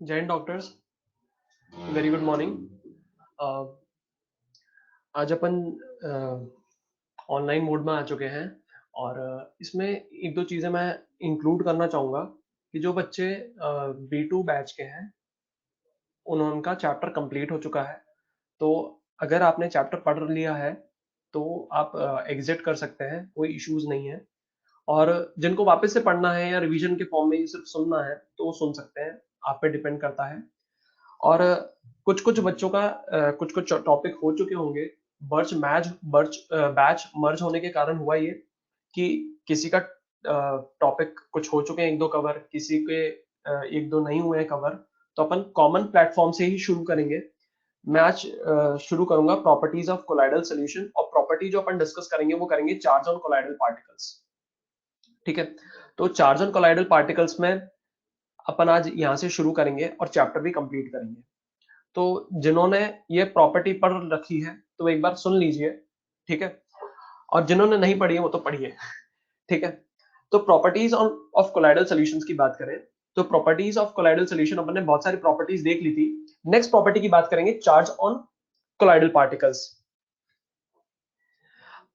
जय Hind doctors, very good morning. आज अपन online mode में आ चुके हैं और इसमें एक दो चीज़ें मैं इंक्लूड करना चाहूँगा कि जो बच्चे B2 बैच के हैं उनका चैप्टर कंप्लीट हो चुका है। तो अगर आपने चैप्टर पढ़ लिया है तो आप एग्जिट कर सकते हैं, कोई इश्यूज नहीं है। और जिनको वापस से पढ़ना है या रिवीजन के फॉर्म में ही सिर्फ सुनना है तो वो सुन सकते हैं, आप पे डिपेंड करता है। और कुछ-कुछ बच्चों का कुछ-कुछ टॉपिक हो चुके होंगे। बैच मर्ज होने के कारण हुआ ये कि किसी का टॉपिक कुछ हो चुके हैं 1-2 कवर, किसी के 1-2 नहीं हुए हैं कवर। तो अपन कॉमन प्लेटफ़ॉर्म से ही शुरू करेंगे। मैं आज शुरू करूँगा प्रॉपर्टीज़ ऑफ कोलॉइडल सॉल्यूशन और प्रॉपर्टी जो अपन डिस्कस करेंगे वो करेंगे चार्ज ऑन कोलॉइडल पार्टिकल्स। ठीक है? तो चार्ज ऑन कोलॉइडल पार्टिकल्स में अपन आज यहाँ से शुरू करेंगे और चैप्टर भी कंप्लीट करेंगे। तो जिन्होंने ये प्रॉपर्टी पढ़ रखी है तो एक बार सुन लीजिए, ठीक है? और जिन्होंने नहीं पढ़ी है वो तो पढ़िए, ठीक है? तो properties on off colloidal solutions की बात करें तो प्रॉपर्टीज ऑफ कोलाइडल सॉल्यूशन अपन ने बहुत सारी प्रॉपर्टीज देख ली थी। नेक्स्ट प्रॉपर्टी की बात करेंगे चार्ज ऑन कोलाइडल पार्टिकल्स।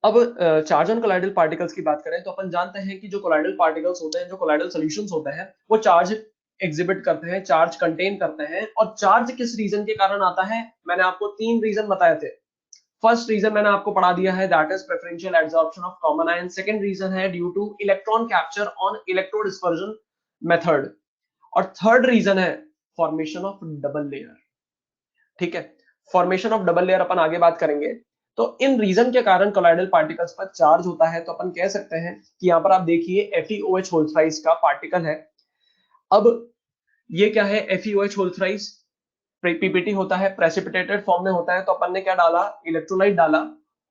अब चार्ज ऑन कोलाइडल पार्टिकल्स की बात करें तो अपन जानते हैं कि जो कोलाइडल पार्टिकल्स होते हैं, जो कोलाइडल सॉल्यूशंस होते हैं, वो चार्ज एग्जिबिट करते हैं, चार्ज कंटेन करते हैं। और चार्ज किस रीजन के कारण आता है, मैंने आपको 3 रीजन बताए थे। फर्स्ट रीजन मैंने आपको पढ़ा दिया है, that is preferential absorption of common ion. Second reason है due to electron capture on electro dispersion method. और थर्ड रीजन है फॉर्मेशन ऑफ डबल लेयर। ठीक है, फॉर्मेशन ऑफ डबल लेयर अपन आगे बात करेंगे। तो इन रीजन के कारण कोलाइडल पार्टिकल्स पर चार्ज होता है। तो अपन कह सकते हैं कि यहाँ पर आप देखिए FeOH होल थ्राइस का पार्टिकल है। अब ये क्या है, FeOH होल थ्राइस पीपीटी होता है, प्रेसिपिटेटेड फॉर्म में होता है। तो अपन ने क्या डाला, इलेक्ट्रोलाइट डाला।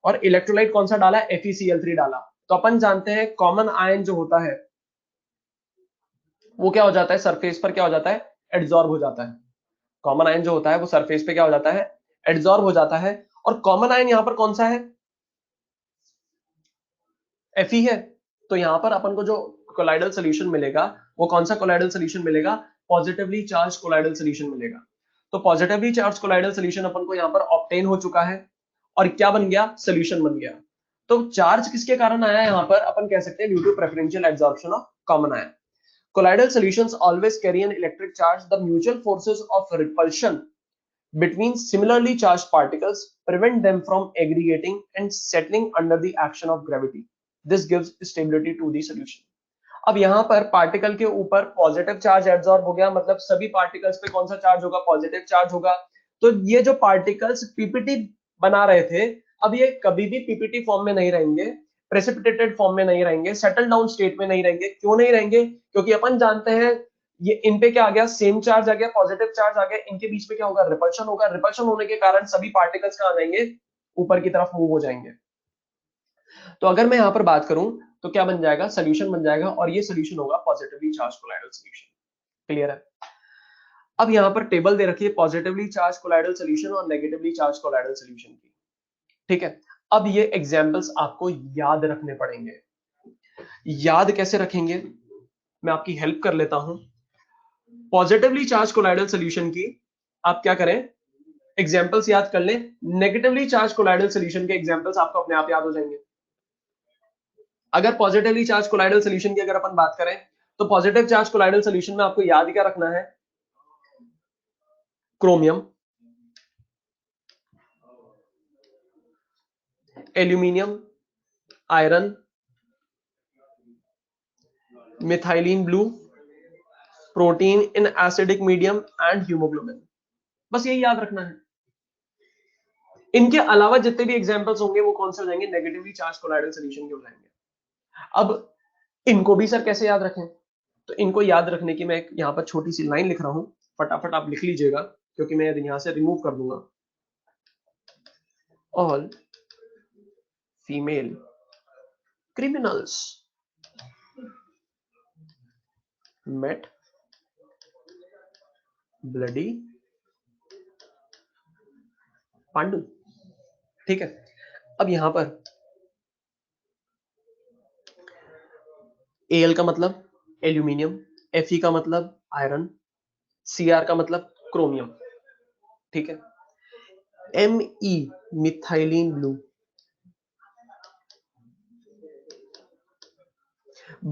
और इलेक्ट्रोलाइट कौन सा डाला, FeCl3 डाला। तो अपन जानते हैं कॉमन आयन जो होता है वो क्या हो जाता है, सरफेस पर क्या हो जाता है, एड्सॉर्ब हो जाता है। कॉमन आयन जो होता है वो सरफेस पे क्या हो जाता है, एड्सॉर्ब हो जाता है। और कॉमन आयन यहां पर कौन सा है, Fe है। तो यहां पर अपन को जो कोलाइडल सॉल्यूशन मिलेगा वो कौन सा कोलाइडल सॉल्यूशन मिलेगा, पॉजिटिवली चार्ज कोलाइडल सॉल्यूशन मिलेगा। तो पॉजिटिवली चार्ज कोलाइडल सॉल्यूशन अपन को यहां पर ऑब्टेन हो चुका है और क्या बन गया, सॉल्यूशन बन गया। तो चार्ज किसके कारण आया यहां पर, अपन कह सकते हैं due to preferential absorption of common ion. Colloidal solutions always carry an electric charge. The mutual forces of repulsion between similarly charged particles prevent them from aggregating and settling under the action of gravity. This gives stability to the solution. अब यहां पर particle के ऊपर positive charge absorb हो गया, मतलब सभी particles पे कौन सा चार्ज होगा, पॉजिटिव चार्ज होगा। तो ये जो पार्टिकल्स पीपीटी बना रहे थे, अब ये कभी भी पीपीटी फॉर्म में नहीं रहेंगे, प्रेसिपिटेटेड फॉर्म में नहीं रहेंगे, सेटल डाउन स्टेट में नहीं रहेंगे। क्यों नहीं रहेंगे, क्योंकि अपन जानते हैं ये इन पे क्या आ गया, सेम चार्ज आ गया, पॉजिटिव चार्ज आ गया। इनके बीच में क्या होगा, रिपल्शन होगा। रिपल्शन होने के कारण सभी पार्टिकल्स कहां जाएंगे, ऊपर की तरफ मूव हो जाएंगे। तो अगर मैं यहां पर बात करूं तो क्या बन जाएगा, सोल्यूशन बन जाएगा। और ये सोल्यूशन होगा positively charged colloidal solution. Clear है। अब यहां पर टेबल दे रखी है पॉजिटिवली चार्ज कोलाइडल सोल्यूशन और नेगेटिवली चार्ज कोलाइडल सोल्यूशन की। ठीक है, अब ये एग्जांपल्स आपको याद रखने पड़ेंगे। याद कैसे रखेंगे, मैं आपकी हेल्प कर लेता हूं। पॉजिटिवली चार्ज कोलाइडल सोल्यूशन की आप क्या करें, एग्जांपल्स याद कर लें। नेगेटिवली चार्ज कोलाइडल सोल्यूशन के एग्जांपल्स आपको अपने आप याद हो जाएंगे। अगर पॉजिटिवली चार्ज कोलाइडल सॉल्यूशन की अगर अपन बात करें तो पॉजिटिव चार्ज कोलाइडल सॉल्यूशन में आपको याद क्या रखना है, chromium, aluminium, iron, methylene blue, protein in acidic medium and haemoglobin. बस यही याद रखना है। इनके अलावा जितने भी एग्जांपल्स होंगे वो कौन से हो जाएंगे, नेगेटिवली चार्ज कोलाइडल सॉल्यूशन के हो जाएंगे। अब इनको भी सर कैसे याद रखें, तो इनको याद रखने की मैं यहां पर छोटी सी लाइन लिख रहा हूं, फटाफट आप लिख लीजिएगा क्योंकि मैं यहां से रिमूव कर दूंगा। All female criminals met bloody Pandu. ठीक है, अब यहां पर Al का मतलब एल्यूमिनियम, Fe का मतलब आयरन, Cr का मतलब क्रोमियम, ठीक है। Me methylene blue.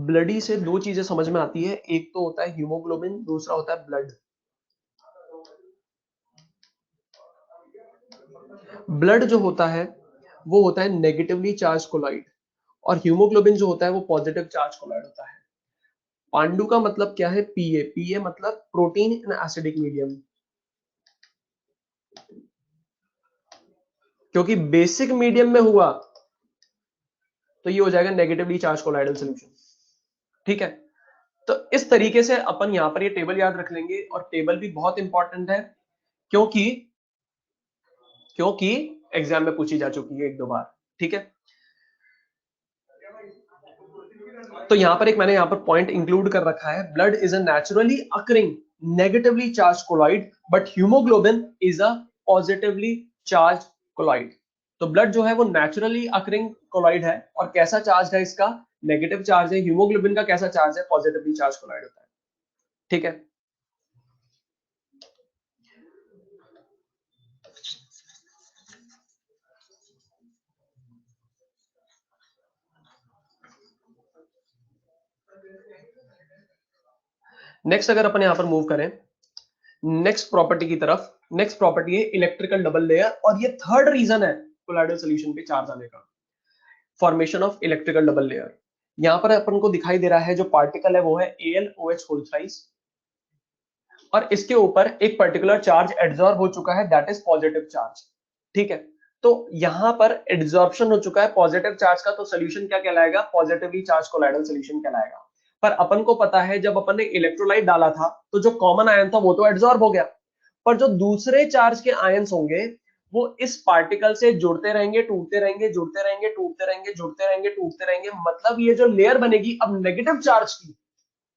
ब्लडी से दो चीजें समझ में आती है, एक तो होता है हीमोग्लोबिन, दूसरा होता है ब्लड। ब्लड जो होता है वो होता है नेगेटिवली चार्ज कोलाइड, और हीमोग्लोबिन जो होता है वो पॉजिटिव चार्ज कोलाइड होता है। पांडु का मतलब क्या है? पीए। पीए मतलब प्रोटीन इन एसिडिक मीडियम, क्योंकि बेसिक मीडियम में हुआ तो ये हो जाएगा नेगेटिवली चार्ज कोलाइडल सॉल्यूशन, ठीक है। तो इस तरीके से अपन यहां पर ये टेबल याद रख लेंगे, और टेबल भी बहुत इंपॉर्टेंट है क्योंकि क्योंकि एग्जाम में पूछी जा चुकी है एक दो बार, ठीक है। तो यहां पर एक मैंने यहां पर पॉइंट इंक्लूड कर रखा है, blood is a naturally occurring negatively charge colloid but haemoglobin is a positively charge colloid. तो ब्लड जो है वो नेचुरली अकरिंग कोलॉइड है, और कैसा चार्ज है इसका? नेगेटिव चार्ज है। हीमोग्लोबिन का कैसा चार्ज है? पॉजिटिवली चार्ज कोलॉइड होता है, ठीक है। नेक्स्ट अगर अपन यहां पर मूव करें नेक्स्ट प्रॉपर्टी की तरफ, नेक्स्ट प्रॉपर्टी है इलेक्ट्रिकल डबल लेयर, और ये थर्ड रीजन है कोलाइडल सॉल्यूशन पे चार्ज आने का, formation of electrical double layer. यहां पर अपन को दिखाई दे रहा है जो पार्टिकल है वो है AlOH होल थ्राइस, और इसके ऊपर एक पर्टिकुलर चार्ज एड्सॉर्ब हो चुका है, दैट इज पॉजिटिव चार्ज, ठीक है। तो यहां पर एड्सॉर्प्शन हो चुका है पॉजिटिव चार्ज का, तो सोल्यूशन क्या कहलाएगा? पॉजिटिवली चार्ज कोलाइडल सोल्यूशन कहलाएगा। पर अपन को पता है जब अपन ने इलेक्ट्रोलाइट डाला था तो जो कॉमन आयन था वो तो एड्सॉर्ब हो गया, पर जो दूसरे चार्ज के आयंस होंगे वो इस पार्टिकल से जुड़ते रहेंगे, टूटते रहेंगे, जुड़ते रहेंगे, टूटते रहेंगे, जुड़ते रहेंगे, टूटते रहेंगे। मतलब ये जो लेयर बनेगी अब नेगेटिव चार्ज की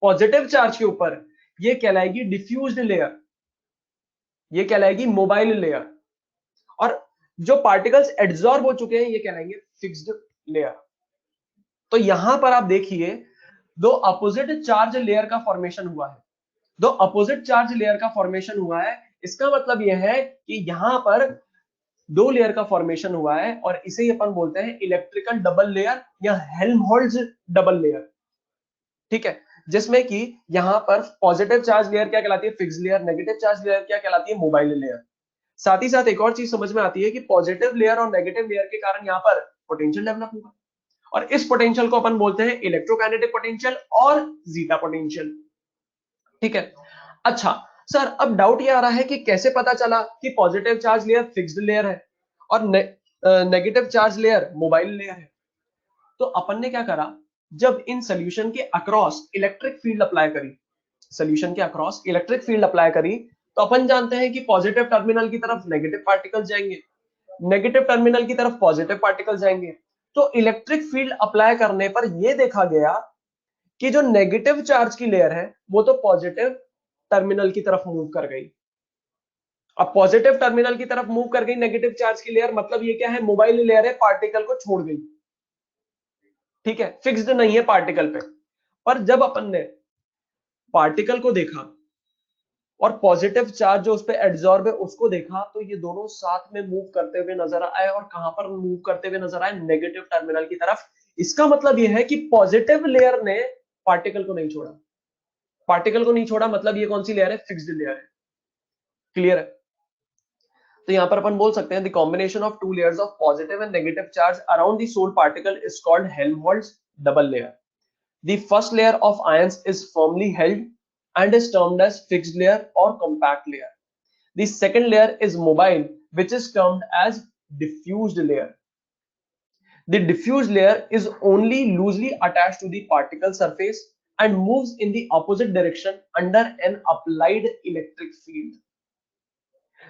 पॉजिटिव चार्ज के ऊपर, ये कहलाएगी डिफ्यूज्ड लेयर, ये कहलाएगी मोबाइल लेयर। और जो पार्टिकल्स एड्सॉर्ब हो चुके हैं ये कहलाएंगे फिक्स्ड लेयर। तो यहां पर आप देखिए दो अपोजिट चार्ज लेयर का फॉर्मेशन हुआ है, दो अपोजिट चार्ज लेयर का फॉर्मेशन हुआ है। इसका मतलब यह है कि यहां पर दो लेयर का फॉर्मेशन हुआ है, और इसे ही अपन बोलते हैं इलेक्ट्रिकल डबल लेयर या हेल्महोल्ट्ज डबल लेयर, ठीक है। जिसमें कि यहां पर पॉजिटिव चार्ज लेयर क्या कहलाती है? Fixed layer. Negative charge layer क्या कहलाती है? Mobile layer. साथ ही साथ एक और चीज समझ में आती है कि पॉजिटिव लेयर और नेगेटिव लेयर के कारण यहां पर पोटेंशियल डेवलप होगा, और इस पोटेंशियल को अपन बोलते हैं इलेक्ट्रोकाइनेटिक पोटेंशियल और जीटा पोटेंशियल, ठीक है। अच्छा सर, अब डाउट ये आ रहा है कि कैसे पता चला कि positive charge layer fixed layer है और negative charge layer mobile layer है? तो अपन ने क्या करा, जब इन सोल्यूशन के अक्रॉस इलेक्ट्रिक फील्ड अप्लाई करी, सोल्यूशन के अक्रॉस इलेक्ट्रिक फील्ड अप्लाई करी, तो अपन जानते हैं कि पॉजिटिव टर्मिनल की तरफ नेगेटिव पार्टिकल्स जाएंगे, नेगेटिव टर्मिनल की तरफ पॉजिटिव पार्टिकल्स जाएंगे। तो इलेक्ट्रिक फील्ड अप्लाई करने पर यह देखा गया कि जो नेगेटिव चार्ज की लेयर है वो तो पॉजिटिव टर्मिनल की तरफ मूव कर गई। अब पॉजिटिव टर्मिनल की तरफ मूव कर गई नेगेटिव चार्ज की लेयर, मतलब ये क्या है? मोबाइल लेयर है, पार्टिकल को छोड़ गई, ठीक है, फिक्स्ड नहीं है पार्टिकल पे। पर जब अपन ने पार्टिकल को देखा और पॉजिटिव चार्ज जो उस पे एड्सॉर्ब है उसको देखा, तो ये दोनों साथ में मूव करते हुए नजर आए, और कहां पर मूव करते हुए नजर आए? नेगेटिव टर्मिनल की तरफ। इसका मतलब यह है कि पॉजिटिव लेयर ने पार्टिकल को नहीं छोड़ा, पार्टिकल को नहीं छोड़ा, मतलब ये कौन सी लेयर है? फिक्स्ड लेयर है, क्लियर है। तो यहां पर अपन बोल सकते हैं the combination of two layers of positive and negative charge around the sol particle is called Helmholtz double layer. The first layer of ions is firmly held and is termed as fixed layer or compact layer. The second layer is mobile, which is termed as diffused layer. The diffused layer is only loosely attached to the particle surface and moves in the opposite direction under an applied electric field.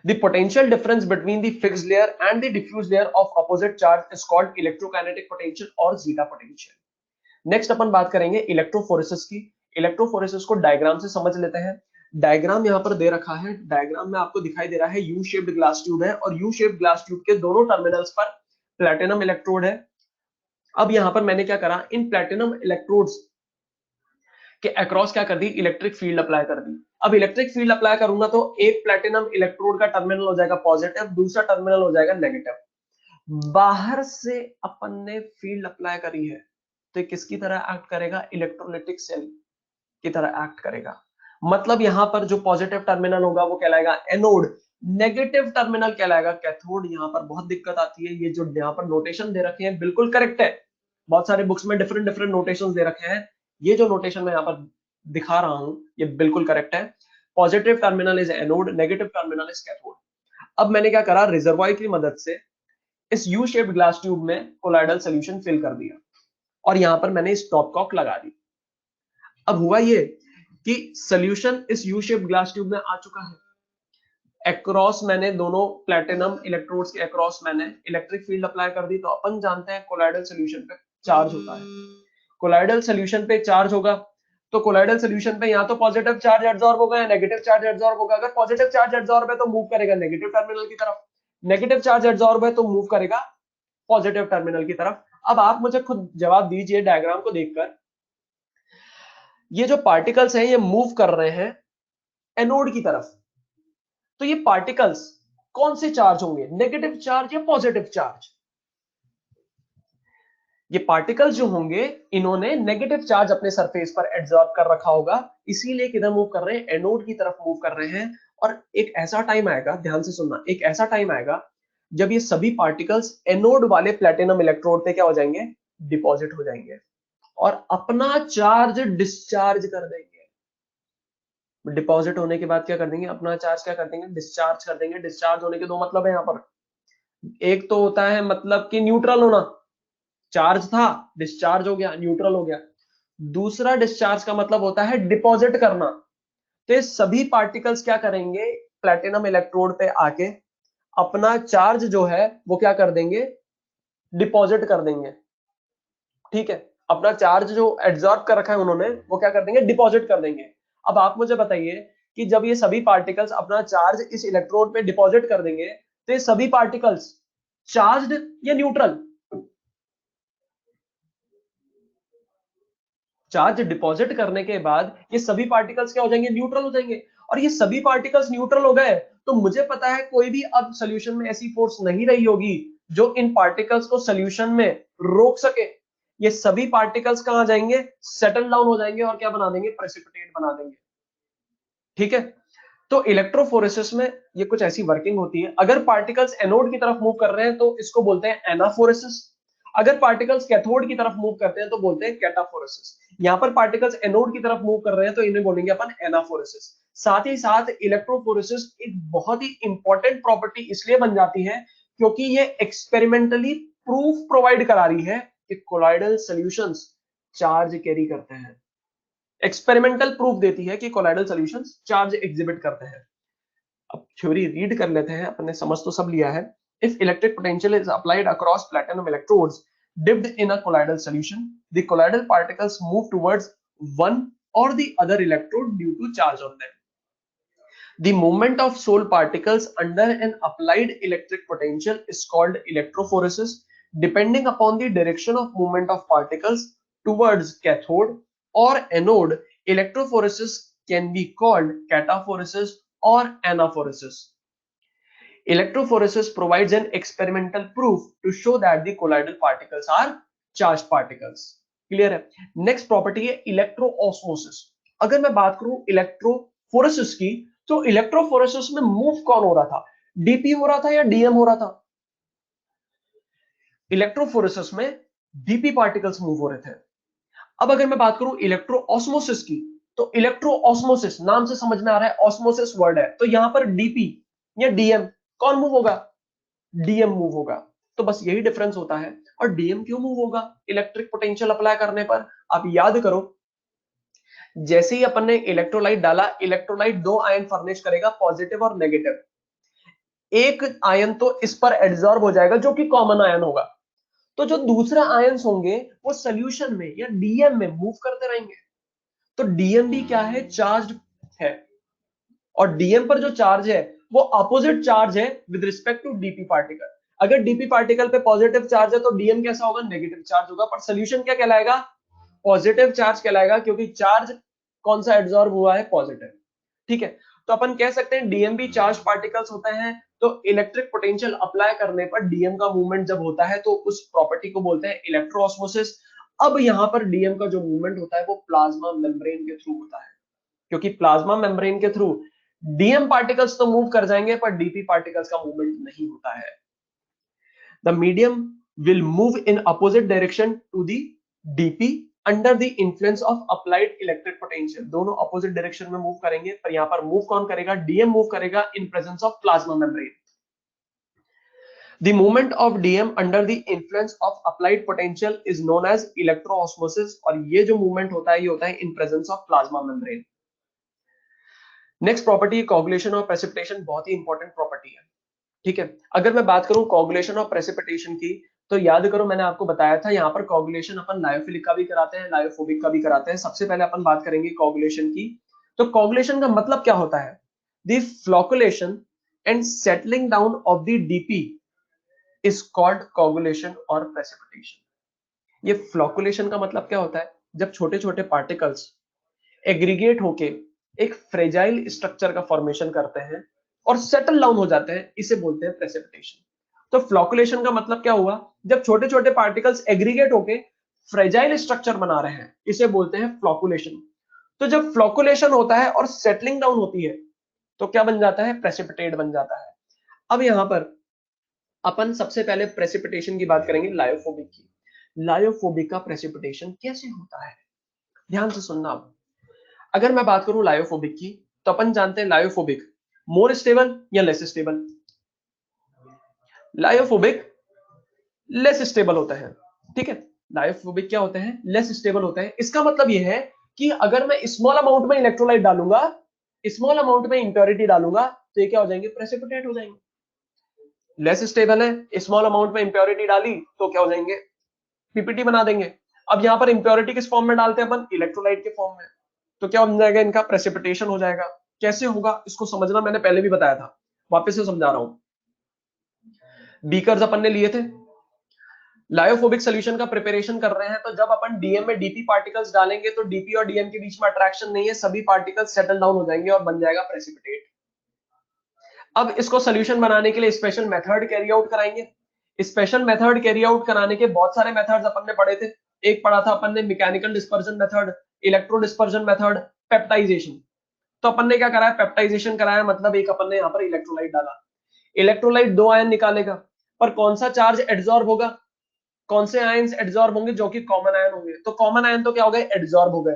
The potential difference between the fixed layer and the diffused layer of opposite charge is called electrokinetic potential or zeta potential. Next अपन बात करेंगे electrophoresis की। Electrophoresis को diagram से समझ लेते हैं। Diagram यहां पर दे रखा है, डायग्राम में आपको दिखाई दे रहा है यू शेप्ड ग्लास ट्यूब है, और यू शेप्ड ग्लास ट्यूब के दोनों टर्मिनल्स पर प्लैटिनम इलेक्ट्रोड है। अब यहां पर मैंने क्या करा, इन प्लैटिनम इलेक्ट्रोड्स कि अक्रॉस क्या कर दी, इलेक्ट्रिक फील्ड अप्लाई कर दी। अब इलेक्ट्रिक फील्ड अप्लाई करूंगा तो एक प्लेटिनम इलेक्ट्रोड का टर्मिनल हो जाएगा पॉजिटिव, दूसरा टर्मिनल हो जाएगा नेगेटिव। बाहर से अपन ने फील्ड अप्लाई करी है तो किसकी तरह एक्ट करेगा, इलेक्ट्रोलिटिक सेल की तरह एक्ट करेगा। मतलब यहां पर जो पॉजिटिव टर्मिनल होगा वो कहलाएगा एनोड, नेगेटिव टर्मिनल कहलाएगा कैथोड। यहां पर बहुत दिक्कत आती है, ये जो यहां पर नोटेशन दे रखे हैं बिल्कुल करेक्ट है, बहुत सारे बुक्स में डिफरेंट डिफरेंट नोटेशंस दे रखे हैं, ये जो नोटेशन मैं यहां पर दिखा रहा हूं ये बिल्कुल करेक्ट है। Positive terminal is anode, negative terminal is cathode. अब मैंने क्या करा, रिजर्वॉयर की मदद से इस यू शेप्ड ग्लास ट्यूब में कोलाइडल सॉल्यूशन फिल कर दिया और यहां पर मैंने स्टॉप कॉक लगा दी। अब हुआ ये कि सॉल्यूशन इस यू शेप्ड ग्लास ट्यूब में आ चुका है। अक्रॉस मैंने दोनों प्लेटिनम इलेक्ट्रोड्स के अक्रॉस मैंने इलेक्ट्रिक फील्ड अप्लाई कर दी। तो अपन जानते हैं कोलाइडल सॉल्यूशन पे चार्ज होता है, कोलाइडल सॉल्यूशन पे चार्ज होगा तो कोलाइडल सॉल्यूशन पे या तो पॉजिटिव चार्ज एब्जॉर्ब होगा या नेगेटिव चार्ज एब्जॉर्ब होगा। अगर पॉजिटिव चार्ज एब्जॉर्ब है तो मूव करेगा नेगेटिव टर्मिनल की तरफ, नेगेटिव चार्ज एब्जॉर्ब है तो मूव करेगा पॉजिटिव टर्मिनल की तरफ। अब आप मुझे खुद जवाब दीजिए डायग्राम को देखकर, ये जो पार्टिकल्स हैं ये मूव कर रहे हैं एनोड की तरफ, तो ये पार्टिकल्स कौन से चार्ज होंगे, नेगेटिव चार्ज या पॉजिटिव चार्ज? ये पार्टिकल्स जो होंगे इन्होंने नेगेटिव चार्ज अपने सरफेस पर एब्जॉर्ब कर रखा होगा, इसीलिए किधर मूव कर रहे हैं, एनोड की तरफ मूव कर रहे हैं। और एक ऐसा टाइम आएगा, ध्यान से सुनना, एक ऐसा टाइम आएगा जब ये सभी पार्टिकल्स एनोड वाले प्लेटिनम इलेक्ट्रोड पे क्या हो जाएंगे, डिपॉजिट हो जाएंगे और अपना चार्ज डिस्चार्ज कर देंगे। डिपॉजिट होने के बाद क्या कर देंगे, अपना चार्ज क्या कर देंगे, डिस्चार्ज कर देंगे। डिस्चार्ज होने के दो मतलब है यहाँ पर, एक तो होता है मतलब कि न्यूट्रल होना, चार्ज था डिस्चार्ज हो गया, न्यूट्रल हो गया। दूसरा डिस्चार्ज का मतलब होता है डिपॉजिट करना। तो ये सभी पार्टिकल्स क्या करेंगे, प्लेटिनम इलेक्ट्रोड पे आके अपना चार्ज जो है वो क्या कर देंगे, डिपॉजिट कर देंगे। ठीक है, अपना चार्ज जो एब्जॉर्ब कर रखा है उन्होंने वो क्या कर देंगे, डिपॉजिट कर देंगे। अब आप मुझे बताइए कि जब ये सभी पार्टिकल्स अपना चार्ज इस इलेक्ट्रोड पे डिपॉजिट कर देंगे तो ये सभी पार्टिकल्स चार्ज्ड या न्यूट्रल? चार्ज डिपॉजिट करने के बाद ये सभी पार्टिकल्स क्या हो जाएंगे, न्यूट्रल हो जाएंगे। और ये सभी पार्टिकल्स न्यूट्रल हो गए तो मुझे पता है कोई भी अब सॉल्यूशन में ऐसी फोर्स नहीं रही होगी जो इन पार्टिकल्स को सॉल्यूशन में रोक सके। ये सभी पार्टिकल्स कहां जाएंगे, सेटल डाउन हो जाएंगे और क्या बना देंगे, प्रेसिपिटेट बना देंगे। ठीक है, तो इलेक्ट्रोफोरेसिस में ये कुछ ऐसी वर्किंग होती है। अगर पार्टिकल्स एनोड की तरफ मूव कर रहे हैं तो इसको बोलते हैं एनाफोरेसिस, अगर पार्टिकल्स कैथोड की तरफ मूव करते हैं तो बोलते हैं कैटाफोरेसिस। यहां पर पार्टिकल्स एनोड की तरफ मूव कर रहे हैं तो इन्हें बोलेंगे अपन एनाफोरेसिस। साथ ही साथ इलेक्ट्रोफोरेसिस एक बहुत ही इंपॉर्टेंट प्रॉपर्टी इसलिए बन जाती है क्योंकि ये एक्सपेरिमेंटली प्रूफ प्रोवाइड करा रही है कि कोलाइडल सॉल्यूशंस चार्ज कैरी करते हैं। एक्सपेरिमेंटल प्रूफ देती है कि कोलाइडल सॉल्यूशंस चार्ज एग्जिबिट करते हैं। अब थ्योरी रीड कर लेते हैं, अपने समझ तो सब लिया है। If electric potential is applied across platinum electrodes dipped in a colloidal solution, the colloidal particles move towards one or the other electrode due to charge on them. The movement of soul particles under an applied electric potential is called electrophoresis. Depending upon the direction of movement of particles towards cathode or anode, electrophoresis can be called cataphoresis or anaphoresis. Electrophoresis provides an experimental proof to show that the colloidal particles are charged particles. Clear है? Next property है electroosmosis. अगर मैं बात करूं electrophoresis की तो electrophoresis में move कौन हो रहा था, डीपी हो रहा था या डीएम हो रहा था? इलेक्ट्रोफोरेसिस में डीपी पार्टिकल्स मूव हो रहे थे। अब अगर मैं बात करूं इलेक्ट्रोऑस्मोसिस की तो इलेक्ट्रोऑस्मोसिस नाम से समझ में आ रहा है, ऑस्मोसिस वर्ड है, तो यहां पर डीपी या डीएम कौन मूव होगा, डीएम मूव होगा। तो बस यही डिफरेंस होता है। और डीएम क्यों मूव होगा इलेक्ट्रिक पोटेंशियल अप्लाई करने पर, आप याद करो, जैसे ही अपन ने इलेक्ट्रोलाइट डाला, इलेक्ट्रोलाइट दो आयन फर्निश करेगा, पॉजिटिव और नेगेटिव। एक आयन तो इस पर एब्जॉर्ब हो जाएगा जो कि कॉमन आयन होगा, तो जो दूसरा आयन्स होंगे वो सॉल्यूशन में या डीएम में मूव करते रहेंगे। तो डीएम भी क्या है, चार्ज है, और डीएम पर जो चार्ज है वो अपोजिट चार्ज है with respect to DP particle. अगर डीपी पार्टिकल पे पॉजिटिव चार्ज है तो डीएम कैसा होगा, नेगेटिव चार्ज होगा। पर सॉल्यूशन क्या कहलाएगा, पॉजिटिव चार्ज कहलाएगा, क्योंकि चार्ज कौन सा एड्सॉर्ब हुआ है? पॉजिटिव। ठीक है, तो अपन कह सकते हैं डीएम चार्ज पार्टिकल्स होते हैं, तो इलेक्ट्रिक पोटेंशियल अप्लाई करने पर डीएम का मूवमेंट जब होता है तो उस प्रॉपर्टी को बोलते हैं इलेक्ट्रोऑस्मोसिस। अब यहां पर डीएम का जो मूवमेंट होता है वो प्लाज्मा मेम्ब्रेन के थ्रू होता है, क्योंकि प्लाज्मा मेम्ब्रेन के थ्रू डीएम पार्टिकल्स तो मूव कर जाएंगे पर डीपी पार्टिकल्स का मूवमेंट नहीं होता है। The medium will move in opposite direction to the DP under the influence of applied electric potential. दोनों अपोजिट डायरेक्शन में मूव करेंगे, पर यहां पर मूव कौन करेगा? डीएम मूव करेगा in presence of plasma membrane. The movement of DM under the influence of applied potential is known as electroosmosis, और ये जो मूवमेंट होता है ये होता है in presence of plasma membrane। Next property coagulation और प्रेसिपिटेशन, बहुत ही इंपॉर्टेंट प्रॉपर्टी है। ठीक है, अगर मैं बात करूं कोगुलेशन और प्रेसिपिटेशन की, तो याद करो मैंने आपको बताया था यहां पर कोगुलेशन अपन लायोफिलिक का भी कराते हैं, लायोफोबिक का भी कराते हैं। सबसे पहले अपन बात करेंगे कोगुलेशन की। तो कोगुलेशन का मतलब क्या होता है? The flocculation and settling down of the DP is called coagulation और प्रेसिपिटेशन। ये फ्लोकुलेशन का मतलब क्या होता है? जब छोटे छोटे पार्टिकल्स एग्रीगेट होके एक फ्रेजाइल स्ट्रक्चर का फॉर्मेशन करते हैं और सेटल डाउन हो जाते हैं, इसे बोलते हैं प्रेसिपिटेशन। तो फ्लोकुलेशन का मतलब क्या हुआ? जब छोटे छोटे पार्टिकल्स एग्रीगेट होके फ्रेजाइल स्ट्रक्चर बना रहे हैं, इसे बोलते हैं फ्लोकुलेशन। तो जब फ्लोकुलेशन होता है और सेटलिंग डाउन होती है तो क्या बन जाता है? प्रेसिपिटेट बन जाता है। अब यहां पर अपन सबसे पहले प्रेसिपिटेशन की बात करेंगे, लायोफोबिक की। लायोफोबिक का प्रेसिपिटेशन कैसे होता है? ध्यान से सुनना। अब अगर मैं बात करूं लायोफोबिक की, तो अपन जानते हैं लायोफोबिक मोर स्टेबल या less stable? Lyophobic less stable होता है। ठीक है, लायोफोबिक क्या होते हैं? लेस स्टेबल होते हैं। इसका मतलब यह है कि अगर मैं स्मॉल अमाउंट में इलेक्ट्रोलाइट डालूंगा, स्मॉल अमाउंट में इंप्योरिटी डालूंगा, तो ये क्या हो जाएंगे? प्रेसिपिटेट हो जाएंगे। लेस स्टेबल है, स्मॉल अमाउंट में इंप्योरिटी डाली तो क्या हो जाएंगे? पीपीटी बना देंगे। अब यहां पर इंप्योरिटी किस फॉर्म में डालते हैं अपन? इलेक्ट्रोलाइट के फॉर्म में। तो क्या बन जाएगा? इनका प्रेसिपिटेशन हो जाएगा। कैसे होगा इसको समझना, मैंने पहले भी बताया था, वापस से समझा रहा हूं। बीकर्स अपन ने लिए थे, लायोफोबिक सॉल्यूशन का प्रिपरेशन कर रहे हैं, तो जब अपन डीएम में डीपी पार्टिकल्स डालेंगे तो डीपी और डीएम के बीच में अट्रैक्शन नहीं है, सभी पार्टिकल्स सेटल डाउन हो जाएंगे और बन जाएगा प्रेसिपिटेट। अब इसको सॉल्यूशन बनाने के लिए स्पेशल मेथड कैरी आउट कराएंगे। स्पेशल मेथड कैरी आउट कराने के बहुत सारे मेथड्स अपन ने पढ़े थे। एक पढ़ा था अपन ने mechanical dispersion method, electro dispersion method, peptization. तो अपन ने क्या कराया? पेप्टाइजेशन कराया, मतलब एक अपन ने यहाँ पर इलेक्ट्रोलाइट डाला। इलेक्ट्रोलाइट दो आयन निकालेगा, पर कौन सा चार्ज एड्सॉर्ब होगा? कौन से आयन्स एड्सॉर्ब होंगे? जो कि कॉमन आयन होंगे। तो कॉमन आयन तो क्या हो गए? एड्सॉर्ब हो गए।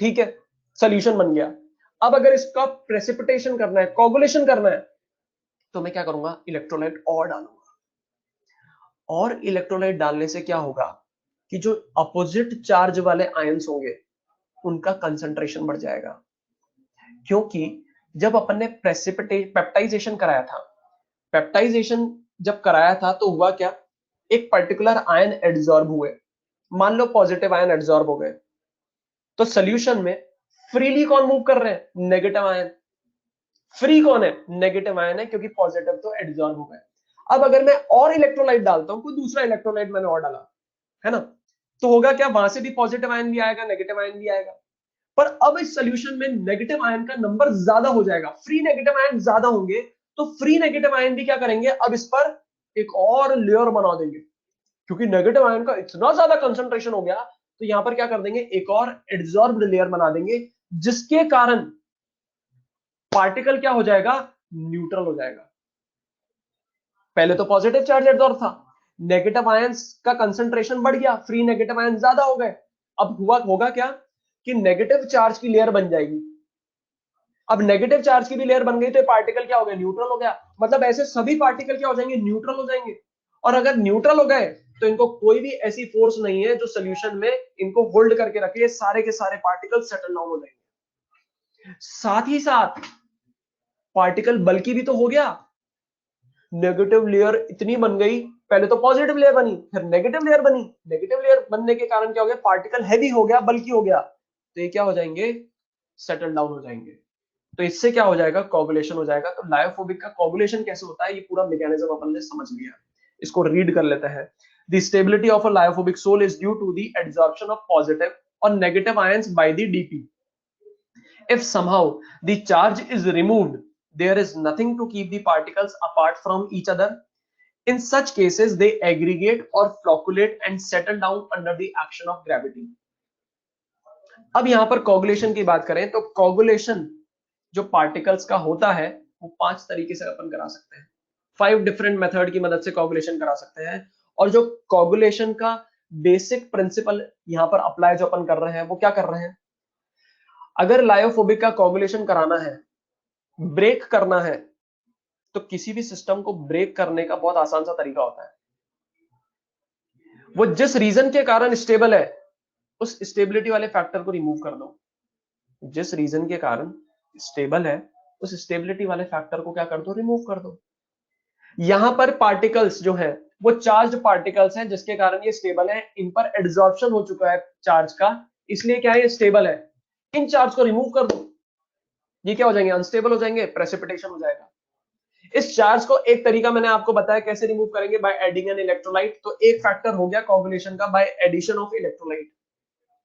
ठीक है, सोल्यूशन बन गया। अब अगर इसका प्रेसिपिटेशन करना है, कोगुलेशन करना है, तो मैं क्या करूंगा? इलेक्ट्रोलाइट और डालूंगा। और इलेक्ट्रोलाइट डालने से क्या होगा कि जो अपोजिट चार्ज वाले आयंस होंगे उनका कंसंट्रेशन बढ़ जाएगा। क्योंकि जब अपन ने पेप्टाइजेशन कराया था, पेप्टाइजेशन जब कराया था तो हुआ क्या? एक पर्टिकुलर आयन एड्सॉर्ब हुए, मान लो पॉजिटिव आयन एड्सॉर्ब हो गए, तो सोल्यूशन में फ्रीली कौन मूव कर रहे हैं? Negative ion. फ्री कौन है? नेगेटिव आयन है, क्योंकि पॉजिटिव तो एड्सॉर्ब हो गए। अब अगर मैं और इलेक्ट्रोलाइट डालता हूं, कोई दूसरा इलेक्ट्रोलाइट मैंने और डाला है ना, तो होगा क्या? वहां से भी पॉजिटिव आयन भी आएगा, नेगेटिव आयन भी आएगा। पर अब इस सोल्यूशन में नेगेटिव आयन का नंबर ज्यादा हो जाएगा, फ्री नेगेटिव आयन ज्यादा होंगे, तो फ्री नेगेटिव आयन भी क्या करेंगे? अब इस पर एक और लेयर बना देंगे, क्योंकि नेगेटिव आयन का इतना ज्यादा कंसंट्रेशन हो गया, तो यहां पर क्या कर देंगे? एक और एड्सॉर्ब्ड लेयर बना देंगे, जिसके कारण पार्टिकल क्या हो जाएगा? न्यूट्रल हो जाएगा। पहले तो पॉजिटिव चार्ज एड्सॉर्ब था, नेगेटिव आयंस का कंसंट्रेशन बढ़ गया, फ्री नेगेटिव आयन ज्यादा हो गए। अब होगा क्या कि नेगेटिव चार्ज की लेयर बन जाएगी। अब नेगेटिव चार्ज की भी लेयर बन गई तो पार्टिकल क्या हो गया? न्यूट्रल हो गया। मतलब ऐसे सभी पार्टिकल क्या हो जाएंगे? न्यूट्रल हो जाएंगे। और अगर न्यूट्रल हो गए तो इनको कोई भी ऐसी फोर्स नहीं है जो सोल्यूशन में इनको होल्ड करके रखे, सारे के सारे पार्टिकल सेटल डाउन हो जाएंगे। साथ ही साथ पार्टिकल बल्कि भी तो हो गया, नेगेटिव लेयर इतनी बन गई, पहले तो पॉजिटिव लेयर बनी, फिर नेगेटिव लेयर बनी। नेगेटिव लेयर बनने के कारण क्या हो गया? पार्टिकल हैवी हो गया, बल्कि हो गया, तो ये क्या हो जाएंगे? सेटल डाउन हो जाएंगे। तो इससे क्या हो जाएगा? कोगुलेशन हो जाएगा। तो लायोफोबिक का कोगुलेशन कैसे होता है, ये पूरा मैकेनिज्म अपन ने समझ लिया। इसको रीड कर लेते हैं। The stability of a lyophobic sol is due to the adsorption of positive और negative ions by the DP. If somehow the charge is removed, there is nothing to keep the particles apart from each other. In such cases, they aggregate or flocculate and settle down under the action of gravity. अब यहां पर coagulation की बात करें तो coagulation जो particles का होता है वो 5 तरीके से अपन करा सकते हैं. 5 डिफरेंट मेथड की मदद से कोगुलेशन करा सकते हैं. और जो कोगुलेशन का बेसिक प्रिंसिपल यहां पर अप्लाई जो अपन कर रहे हैं वो क्या कर रहे हैं. अगर लायोफोबिक का कोगुलेशन कराना है, ब्रेक करना है, तो किसी भी सिस्टम को ब्रेक करने का बहुत आसान सा तरीका होता है. वो जिस रीजन के कारण स्टेबल है उस स्टेबिलिटी वाले फैक्टर को रिमूव कर दो. जिस रीजन के कारण स्टेबल है उस स्टेबिलिटी वाले फैक्टर को क्या कर दो, रिमूव कर दो. यहां पर पार्टिकल्स जो है वो चार्ज पार्टिकल्स हैं जिसके कारण ये स्टेबल है. इन पर एड्सॉर्प्शन हो चुका है चार्ज का, इसलिए क्या है, ये स्टेबल है. इन चार्ज को रिमूव कर दो, ये क्या हो जाएंगे, अनस्टेबल हो जाएंगे, प्रेसिपिटेशन हो जाएगा. इस चार्ज को एक तरीका मैंने आपको बताया कैसे रिमूव करेंगे, बाय एडिंग एन इलेक्ट्रोलाइट. तो एक फैक्टर हो गया कोगुलेशन का बाय एडिशन ऑफ इलेक्ट्रोलाइट.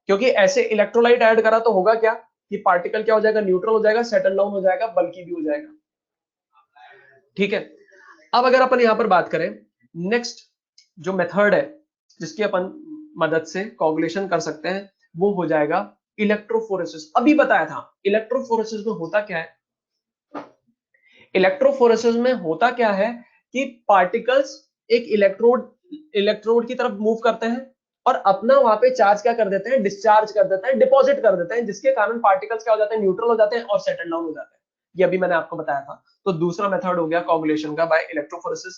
क्योंकि ऐसे इलेक्ट्रोलाइट ऐड करा तो होगा क्या कि पार्टिकल क्या हो जाएगा, न्यूट्रल हो जाएगा, सेटल डाउन हो जाएगा, बल्कि भी हो जाएगा. ठीक है. अब अगर अपन यहां पर बात करें, नेक्स्ट जो मेथड है जिसकी अपन मदद से कोगुलेशन कर सकते हैं वो हो जाएगा इलेक्ट्रोफोरेसिस. अभी बताया था इलेक्ट्रोफोरेसिस में होता क्या है. इलेक्ट्रोफोरेसिस में होता क्या है कि पार्टिकल्स एक इलेक्ट्रोड की तरफ मूव करते हैं और अपना वहां पे चार्ज क्या कर देते हैं, डिस्चार्ज कर देते हैं, डिपॉजिट कर देते हैं, जिसके कारण पार्टिकल्स क्या हो जाते हैं, न्यूट्रल हो जाते हैं और सेटल डाउन हो जाते हैं. ये अभी मैंने आपको बताया था. तो दूसरा मेथड हो गया कोगुलेशन का बाय इलेक्ट्रोफोरेसिस.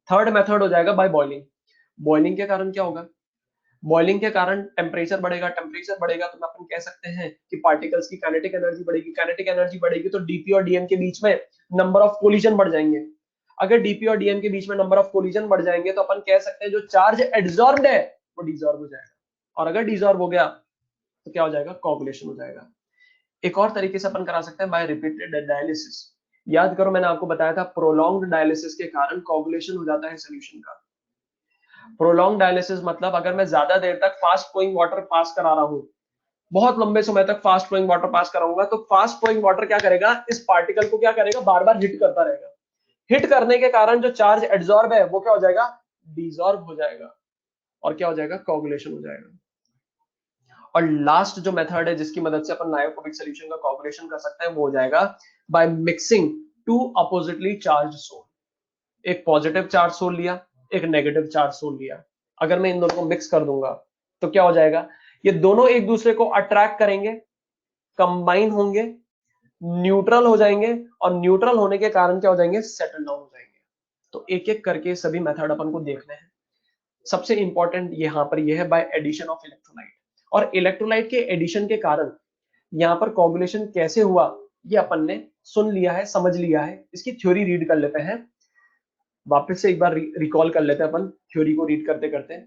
थर्ड मेथड हो जाएगा बाय बॉइलिंग. बॉइलिंग के कारण क्या होगा, बॉइलिंग के कारण टेम्परेचर बढ़ेगा. टेम्परेचर बढ़ेगा तो अपन कह सकते हैं कि पार्टिकल्स की काइनेटिक एनर्जी बढ़ेगी. काइनेटिक एनर्जी बढ़ेगी तो डीपी और डीएम के बीच में नंबर ऑफ कोलिजन बढ़ जाएंगे. अगर डीपी और डीएम के बीच में नंबर ऑफ कोलिजन बढ़ जाएंगे तो अपन कह सकते हैं जो चार्ज एड्सॉर्ब्ड है वो डिसॉर्ब हो जाएगा. और अगर डिसॉर्ब हो गया तो क्या हो जाएगा, कोगुलेशन हो जाएगा. एक और तरीके से अपन करा सकते हैं बाय रिपीटेड डायलिसिस. याद करो मैंने आपको बताया था प्रोलॉन्ग्ड डायलिसिस के कारण कोगुलेशन हो जाता है सॉल्यूशन का. प्रोलॉन्ग डायलिसिस मतलब अगर मैं ज्यादा देर तक फास्ट फ्लोइंग वाटर पास करा रहा हूं, बहुत लंबे समय तक फास्ट फ्लोइंग वाटर पास कराऊंगा, तो फास्ट फ्लोइंग वाटर क्या करेगा, इस पार्टिकल को क्या करेगा, बार बार हिट करता रहेगा. हिट करने के कारण जो चार्ज एड्सॉर्ब है वो क्या हो जाएगा, डिसॉर्ब हो जाएगा और क्या हो जाएगा, कोगुलेशन हो जाएगा. और लास्ट जो मेथड है जिसकी मदद से अपन लायोफोबिक सॉल्यूशन का कोगुलेशन कर सकते हैं वो हो जाएगा by mixing two oppositely charge sol. एक पॉजिटिव चार्ज सोल लिया, एक नेगेटिव चार्ज सोल लिया. अगर मैं इन दोनों को मिक्स कर दूंगा तो क्या हो जाएगा, ये दोनों एक दूसरे को अट्रैक्ट करेंगे, कंबाइन होंगे, न्यूट्रल हो जाएंगे और न्यूट्रल होने के कारण क्या हो जाएंगे, सेटल डाउन हो जाएंगे. तो एक एक करके सभी मेथड अपन को देखने हैं. सबसे इंपॉर्टेंट यहां पर यह है बाय एडिशन ऑफ इलेक्ट्रोलाइट. और इलेक्ट्रोलाइट के एडिशन के कारण यहां पर कोगुलेशन कैसे हुआ ये अपन ने सुन लिया है, समझ लिया है. इसकी थ्योरी रीड कर लेते हैं, वापस से एक बार रिकॉल कर लेते हैं अपन थ्योरी को रीड करते करते.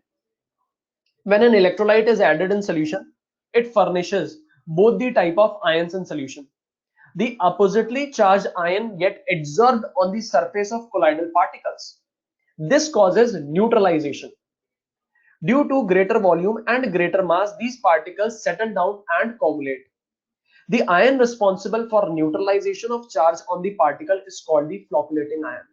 When an electrolyte is added in solution, it furnishes both the type of ions in solution. The oppositely charged ion get adsorbed on the surface of colloidal particles. This causes neutralization. Due to greater volume and greater mass, these particles settle down and coagulate. The ion responsible for neutralization of charge on the particle is called the flocculating ion.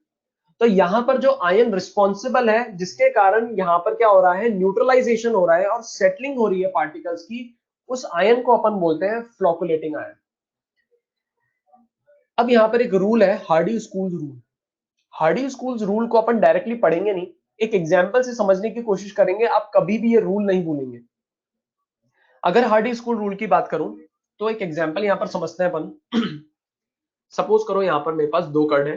तो यहां पर जो ion responsible है जिसके कारण यहां पर क्या हो रहा है, न्यूट्रलाइजेशन हो रहा है और सेटलिंग हो रही है पार्टिकल्स की, उस आयन को अपन बोलते हैं फ्लोकुलेटिंग आयन. अब यहां पर एक रूल है, Hardy schools rule. Hardy schools rule को अपन डायरेक्टली पढ़ेंगे नहीं, एक एग्जांपल से समझने की कोशिश करेंगे. आप कभी भी ये रूल नहीं भूलेंगे. अगर हार्डी स्कूल रूल की बात करूं तो एक एग्जांपल यहां पर समझते हैं अपन. सपोज करो यहां पर मेरे पास दो कर्ड है,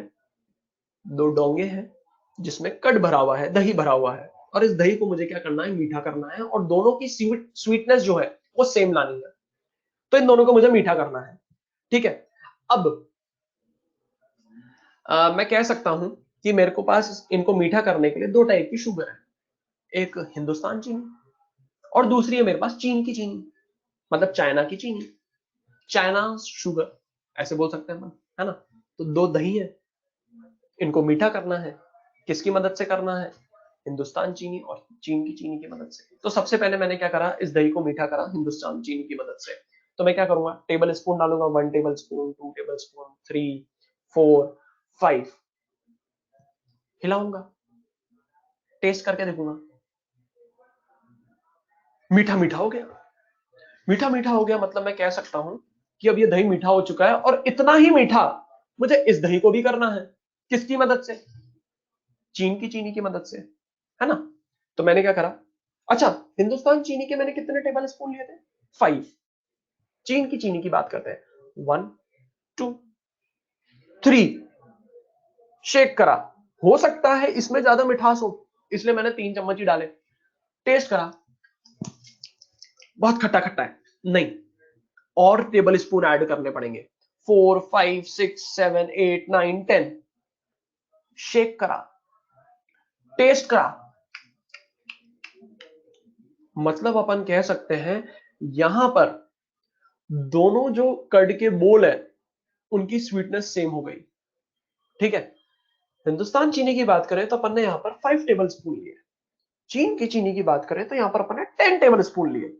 दो डोंगे हैं जिसमें कट भरा हुआ है, दही भरा हुआ है, और इस दही को मुझे क्या करना है, मीठा करना है, और दोनों की स्वीटनेस जो है वो सेम लानी है. तो इन दोनों को मुझे मीठा करना है. ठीक है. अब मैं कह सकता हूं कि मेरे को पास इनको मीठा करने के लिए दो टाइप की शुगर है. एक हिंदुस्तान चीनी और दूसरी है मेरे पास चीन की चीनी, मतलब चाइना की चीनी, चाइना शुगर ऐसे बोल सकते हैं, है ना. तो दो दही है, इनको मीठा करना है. किसकी मदद से करना है, हिंदुस्तान चीनी और चीन की चीनी की मदद से। तो सबसे पहले मैंने क्या करा, इस दही को मीठा करा हिंदुस्तान चीनी की मदद से। तो मैं क्या करूंगा, टेबल स्पून डालूंगा, 1 टेबल स्पून, 2 टेबल स्पून, 3, 4, 5, हिलाऊंगा, टेस्ट करके देखूंगा, मीठा मीठा हो गया। मीठा मीठा हो गया मतलब मैं कह सकता हूं कि अब ये दही मीठा हो चुका है, और इतना ही मीठा मुझे इस दही को भी करना है। किसकी मदद से? चीन की चीनी की मदद से, है ना। तो मैंने क्या करा, अच्छा हिंदुस्तान चीनी के मैंने कितने टेबल स्पून लिए थे, 5। चीन की चीनी की बात करते हैं, 1, 2, 3, शेक करा। हो सकता है इसमें ज्यादा मिठास हो, इसलिए मैंने 3 चम्मच ही डाले। टेस्ट करा, बहुत खट्टा खट्टा है, नहीं, और टेबल स्पून ऐड करने पड़ेंगे, 4, 5, 6, 7, 8, 9, 10। शेक करा, टेस्ट करा, मतलब अपन कह सकते हैं यहां पर दोनों जो कर्ड के बोल है उनकी स्वीटनेस सेम हो गई। ठीक है, हिंदुस्तान चीनी की बात करें तो अपन ने यहां पर 5 टेबल स्पून लिए, चीन की चीनी की बात करें तो यहां पर अपन ने 10 टेबल स्पून लिए।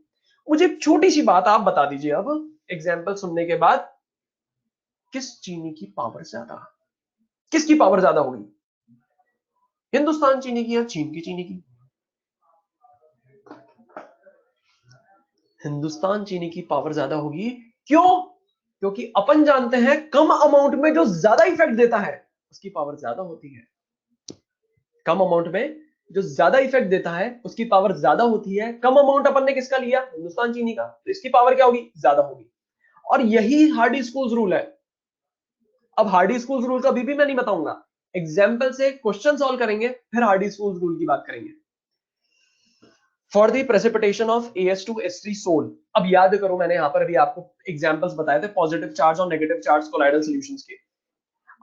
मुझे एक छोटी सी बात आप बता दीजिए अब एग्जाम्पल सुनने के बाद, किस चीनी की पावर ज्यादा, किसकी पावर ज्यादा होगी, हिंदुस्तान चीनी की या चीन की चीनी की? हिंदुस्तान चीनी की पावर ज्यादा होगी। क्यों? क्योंकि अपन जानते हैं कम अमाउंट में जो ज्यादा इफेक्ट देता है उसकी पावर ज्यादा होती है। कम अमाउंट में जो ज्यादा इफेक्ट देता है उसकी पावर ज्यादा होती है। कम अमाउंट अपन ने किसका लिया, हिंदुस्तान चीनी का, तो इसकी पावर क्या होगी, ज्यादा होगी। और यही हार्डी स्कूल्स रूल है। अब हार्डी स्कूल्स रूल का भी मैं नहीं बताऊंगा, एग्जाम्पल से क्वेश्चन सॉल्व करेंगे फिर हार्डी स्कूल्स रूल की बात करेंगे। For the precipitation of AS2S3 sol, अब याद करो मैंने यहां पर अभी आपको एग्जांपल्स बताए थे पॉजिटिव चार्ज और नेगेटिव चार्ज कोलाइडल सॉल्यूशंस के।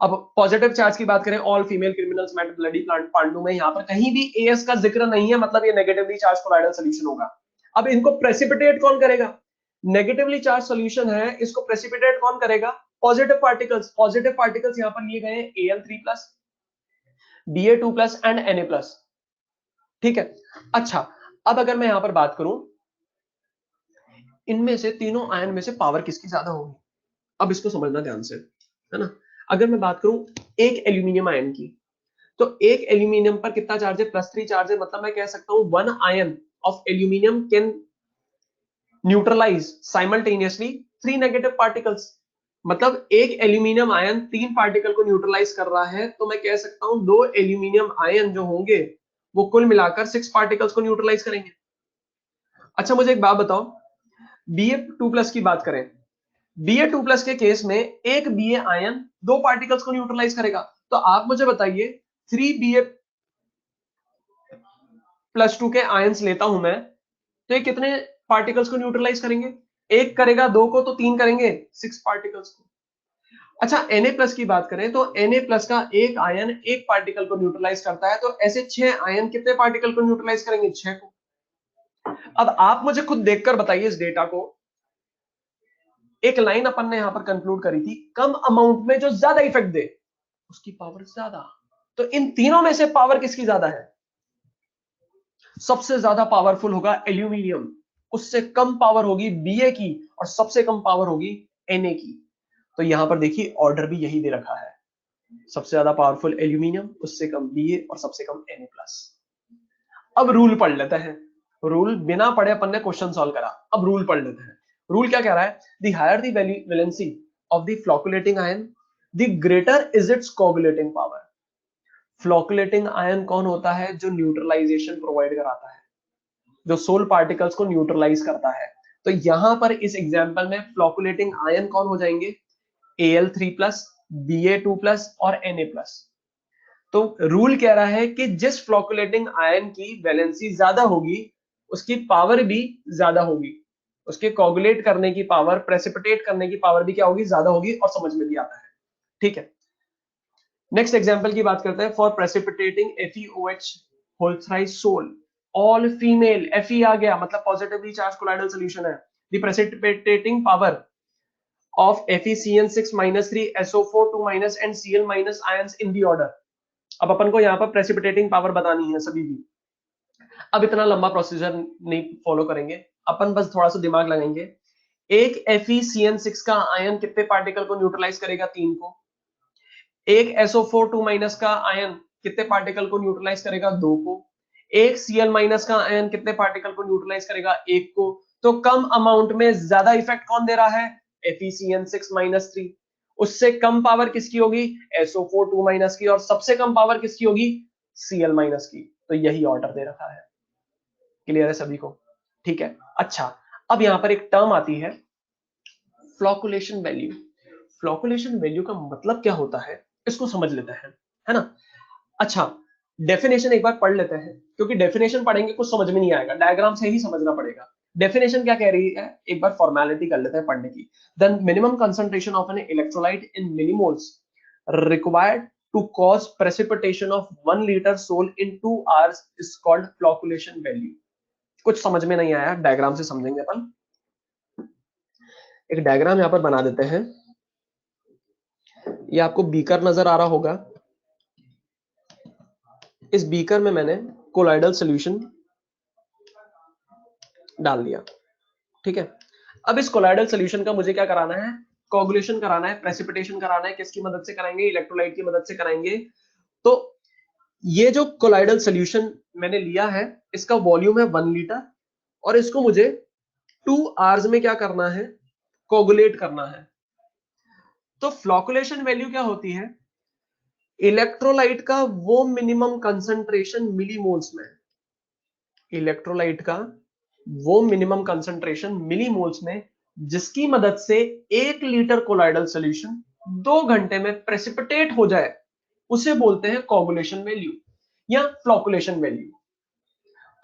अब पॉजिटिव चार्ज की बात करें, all female criminals met bloody plant Pandu में, यहां पर कहीं भी AS का जिक्र नहीं है, मतलब ये नेगेटिवली चार्ज कोलाइडल सॉल्यूशन होगा। अब इनको प्रेसिपिटेट कौन करेगा, नेगेटिवली चार्ज सॉल्यूशन है, इसको प्रेसिपिटेट कौन करेगा, पॉजिटिव पार्टिकल्स। पॉजिटिव पार्टिकल्स यहां पर लिए गए Al3+, Ba2+ एंड Na+। ठीक है, अच्छा अब अगर मैं यहां पर बात करूं, इनमें से तीनों आयन में से पावर किसकी ज्यादा होगी, अब इसको समझना ध्यान से, है ना। अगर मैं बात करूं एक एल्यूमिनियम आयन की, तो एक एल्यूमिनियम पर कितना चार्ज है, +3 चार्ज है, मतलब मैं कह सकता हूं 1 ion of aluminium can neutralise simultaneously 3 negative particles. मतलब एक एल्यूमिनियम आयन 3 पार्टिकल को न्यूट्रलाइज कर रहा है, तो मैं कह सकता हूं 2 एल्यूमिनियम आयन जो होंगे वो कुल मिलाकर 6 पार्टिकल्स को न्यूट्रलाइज करेंगे। अच्छा मुझे एक बात बताओ, Ba2+ की बात करें, Ba2+ के केस में एक Ba आयन 2 पार्टिकल्स को न्यूट्रलाइज करेगा। तो आप मुझे बताइए 3Ba+2 के आयंस लेता हूं मैं, तो ये कितने पार्टिकल्स को न्यूट्रलाइज करेंगे, एक करेगा, 2 को, तो 3 करेंगे, 6 पार्टिकल्स को। अच्छा Na+ की बात करें तो Na+ का एक आयन एक पार्टिकल को न्यूट्रलाइज करता है, तो ऐसे 6 आयन कितने पार्टिकल को न्यूट्रलाइज करेंगे, 6 को। अब आप मुझे खुद देखकर बताइए इस डेटा को, एक लाइन अपन ने यहां पर कंक्लूड करी थी, कम अमाउंट में जो ज्यादा इफेक्ट दे उसकी पावर ज्यादा। तो इन तीनों में से पावर किसकी ज्यादा है, सबसे ज्यादा पावरफुल होगा एल्यूमिनियम, उससे कम पावर होगी Ba की, और सबसे कम पावर होगी Na की। तो यहां पर देखिए ऑर्डर भी यही दे रखा है, सबसे ज्यादा पावरफुल एल्यूमिनियम, उससे कम Ba और सबसे कम Na+। अब रूल पढ़ लेते हैं, रूल बिना पढ़े अपन ने क्वेश्चन सॉल्व करा, अब रूल पढ़ लेते हैं। रूल क्या कह रहा है, the higher the valency of the flocculating ion the greater is its coagulating power. Flocculating ion कौन होता है, जो न्यूट्रलाइजेशन प्रोवाइड कराता है, जो सोल पार्टिकल्स को न्यूट्रलाइज करता है। तो यहां पर इस एग्जांपल में फ्लोकुलेटिंग आयन कौन हो जाएंगे, Al3+, Ba2+ और Na+। तो रूल कह रहा है कि जिस फ्लोकुलेटिंग आयन की वैलेंसी ज्यादा होगी उसकी पावर भी ज्यादा होगी, उसके कोगुलेट करने की पावर, प्रेसिपिटेट करने की पावर भी क्या होगी, ज्यादा होगी, और समझ में भी आता है। ठीक है, नेक्स्ट एग्जांपल की बात करते हैं, for precipitating FeOH whole thrice sol, all female, Fe आ गया मतलब पॉजिटिवली चार्ज कोलाइडल सॉल्यूशन है, the precipitating power of FeCN6-3 SO4 2- and Cl- ions in the order. अब अपन को यहाँ पर प्रेसिपिटेटिंग पावर बतानी है सभी की, अब इतना लंबा प्रोसीजर नहीं फॉलो करेंगे, अपन बस थोड़ा सा दिमाग लगाएंगे। एक FeCN6 का आयन कितने पार्टिकल को न्यूट्रलाइज करेगा? 3 को। एक SO4 2- का आयन कितने पार्टिकल को न्यूट्रलाइज करेगा? 2 को। एक Cl- का आयन कितने पार्टिकल को न्यूट्रलाइज करेगा? 1 को। तो कम अमाउंट में ज्यादा इफेक्ट कौन दे रहा है? FeCN6-3। उससे कम पावर किसकी होगी? SO4 2- की। और सबसे कम पावर किसकी होगी? Cl- की। तो यही ऑर्डर दे रखा है। क्लियर है सभी को? ठीक है। अच्छा, अब यहां पर एक टर्म आती है फ्लोकुलेशन वैल्यू। फ्लोकुलेशन वैल्यू का मतलब क्या होता है, इसको समझ लेते हैं, है ना? अच्छा, डेफिनेशन एक बार पढ़ लेते हैं, क्योंकि डेफिनेशन पढ़ेंगे कुछ समझ में नहीं आएगा, डायग्राम से ही समझना पड़ेगा। डेफिनेशन क्या कह रही है, एक बार फॉर्मेलिटी कर लेते हैं पढ़ने की। The minimum concentration of an electrolyte in millimoles required to cause precipitation of 1 liter sol in 2 hours is called flocculation value. कुछ समझ में नहीं आया, डायग्राम से समझेंगे अपन। एक डायग्राम यहां पर बना देते हैं। ये आपको बीकर नजर आ रहा होगा। इस बीकर में मैंने कोलाइडल सॉल्यूशन डाल दिया, ठीक है। अब इस कोलाइडल सॉल्यूशन का मुझे क्या कराना है? कोगुलेशन कराना है, प्रेसिपिटेशन कराना है। किसकी मदद से कराएंगे? इलेक्ट्रोलाइट की मदद से कराएंगे। तो ये जो कोलाइडल सॉल्यूशन मैंने लिया है, इसका वॉल्यूम है 1 लीटर, और इसको मुझे 2 आवर्स में क्या करना है? कोगुलेट करना है। तो फ्लोकुलेशन वैल्यू क्या होती है? इलेक्ट्रोलाइट का वो मिनिमम कंसंट्रेशन मिलीमोल्स में, इलेक्ट्रोलाइट का वो मिनिमम कंसंट्रेशन मिलीमोल्स में जिसकी मदद से 1 लीटर कोलाइडल सॉल्यूशन 2 घंटे में प्रेसिपिटेट हो जाए, उसे बोलते हैं कोगुलेशन वैल्यू या फ्लोकुलेशन वैल्यू।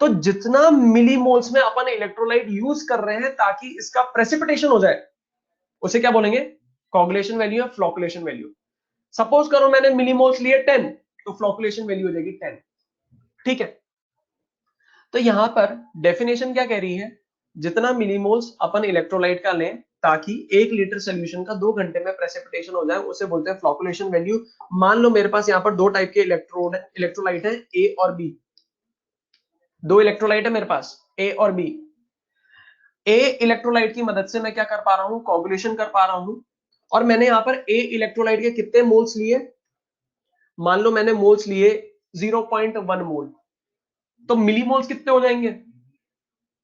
तो जितना मिलीमोल्स में अपन इलेक्ट्रोलाइट यूज कर रहे हैं ताकि इसका प्रेसिपिटेशन हो जाए, उसे क्या बोलेंगे? कोगुलेशन वैल्यू या फ्लोकुलेशन वैल्यू। सपोज करो मैंने मिलीमोल्स लिए 10, तो फ्लोकुलेशन वैल्यू हो जाएगी 10। ठीक है। तो यहां पर डेफिनेशन क्या कह रही है? जितना मिलीमोल्स अपन इलेक्ट्रोलाइट का लें ताकि 1 लीटर सोल्यूशन का 2 घंटे में प्रेसिपिटेशन हो जाए, उसे बोलते हैं फ्लोकुलेशन वैल्यू। मान लो मेरे पास यहां पर 2 टाइप के इलेक्ट्रोलाइट है, ए और बी। 2 इलेक्ट्रोलाइट है मेरे पास, ए और बी। ए इलेक्ट्रोलाइट की मदद से मैं क्या कर पा रहा हूं? कोगुलेशन कर पा रहा हूं। और मैंने यहां पर ए इलेक्ट्रोलाइट के कितने मोल्स लिए? मान लो मैंने मोल्स लिए 0.1 मोल। तो मिलीमोल्स कितने हो जाएंगे?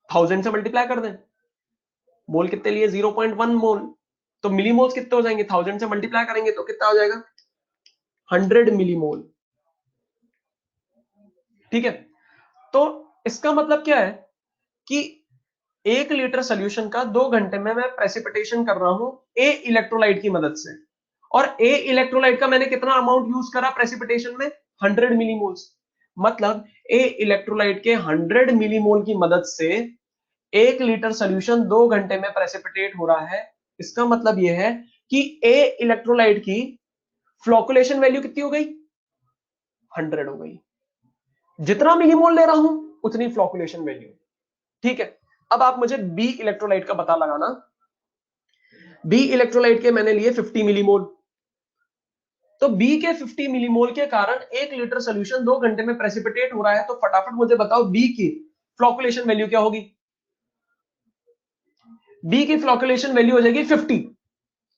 1000 से मल्टीप्लाई कर दें। मोल कितने लिए? 0.1 मोल। तो मिलीमोल्स कितने हो जाएंगे? 1000 से मल्टीप्लाई करेंगे तो कितना हो जाएगा? 100 मिलीमोल। ठीक है। तो इसका मतलब क्या है कि 1 लीटर सोल्यूशन का 2 घंटे में मैं प्रेसिपिटेशन कर रहा हूं ए इलेक्ट्रोलाइट की मदद से। और ए इलेक्ट्रोलाइट का मैंने कितना अमाउंट यूज करा प्रेसिपिटेशन में? 100 मिलीमोल्स। मतलब ए इलेक्ट्रोलाइट के 100 मिलीमोल की मदद से 1 लीटर सोल्यूशन 2 घंटे में प्रेसिपिटेट हो रहा है। इसका मतलब यह है कि ए इलेक्ट्रोलाइट की फ्लोकुलेशन वैल्यू कितनी हो गई? 100 हो गई। जितना मिलीमोल ले रहा हूं उतनी फ्लोकुलेशन वैल्यू। ठीक है। अब आप मुझे बी इलेक्ट्रोलाइट का पता लगाना। बी इलेक्ट्रोलाइट के मैंने लिए 50 मिलीमोल। तो बी के 50 मिलीमोल के कारण 1 लीटर सोल्यूशन 2 घंटे में प्रेसिपिटेट हो रहा है। तो फटाफट मुझे बताओ बी की फ्लोकुलेशन वैल्यू क्या होगी? बी की फ्लोकुलेशन वैल्यू हो जाएगी 50।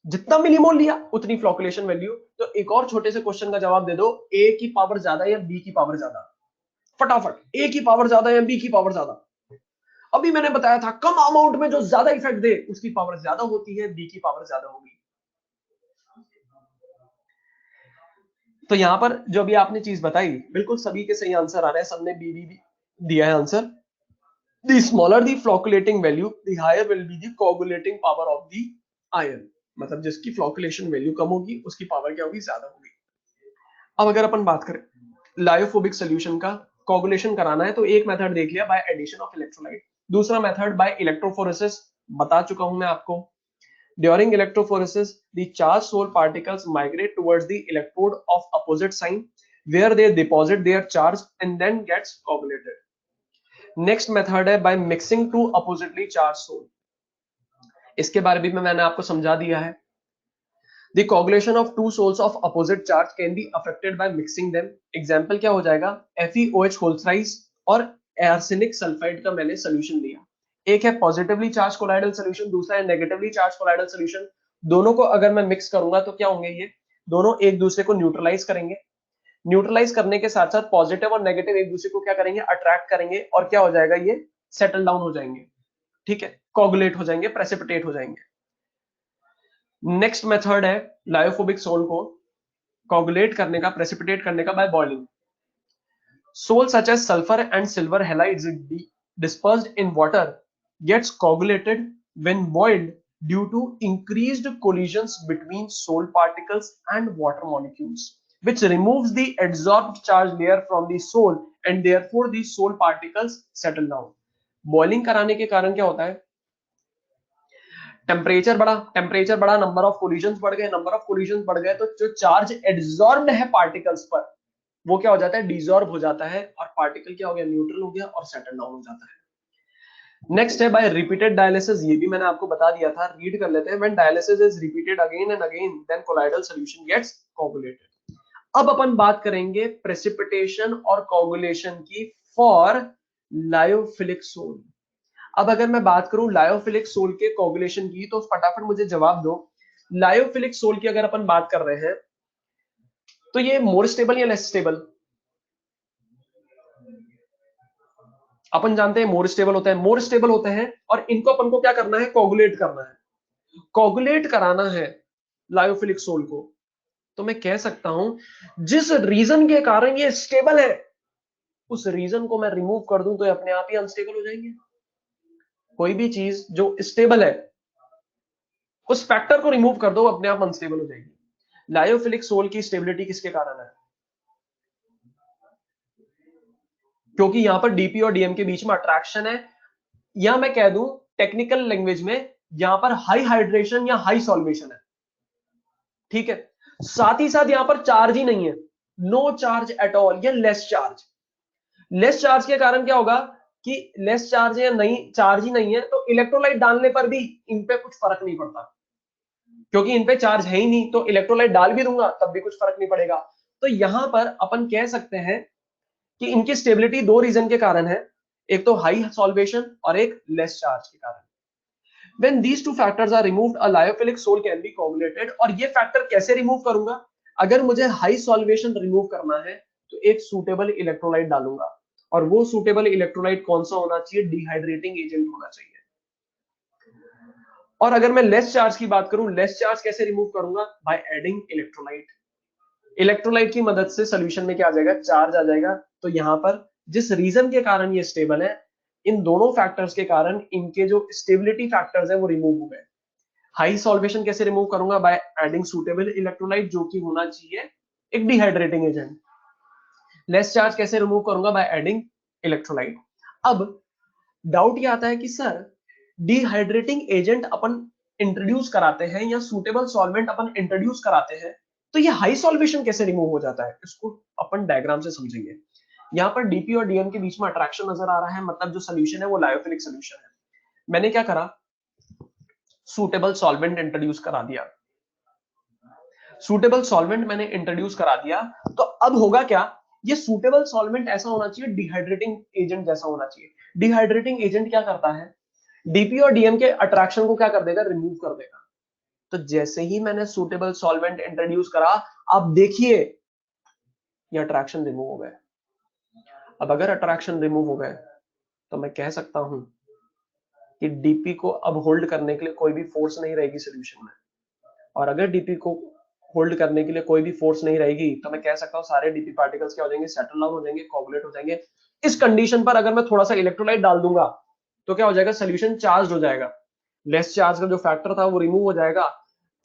जितना मिलीमोल लिया उतनी फ्लोकुलेशन वैल्यू। तो एक और छोटे से क्वेश्चन का जवाब दे दो, ए की पावर ज्यादा या बी की पावर ज्यादा? फटाफट, ए की पावर ज्यादा या बी की पावर ज्यादा? अभी मैंने बताया था कम अमाउंट में जो ज्यादा इफेक्ट दे उसकी पावर ज्यादा होती है, बी की पावर ज्यादा होगी। तो यहां पर जो भी आपने चीज बताई, बिल्कुल सभी के सही आंसर आ रहे हैं, सबने बी भी दिया है answer. The smaller the flocculating value the higher will be the coagulating power of the ion. मतलब जिसकी फ्लोकुलेशन वैल्यू कम होगी उसकी पावर क्या होगी? ज्यादा होगी। अब अगर अपन बात करें लायोफोबिक सॉल्यूशन का कोगुलेशन कराना है, तो एक मेथड देख लिया बाय एडिशन ऑफ इलेक्ट्रोलाइट। दूसरा मेथड बाय इलेक्ट्रोफोरेसिस, बता चुका हूं मैं आपको। During electrophoresis, the charged soul particles migrate towards the electrode of opposite sign, where they deposit their charge and then gets coagulated. Next method है by mixing two oppositely charged soul. इसके बारे में मैंने आपको समझा दिया है। The coagulation of two souls of opposite charge can be affected by mixing them. Example क्या हो जाएगा? FeOH whole thrice और आर्सेनिक सल्फाइड का मैंने सोल्यूशन लिया, एक है पॉजिटिवली चार्ज कोलाइडल सोल्यूशन, दूसरा है नेगेटिवली चार्ज कोलाइडल सोल्यूशन। दोनों को अगर मैं मिक्स करूंगा तो क्या होंगे, ये दोनों एक दूसरे को न्यूट्रलाइज करेंगे। न्यूट्रलाइज करने के साथ साथ पॉजिटिव और नेगेटिव एक दूसरे को क्या करेंगे, अट्रैक्ट करेंगे, और क्या हो जाएगा, ये सेटल डाउन हो जाएंगे, ठीक है, कोगुलेट हो जाएंगे, प्रेसिपिटेट हो जाएंगे। नेक्स्ट मेथड है लायोफोबिक सोल को कोगुलेट करने का, प्रेसिपिटेट करने का, by boiling. Sol such as sulphur and silver halides dispersed in water gets coagulated when boiled due to increased collisions between soil particles and water molecules, which removes the adsorbed charge layer from the soil and therefore the soil particles settle down. Boiling कराने के कारण क्या होता है, temperature बढ़ा, number of collisions बढ़ गए, number of collisions बढ़ गए, तो जो चार्ज एड्सॉर्ब्ड है पार्टिकल्स पर वो क्या हो जाता है, डिसॉर्ब हो जाता है, और पार्टिकल क्या हो गया, न्यूट्रल हो गया और सेटल डाउन हो जाता है। नेक्स्ट है बाय रिपीटेड डायलिसिस, ये भी मैंने आपको बता दिया था, रीड कर लेते हैं। When dialysis is repeated again and again then colloidal solution gets coagulated. अब अपन बात करेंगे प्रेसिपिटेशन और कोगुलेशन की फॉर लायोफिलिक सोल। अब अगर मैं बात करूं लायोफिलिक सोल के कोगुलेशन की, तो फटाफट मुझे जवाब दो, लायोफिलिक सोल की अगर अपन बात कर रहे हैं तो ये मोर स्टेबल या लेस स्टेबल? अपन जानते हैं मोर स्टेबल होता है, मोर स्टेबल होते हैं, और इनको अपन को क्या करना है, कोगुलेट करना है, कोगुलेट कराना है लायोफिलिक सोल को। तो मैं कह सकता हूं जिस रीजन के कारण ये स्टेबल है उस रीजन को मैं रिमूव कर दूं तो ये अपने आप ही अनस्टेबल हो जाएंगे। कोई भी चीज जो स्टेबल है उस फैक्टर को रिमूव कर दो, अपने आप अनस्टेबल हो जाएगी। लायोफिलिक सोल की स्टेबिलिटी किसके कारण है, क्योंकि यहां पर डीपी और डीएम के बीच में अट्रैक्शन है, या मैं कह दूं टेक्निकल लैंग्वेज में यहां पर हाई हाइड्रेशन या हाई सॉल्वेशन है, ठीक है। साथ ही साथ यहां पर चार्ज ही नहीं है, नो चार्ज एट ऑल या लेस चार्ज। लेस चार्ज के कारण क्या होगा कि लेस चार्ज या नहीं, चार्ज ही नहीं है, तो इलेक्ट्रोलाइट डालने पर भी इन पे कुछ फर्क नहीं पड़ता, क्योंकि इन पे चार्ज है ही नहीं, तो इलेक्ट्रोलाइट डाल भी दूंगा तब भी कुछ फर्क नहीं पड़ेगा। तो यहां पर अपन कह सकते हैं कि इनकी स्टेबिलिटी दो रीजन के कारण है, एक तो हाई सॉल्वेशन और एक लेस चार्ज के कारण। When these two factors are removed, a lyophilic soul can be coagulated। और ये फैक्टर कैसे रिमूव करूंगा, अगर मुझे हाई सॉल्वेशन रिमूव करना है तो एक सूटेबल इलेक्ट्रोलाइट डालूंगा, और वो सूटेबल इलेक्ट्रोलाइट कौन सा होना चाहिए, डिहाइड्रेटिंग एजेंट होना चाहिए। और अगर मैं लेस चार्ज की बात करूं, लेस चार्ज कैसे रिमूव करूंगा, बाय एडिंग इलेक्ट्रोलाइट। इलेक्ट्रोलाइट की मदद से सोल्यूशन में क्या आ जाएगा, चार्ज आ जाएगा। तो यहां पर जिस रीजन के कारण ये स्टेबल है, इन दोनों फैक्टर्स के कारण इनके जो स्टेबिलिटी फैक्टर्स है वो रिमूव हो गए। हाई सॉल्वेशन कैसे रिमूव करूंगा, बाय एडिंग सूटेबल इलेक्ट्रोलाइट, जो कि होना चाहिए एक डिहाइड्रेटिंग एजेंट। लेस चार्ज कैसे रिमूव करूंगा, बाय एडिंग इलेक्ट्रोलाइट। अब डाउट ये आता है कि सर डिहाइड्रेटिंग एजेंट अपन इंट्रोड्यूस कराते हैं या सूटेबल सॉल्वेंट अपन इंट्रोड्यूस कराते हैं, तो ये हाई सॉल्वेशन कैसे रिमूव हो जाता है, इसको अपन डायग्राम से समझेंगे। यहाँ पर डीपी और डीएम के बीच में अट्रैक्शन नजर आ रहा है, मतलब जो सोल्यूशन है वो लायोफिलिक सोल्यूशन है। मैंने क्या करा, सूटेबल सॉल्वेंट इंट्रोड्यूस करा दिया, सूटेबल सॉल्वेंट मैंने इंट्रोड्यूस करा दिया, तो अब होगा क्या, ये सूटेबल सॉल्वेंट ऐसा होना चाहिए, डिहाइड्रेटिंग एजेंट जैसा होना चाहिए। डिहाइड्रेटिंग एजेंट क्या करता है, डीपी और डीएम के अट्रैक्शन को क्या कर देगा, रिमूव कर देगा। तो जैसे ही मैंने सूटेबल सॉल्वेंट इंट्रोड्यूस करा, आप देखिए ये अट्रैक्शन रिमूव हो गए। अब अगर अट्रैक्शन रिमूव हो गए तो मैं कह सकता हूं कि डीपी को अब होल्ड करने के लिए कोई भी फोर्स नहीं रहेगी सॉल्यूशन में। और अगर डीपी को होल्ड करने के लिए कोई भी फोर्स नहीं रहेगी तो मैं कह सकता हूं सारे डीपी पार्टिकल्स क्या हो जाएंगे, सेटल डाउन हो जाएंगे, कोगुलेट हो जाएंगे। इस कंडीशन पर अगर मैं थोड़ा सा इलेक्ट्रोलाइट डाल दूंगा तो क्या हो जाएगा, सोल्यूशन चार्ज हो जाएगा, लेस चार्ज का जो फैक्टर था वो रिमूव हो जाएगा।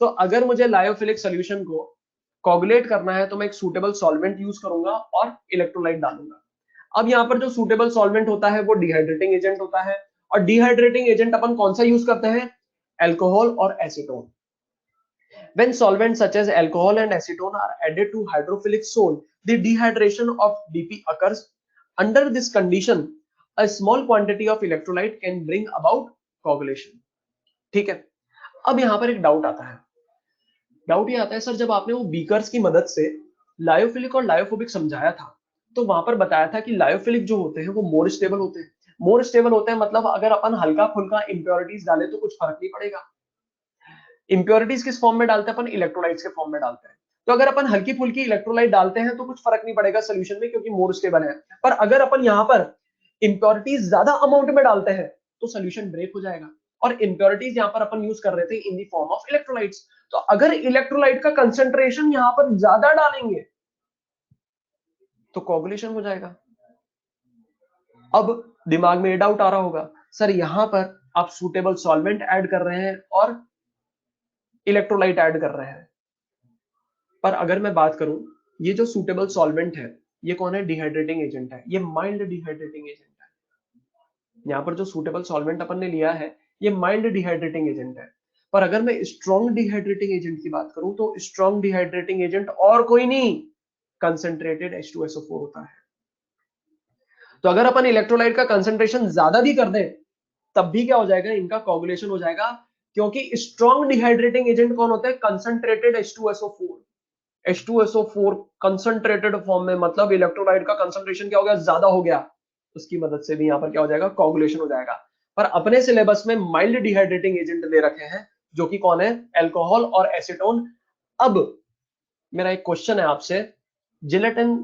तो अगर मुझे लायोफिलिक सोल्यूशन को कोगुलेट करना है तो मैं एक सूटेबल सॉल्वेंट यूज करूंगा और इलेक्ट्रोलाइट डालूंगा। अब यहाँ पर जो सूटेबल सॉल्वेंट होता है वो डिहाइड्रेटिंग एजेंट होता है, और डिहाइड्रेटिंग एजेंट अपन कौन सा यूज करते हैं, अल्कोहल और acetone. When solvents such as alcohol and acetone are added to hydrophilic sole, the dehydration of DP occurs. Under this condition, a small quantity of electrolyte can bring about coagulation. ठीक है। अब यहां पर एक doubt आता है, doubt ये आता है सर जब आपने वो बीकर्स की मदद से लायोफिलिक और लायोफोबिक समझाया था तो वहां पर बताया था कि लायोफिलिक जो होते हैं वो मोर स्टेबल होते हैं। मोर स्टेबल होते हैं मतलब अगर अपन हल्का फुल्का इंप्योरिटीज डाले तो कुछ फर्क नहीं पड़ेगा। इंप्योरिटीज किस फॉर्म में डालते हैं अपन? इलेक्ट्रोलाइट्स के फॉर्म में डालते हैं। तो अगर अपन हल्की फुल्की इलेक्ट्रोलाइट डालते हैं तो कुछ फर्क नहीं पड़ेगा सोल्यूशन में, क्योंकि मोर स्टेबल है। पर अगर अपन यहाँ पर इंप्योरिटीज ज्यादा अमाउंट में डालते हैं तो सोल्यूशन ब्रेक हो जाएगा। और इंप्योरिटीज यहाँ पर अपन यूज कर रहे थे in the form of electrolytes. तो अगर इलेक्ट्रोलाइट का कंसेंट्रेशन यहाँ पर ज्यादा डालेंगे तो कोगुलेशन हो जाएगा। अब दिमाग में ये डाउट आ रहा होगा, सर यहां पर आप सूटेबल सॉल्वेंट ऐड कर रहे हैं और इलेक्ट्रोलाइट ऐड कर रहे हैं, पर अगर मैं बात करूं, ये जो सूटेबल सॉल्वेंट है ये कौन है? डिहाइड्रेटिंग एजेंट है, ये माइल्ड डिहाइड्रेटिंग एजेंट है। यहां पर जो सूटेबल सॉल्वेंट अपन ने लिया है ये माइल्ड डिहाइड्रेटिंग एजेंट है। पर अगर मैं स्ट्रॉन्ग डिहाइड्रेटिंग एजेंट की बात करूं तो स्ट्रॉन्ग डिहाइड्रेटिंग एजेंट और कोई नहीं, कंसंट्रेटेड H2SO4 होता है। तो अगर अपन इलेक्ट्रोलाइट का कंसंट्रेशन ज्यादा भी कर दें तब भी क्या हो जाएगा? इनका कोगुलेशन हो जाएगा, क्योंकि स्ट्रॉन्ग डिहाइड्रेटिंग एजेंट कौन होता है? Concentrated H2SO4। H2SO4 concentrated form में, मतलब इलेक्ट्रोलाइट का कंसंट्रेशन क्या हो गया? ज्यादा हो गया। उसकी मदद से भी यहां पर क्या हो जाएगा? कोगुलेशन हो जाएगा। पर अपने सिलेबस में माइल्ड डिहाइड्रेटिंग एजेंट दे रखे हैं, जो कि कौन है? अल्कोहल और एसीटोन। अब मेरा एक क्वेश्चन है आपसे, जिलेटिन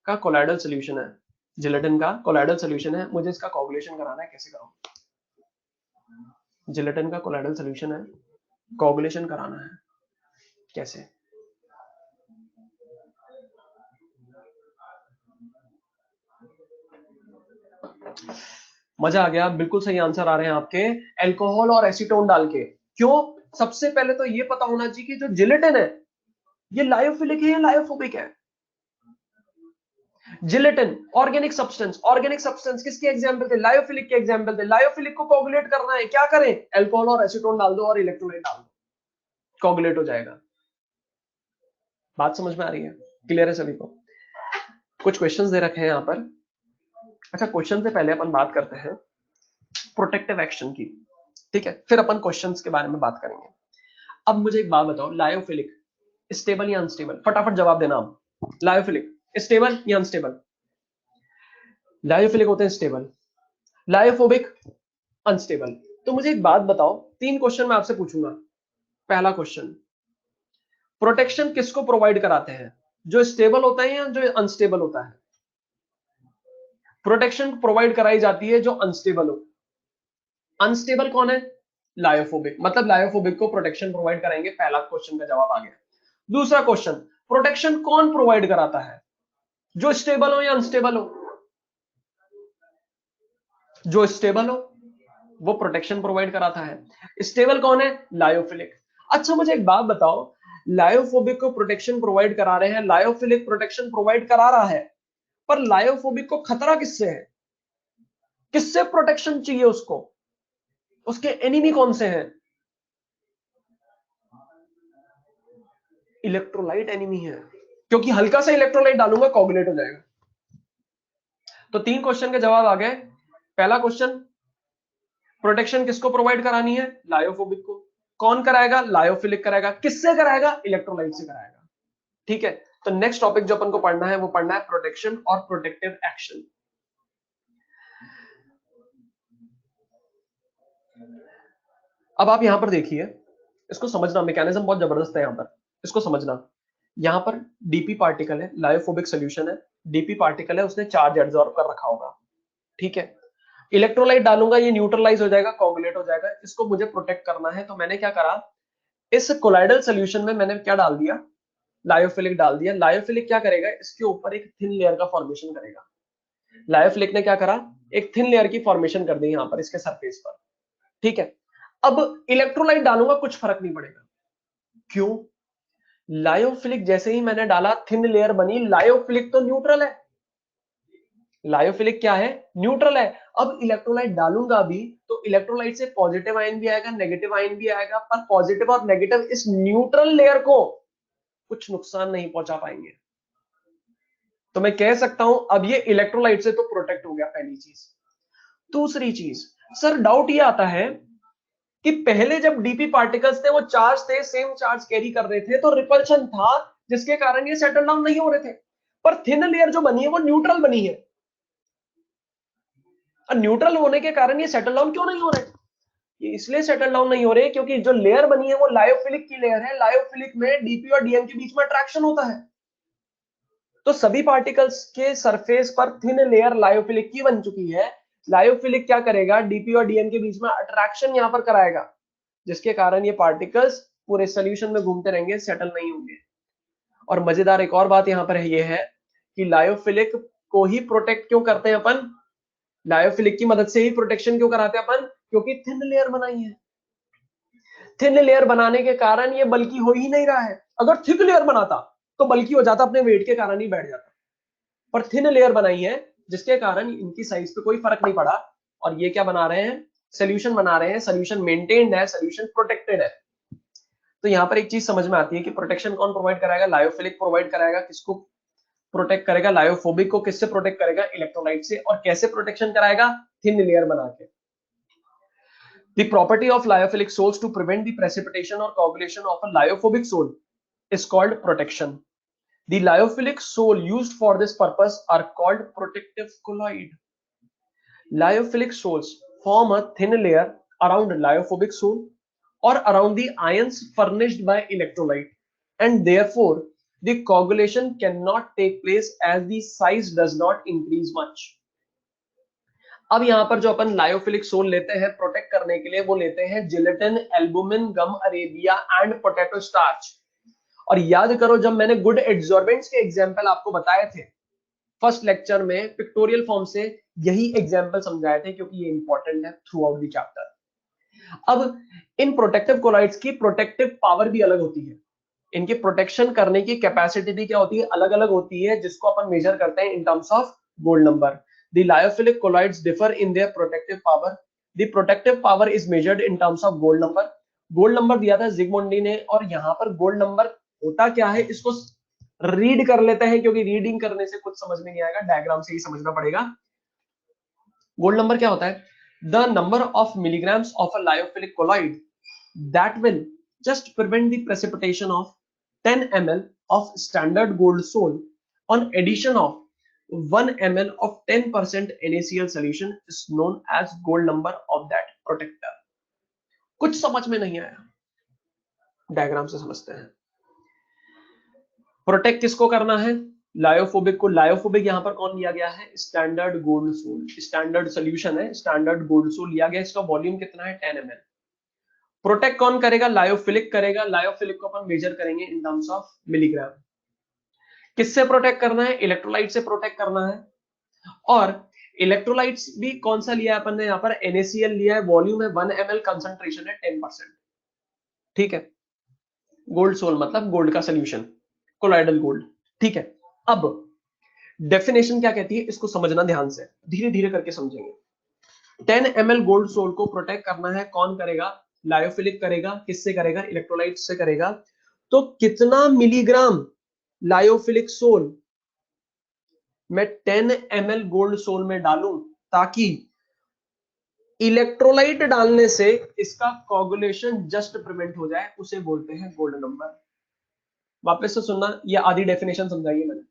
का कोलाइडल सोल्यूशन है, जिलेटिन का कोलाइडल सोल्यूशन है, मुझे इसका कोगुलेशन कराना है, कैसे कराऊं? जिलेटिन का कोलाइडल सोल्यूशन है, कोगुलेशन कराना है, कैसे? मजा आ गया, बिल्कुल सही आंसर आ रहे हैं आपके, अल्कोहल और एसीटोन डाल के। क्यों? सबसे पहले तो ये पता होना चाहिए कि जो जिलेटिन है ये लायोफिलिक है या लायोफोबिक है। Gelatin organic substance, organic substance किसके एग्जांपल थे? लायोफिलिक के एग्जांपल थे। लायोफिलिक को कोगुलेट करना है, क्या करें? अल्कोहल और एसीटोन डाल दो और इलेक्ट्रोलाइट डाल दो, कोगुलेट हो जाएगा। बात समझ में आ रही है? क्लियर है सभी को? कुछ क्वेश्चंस दे रखे हैं यहां पर। अच्छा, क्वेश्चन से पहले अपन बात करते हैं प्रोटेक्टिव एक्शन की, ठीक है? फिर अपन क्वेश्चंस के बारे में बात करेंगे। अब मुझे एक बात बताओ, लायोफिलिक स्टेबल या अनस्टेबल? फटाफट जवाब देना आप। लायोफिलिक स्टेबल या अनस्टेबल? लायोफिलिक होते हैं स्टेबल, लायोफोबिक अनस्टेबल। तो मुझे एक बात बताओ, 3 क्वेश्चन मैं आपसे पूछूंगा। पहला क्वेश्चन, प्रोटेक्शन किसको प्रोवाइड कराते हैं? जो स्टेबल होता है या जो अनस्टेबल होता है? प्रोटेक्शन प्रोवाइड कराई जाती है जो अनस्टेबल हो। अनस्टेबल कौन है? लायोफोबिक, मतलब लायोफोबिक को प्रोटेक्शन प्रोवाइड कराएंगे। पहला क्वेश्चन का जवाब आ गया। दूसरा क्वेश्चन, प्रोटेक्शन कौन प्रोवाइड कराता है? जो स्टेबल हो या अनस्टेबल हो? जो स्टेबल हो वो प्रोटेक्शन प्रोवाइड कराता है। स्टेबल कौन है? लायोफिलिक। अच्छा मुझे एक बात बताओ, लायोफोबिक को प्रोटेक्शन प्रोवाइड करा रहे हैं, लायोफिलिक प्रोटेक्शन प्रोवाइड करा रहा है, पर लायोफोबिक को खतरा किससे है? किससे प्रोटेक्शन चाहिए उसको? उसके एनिमी कौन से हैं? इलेक्ट्रोलाइट एनिमी है, क्योंकि हल्का सा इलेक्ट्रोलाइट डालूंगा कोगुलेट हो जाएगा। तो 3 क्वेश्चन के जवाब आ गए। पहला क्वेश्चन, प्रोटेक्शन किसको प्रोवाइड करानी है? लायोफोबिक को। कौन कराएगा? लायोफिलिक कराएगा। किससे कराएगा? इलेक्ट्रोलाइट से कराएगा। ठीक है, तो नेक्स्ट टॉपिक जो अपन को पढ़ना है वो पढ़ना है प्रोटेक्शन और प्रोटेक्टिव एक्शन। अब आप यहां पर देखिए, इसको समझना, मैकेनिज्म बहुत जबरदस्त है यहां पर, इसको समझना। यहां पर डीपी पार्टिकल है, लायोफोबिक सॉल्यूशन है, डीपी पार्टिकल है, उसने चार्ज एब्जॉर्ब कर रखा होगा, ठीक है? इलेक्ट्रोलाइट डालूंगा, ये न्यूट्रलाइज हो जाएगा, कोगुलेट हो जाएगा। इसको मुझे प्रोटेक्ट करना है, तो मैंने क्या करा, इस कोलाइडल सॉल्यूशन में मैंने क्या डाल दिया? लायोफिलिक डाल दिया। लायोफिलिक क्या करेगा? इसके ऊपर एक थिन लेयर का फॉर्मेशन करेगा। लायोफिलिक ने क्या करा? एक थिन लेयर की फॉर्मेशन कर दी यहां पर इसके सरफेस पर, ठीक है? अब इलेक्ट्रोलाइट डालूंगा, कुछ फर्क नहीं पड़ेगा। क्यों? लायोफिलिक जैसे ही मैंने डाला, थिन लेयर बनी। लायोफिलिक तो न्यूट्रल है, लायोफिलिक क्या है? न्यूट्रल है। अब इलेक्ट्रोलाइट डालूंगा भी तो इलेक्ट्रोलाइट से पॉजिटिव आयन भी आएगा, नेगेटिव आयन भी आएगा, पर पॉजिटिव और नेगेटिव इस न्यूट्रल लेयर को कुछ नुकसान नहीं पहुंचा पाएंगे। तो मैं कह सकता हूं अब ये इलेक्ट्रोलाइट से तो प्रोटेक्ट हो गया, पहली चीज। दूसरी चीज, सर डाउट ये आता है कि पहले जब डीपी पार्टिकल्स थे वो चार्ज थे, सेम चार्ज कैरी कर रहे थे, तो रिपल्शन था जिसके कारण ये सेटल डाउन नहीं हो रहे थे। पर थिन लेयर जो बनी है वो न्यूट्रल बनी है। और न्यूट्रल होने के कारण ये सेटल डाउन क्यों नहीं हो रहे? ये इसलिए सेटल डाउन नहीं हो रहे क्योंकि जो लेयर बनी है वो लायोफिलिक की लेयर है। लायोफिलिक में डीपी और डीएम के बीच में अट्रैक्शन होता है। तो सभी पार्टिकल्स के सरफेस पर थिन लेयर लायोफिलिक की बन चुकी है। लायोफिलिक क्या करेगा? डीपी और डीएम के बीच में अट्रैक्शन यहां पर कराएगा, जिसके कारण ये पार्टिकल्स पूरे सॉल्यूशन में घूमते रहेंगे, सेटल नहीं होंगे। और मजेदार एक और बात यहां पर ये है कि लायोफिलिक को ही प्रोटेक्ट क्यों करते हैं अपन? लायोफिलिक की मदद से ही प्रोटेक्शन क्यों कराते हैं अपन? क्योंकि थिन लेयर बनाई है। थिन लेयर बनाने के कारण ये बल्कि हो ही नहीं रहा है। अगर थिक लेयर बनाता तो बल्कि हो जाता, अपने वेट के कारण ही बैठ जाता। पर थिन लेयर बनाई है जिसके कारण इनकी साइज पे कोई फर्क नहीं पड़ा। और ये क्या बना रहे हैं? सोल्यूशन बना रहे हैं। सोल्यूशन मेंटेन्ड है, सोल्यूशन प्रोटेक्टेड है। तो यहां पर एक चीज समझ में आती है कि प्रोटेक्शन कौन प्रोवाइड कराएगा? लायोफिलिक प्रोवाइड कराएगा। किसको प्रोटेक्ट करेगा? लायोफोबिक को। किससे प्रोटेक्ट करेगा? इलेक्ट्रोलाइट से। और कैसे प्रोटेक्शन कराएगा? थिन लेयर बना के। The property of lyophilic soles to prevent the precipitation or coagulation of a lyophobic sole is called protection. The lyophilic sole used for this purpose are called protective colloid. Lyophilic soles form a thin layer around lyophobic sole or around the ions furnished by electrolyte, and therefore the coagulation cannot take place as the size does not increase much. अब यहां पर जो अपन lyophilic sol लेते हैं protect करने के लिए, वो लेते हैं gelatin, albumin, gum arabia and potato starch. और याद करो, जब मैंने गुड एड्सॉर्बेंट्स के एग्जांपल आपको बताए थे फर्स्ट लेक्चर में, पिक्टोरियल फॉर्म से यही एग्जांपल समझाए थे, क्योंकि ये इंपॉर्टेंट है थ्रू आउट द चैप्टर। अब इन प्रोटेक्टिव कोलॉइड्स की प्रोटेक्टिव पावर भी अलग होती है। इनकी प्रोटेक्शन करने की कैपेसिटी भी क्या होती है? अलग अलग होती है, जिसको अपन मेजर करते हैं in terms of gold number. The lyophilic colloids differ in their protective power. The protective power is measured in terms of gold number. Gold number दिया था जिगमुंडी ने, और यहां पर गोल्ड नंबर होता क्या है इसको रीड कर लेते हैं, क्योंकि रीडिंग करने से कुछ समझ में नहीं आएगा, डायग्राम से ही समझना पड़ेगा। गोल्ड नंबर क्या होता है? The number of milligrams of a lyophilic colloid that will just prevent the precipitation of 10 ml of standard gold sole on addition of 1 ml of 10% NaCl solution is known as gold number of that protector. कुछ समझ में नहीं आया, diagram से समझते हैं। Protect किसको करना है? लायोफोबिक को। लायोफोबिक यहां पर कौन लिया गया है? Standard gold sol. Standard solution है, स्टैंडर्ड गोल्ड सोल लिया गया। इसका वॉल्यूम कितना है? 10 ml। प्रोटेक्ट कौन करेगा? लायोफिलिक करेगा। लायोफिलिक को अपन मेजर करेंगे इन टर्म्स ऑफ मिलीग्राम। किससे प्रोटेक्ट करना है? इलेक्ट्रोलाइट से प्रोटेक्ट करना है। और इलेक्ट्रोलाइट्स भी कौन सा लिया है अपन ने? यहाँ पर NaCl लिया है। वॉल्यूम है 1 ml, कंसंट्रेशन है 10%। ठीक है। गोल्ड सोल मतलब गोल्ड का सोल्यूशन, कोलॉइडल गोल्ड। ठीक है। अब डेफिनेशन क्या कहती है, इसको समझना ध्यान से, धीरे धीरे करके समझेंगे। 10 ml गोल्ड सोल को प्रोटेक्ट करना है, कौन करेगा? लायोफिलिक करेगा। किससे करेगा? इलेक्ट्रोलाइट से करेगा। तो कितना मिलीग्राम लायोफिलिक सोल मैं 10 ml गोल्ड सोल में डालूं ताकि इलेक्ट्रोलाइट डालने से इसका कोगुलेशन जस्ट प्रिवेंट हो जाए, उसे बोलते हैं गोल्ड नंबर। वापस से सुनना, ये आधी डेफिनेशन समझाइए मैंने।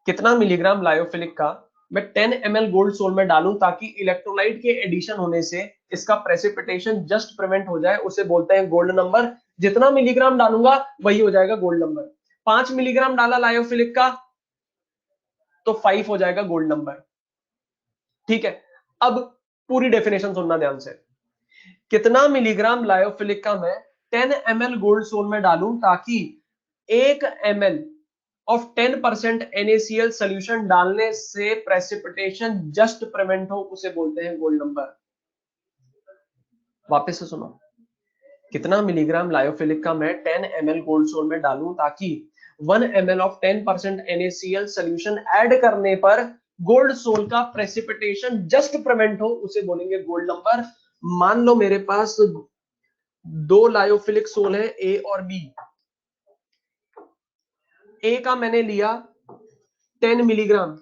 कितना मिलीग्राम लायोफिलिक का मैं 10 ml गोल्ड सोल में डालूं ताकि इलेक्ट्रोलाइट के एडिशन होने से इसका प्रेसिपिटेशन जस्ट प्रिवेंट हो जाए, उसे बोलते हैं गोल्ड नंबर। जितना मिलीग्राम डालूंगा वही हो जाएगा गोल्ड नंबर। 5 मिलीग्राम डाला लायोफिलिक का तो 5 हो जाएगा गोल्ड नंबर। ठीक है। अब पूरी डेफिनेशन सुनना ध्यान से। कितना मिलीग्राम लायोफिलिक का मैं 10 ml गोल्ड सोल में डालूं ताकि 1 ml ऑफ 10% NaCl सोल्यूशन डालने से प्रेसिपिटेशन जस्ट प्रिवेंट हो, उसे बोलते हैं गोल्ड नंबर। वापस से सुनो, कितना मिलीग्राम लायोफिलिक का मैं 10 ml गोल्ड सोल में डालूं ताकि 1 ml of 10% NaCl solution add करने पर गोल्ड सोल का प्रेसिपिटेशन जस्ट प्रिवेंट हो, उसे बोलेंगे गोल्ड नंबर। मान लो मेरे पास दो लायोफिलिक सोल है, ए और बी। ए का मैंने लिया 10 मिलीग्राम,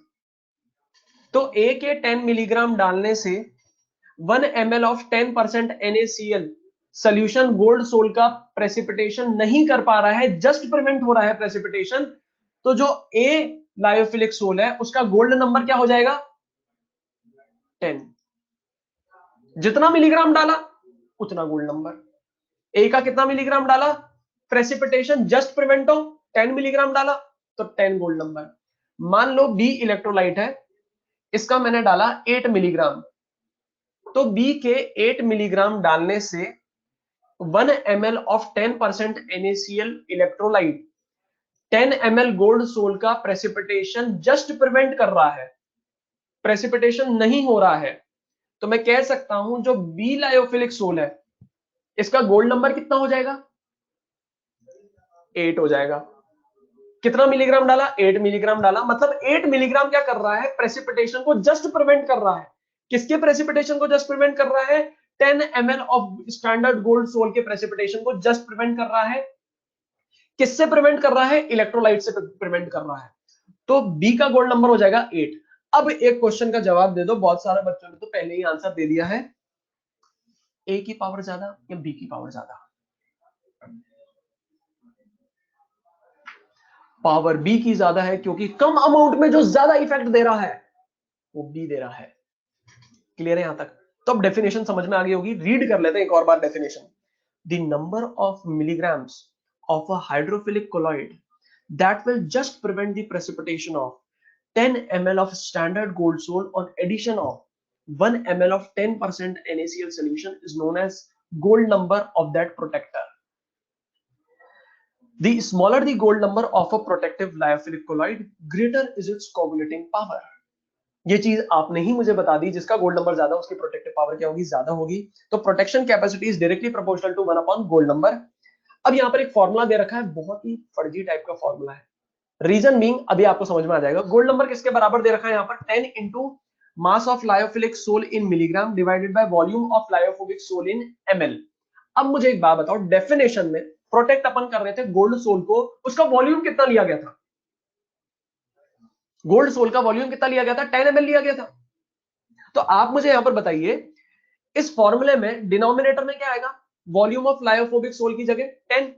तो ए के 10 मिलीग्राम डालने से 1 ml of 10% NaCl solution gold sol का प्रेसिपिटेशन नहीं कर पा रहा है, जस्ट प्रिवेंट हो रहा है प्रेसिपिटेशन। तो जो ए लायोफिलिक सोल है उसका गोल्ड नंबर क्या हो जाएगा 10। जितना मिलीग्राम डाला उतना गोल्ड नंबर। ए का कितना मिलीग्राम डाला, प्रेसिपिटेशन जस्ट प्रिवेंटो 10 मिलीग्राम डाला तो 10 गोल्ड नंबर। मान लो बी इलेक्ट्रोलाइट है, इसका मैंने डाला 8 मिलीग्राम, तो बी के 8 मिलीग्राम डालने से 1 ml of 10% NaCl electrolyte 10 ml gold sol का प्रेसिपिटेशन जस्ट प्रिवेंट कर रहा है, प्रेसिपिटेशन नहीं हो रहा है। तो मैं कह सकता हूं जो बी लायोफिलिक सोल है इसका गोल्ड नंबर कितना हो जाएगा 8 हो जाएगा। कितना मिलीग्राम डाला 8 मिलीग्राम डाला, मतलब 8 मिलीग्राम क्या कर रहा है प्रेसिपिटेशन को जस्ट प्रिवेंट कर रहा है। किसके प्रेसिपिटेशन को जस्ट प्रिवेंट कर रहा है 10 ml of standard gold sol के प्रेसिपिटेशन को जस्ट प्रिवेंट कर रहा है। किससे प्रिवेंट कर रहा है इलेक्ट्रोलाइट से प्रिवेंट कर रहा है। तो बी का गोल्ड नंबर हो जाएगा 8। अब एक क्वेश्चन का जवाब दे दो, बहुत सारे बच्चों ने तो पहले ही आंसर दे दिया है, ए की पावर ज्यादा या बी की पावर ज्यादा। पावर बी की ज्यादा है क्योंकि कम अमाउंट में जो ज्यादा इफेक्ट दे रहा है वो बी दे रहा है। क्लियर है यहां तक? तो अब डेफिनेशन समझ में आ गई होगी, रीड कर लेते हैं एक और बार definition. The number of milligrams of a hydrophilic colloid that will just prevent the precipitation of 10 ml of standard gold salt on addition of 1 ml of 10% NaCl solution is known as gold number of that protector. The smaller the gold number of a protective lyophilic colloid, greater is its coagulating power. ये चीज आपने ही मुझे बता दी, जिसका gold number ज्यादा उसकी protective power क्या होगी ज्यादा होगी। तो protection capacity is directly proportional to 1 upon gold number. अब यहाँ पर एक फॉर्मूला दे रखा है, बहुत ही फर्जी टाइप का फॉर्मूला है। रीजन बीइंग अभी आपको समझ में आ जाएगा। गोल्ड नंबर किसके बराबर दे रखा है यहाँ पर 10 into mass of lyophilic sol in milligram divided by volume of lyophobic sol in ml। अब मुझे एक बात बताओ, डेफिनेशन में प्रोटेक्ट अपन कर रहे थे गोल्ड सोल को, उसका वॉल्यूम कितना लिया गया था? गोल्ड सोल का वॉल्यूम कितना लिया गया था 10 ml लिया गया था। तो आप मुझे यहां पर बताइए इस फॉर्मूले में डिनोमिनेटर में क्या आएगा, वॉल्यूम ऑफ लायोफोबिक सोल की जगह 10,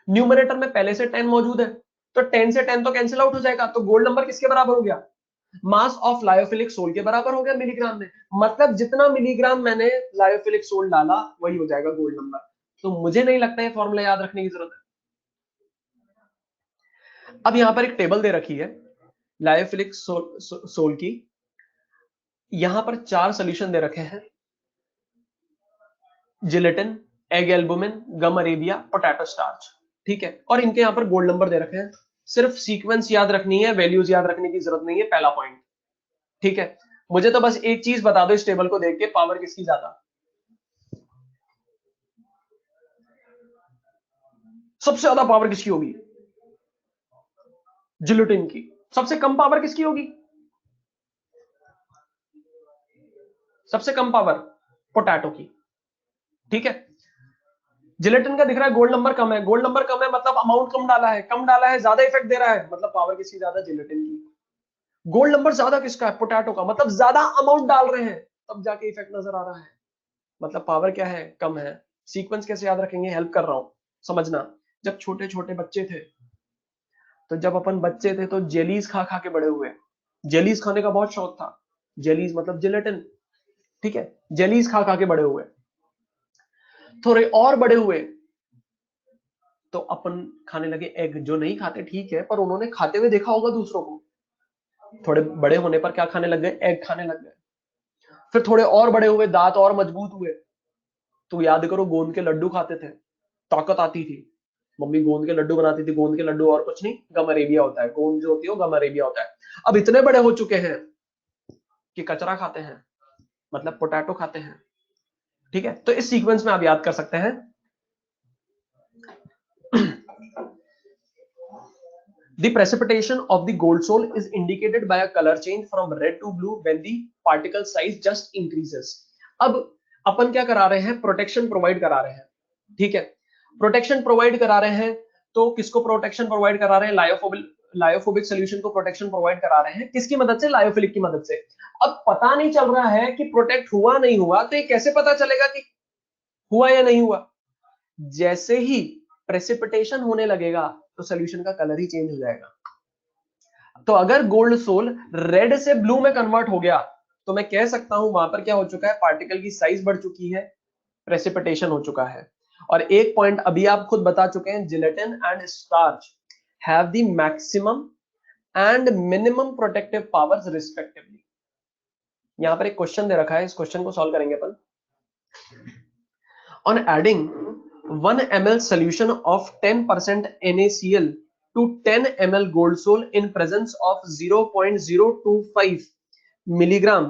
न्यूमरेटर में पहले से 10 मौजूद है, तो 10 से 10 तो कैंसिल आउट हो जाएगा। तो गोल्ड नंबर किसके बराबर हो गया, मास ऑफ लायोफिलिक सोल के बराबर हो गया मिलीग्राम में। मतलब जितना मिलीग्राम मैंने लायोफिलिक सोल डाला वही हो जाएगा गोल्ड नंबर। तो मुझे नहीं लगता है फॉर्मूला याद रखने की जरूरत है। अब यहां पर एक टेबल दे रखी है लायोफिलिक सोल की, यहां पर 4 सोल्यूशन दे रखे हैं, gelatin, egg albumin, gum Arabia, potato starch. ठीक है, और इनके यहां पर गोल्ड नंबर दे रखे हैं। सिर्फ सीक्वेंस याद रखनी है, वैल्यूज याद रखने की जरूरत नहीं है, पहला पॉइंट। ठीक है, मुझे तो बस एक चीज बता दो इस टेबल को देख के, पावर किसकी ज्यादा, सबसे ज्यादा पावर किसकी होगी, जिलेटिन की। सबसे कम पावर किसकी होगी, सबसे कम पावर पोटैटो की। ठीक है, जिलेटिन का दिख रहा है गोल्ड नंबर कम है, गोल्ड नंबर कम है मतलब अमाउंट कम डाला है, कम डाला है ज्यादा इफेक्ट दे रहा है, मतलब पावर किसकी ज्यादा, जिलेटिन की। गोल्ड नंबर ज्यादा किसका है, पोटैटो का, मतलब ज्यादा अमाउंट डाल रहे हैं तब जाके इफेक्ट नजर आ रहा है, मतलब पावर क्या है, कम है। सीक्वेंस कैसे याद रखेंगे, हेल्प कर रहा हूं समझना। जब छोटे छोटे बच्चे थे, तो जब अपन बच्चे थे तो जेलीज खा खा के बड़े हुए, जेलीज खाने का बहुत शौक था, जेलीज मतलब जिलेटिन। ठीक है, जेलीज खा खा के बड़े हुए, थोड़े और बड़े हुए तो अपन खाने लगे एग। जो नहीं खाते ठीक है, पर उन्होंने खाते हुए देखा होगा दूसरों को। थोड़े बड़े होने पर क्या खाने लग गए, एग खाने लग गए। फिर थोड़े और बड़े हुए, दांत और मजबूत हुए, तो याद करो गोंद के लड्डू खाते थे, ताकत आती थी, मम्मी गोंद के लड्डू बनाती थी। गोंद के लड्डू और कुछ नहीं, गम अरेबिया होता है, गोंद जो होती है वो गम अरेबिया होता है। अब इतने बड़े हो चुके हैं कि कचरा खाते हैं, मतलब पोटैटो खाते हैं। ठीक है, तो इस सीक्वेंस में आप याद कर सकते हैं। The precipitation of the gold soul is indicated by a color change from red to blue when the particle size just increases. अब अपन क्या करा रहे हैं, प्रोटेक्शन प्रोवाइड करा रहे हैं। ठीक है, प्रोटेक्शन प्रोवाइड करा रहे हैं, तो किसको प्रोटेक्शन प्रोवाइड करा रहे हैं, लायोफोबिक सोल्यूशन को प्रोटेक्शन प्रोवाइड करा रहे हैं, किसकी मदद से, लायोफिलिक की मदद से। अब पता नहीं चल रहा है कि प्रोटेक्ट हुआ नहीं हुआ, तो ये कैसे पता चलेगा कि हुआ या नहीं हुआ। जैसे ही प्रेसिपिटेशन होने लगेगा तो सोल्यूशन का कलर ही चेंज हो जाएगा। तो अगर गोल्ड सोल रेड से ब्लू में कन्वर्ट हो गया तो मैं कह सकता हूं वहां पर क्या हो चुका है, पार्टिकल की साइज बढ़ चुकी है, प्रेसिपिटेशन हो चुका है। और एक पॉइंट अभी आप खुद बता चुके हैं, gelatin and starch have the maximum and minimum protective powers respectively. यहां पर एक क्वेश्चन दे रखा है, इस क्वेश्चन को सॉल्व करेंगे अपन। On adding 1 ml solution of 10% NaCl to 10 ml gold sol in presence of 0.025 milligram,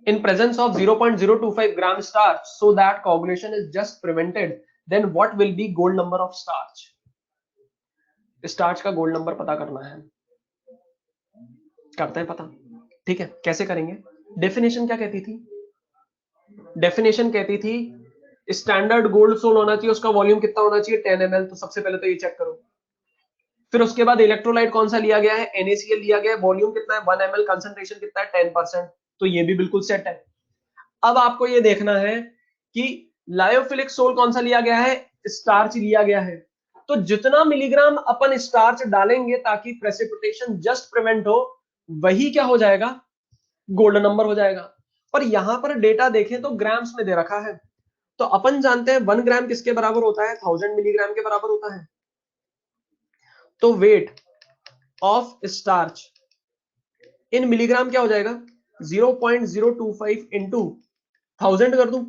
in presence of 0.025 gram starch, so that coagulation is just prevented, then what will be gold number of starch? Starch का gold number पता करना है, करते हैं पता। ठीक है, कैसे करेंगे? डेफिनेशन क्या कहती थी? डेफिनेशन कहती थी स्टैंडर्ड गोल्ड सोल होना चाहिए, उसका वॉल्यूम कितना होना चाहिए, 10 ml। तो सबसे पहले तो ये चेक करो। फिर उसके बाद इलेक्ट्रोलाइट कौन सा लिया गया है, NaCl लिया गया है, वॉल्यूम कितना है 1 ml, कंसंट्रेशन कितना है 10%, तो ये भी बिल्कुल सेट है। अब आपको ये देखना है कि लायोफिलिक सोल कौन सा लिया गया है, स्टार्च लिया गया है। तो जितना मिलीग्राम अपन स्टार्च डालेंगे ताकि प्रेसिपिटेशन जस्ट प्रिवेंट हो, वही क्या हो जाएगा, गोल्ड नंबर हो जाएगा। पर यहां पर डेटा देखें तो ग्राम्स में दे रखा है, तो अपन जानते हैं 1 ग्राम किसके बराबर होता है, 1000 मिलीग्राम के बराबर होता है। तो weight of starch in milligram क्या हो जाएगा, 0.025 इंटू 1000 कर दूं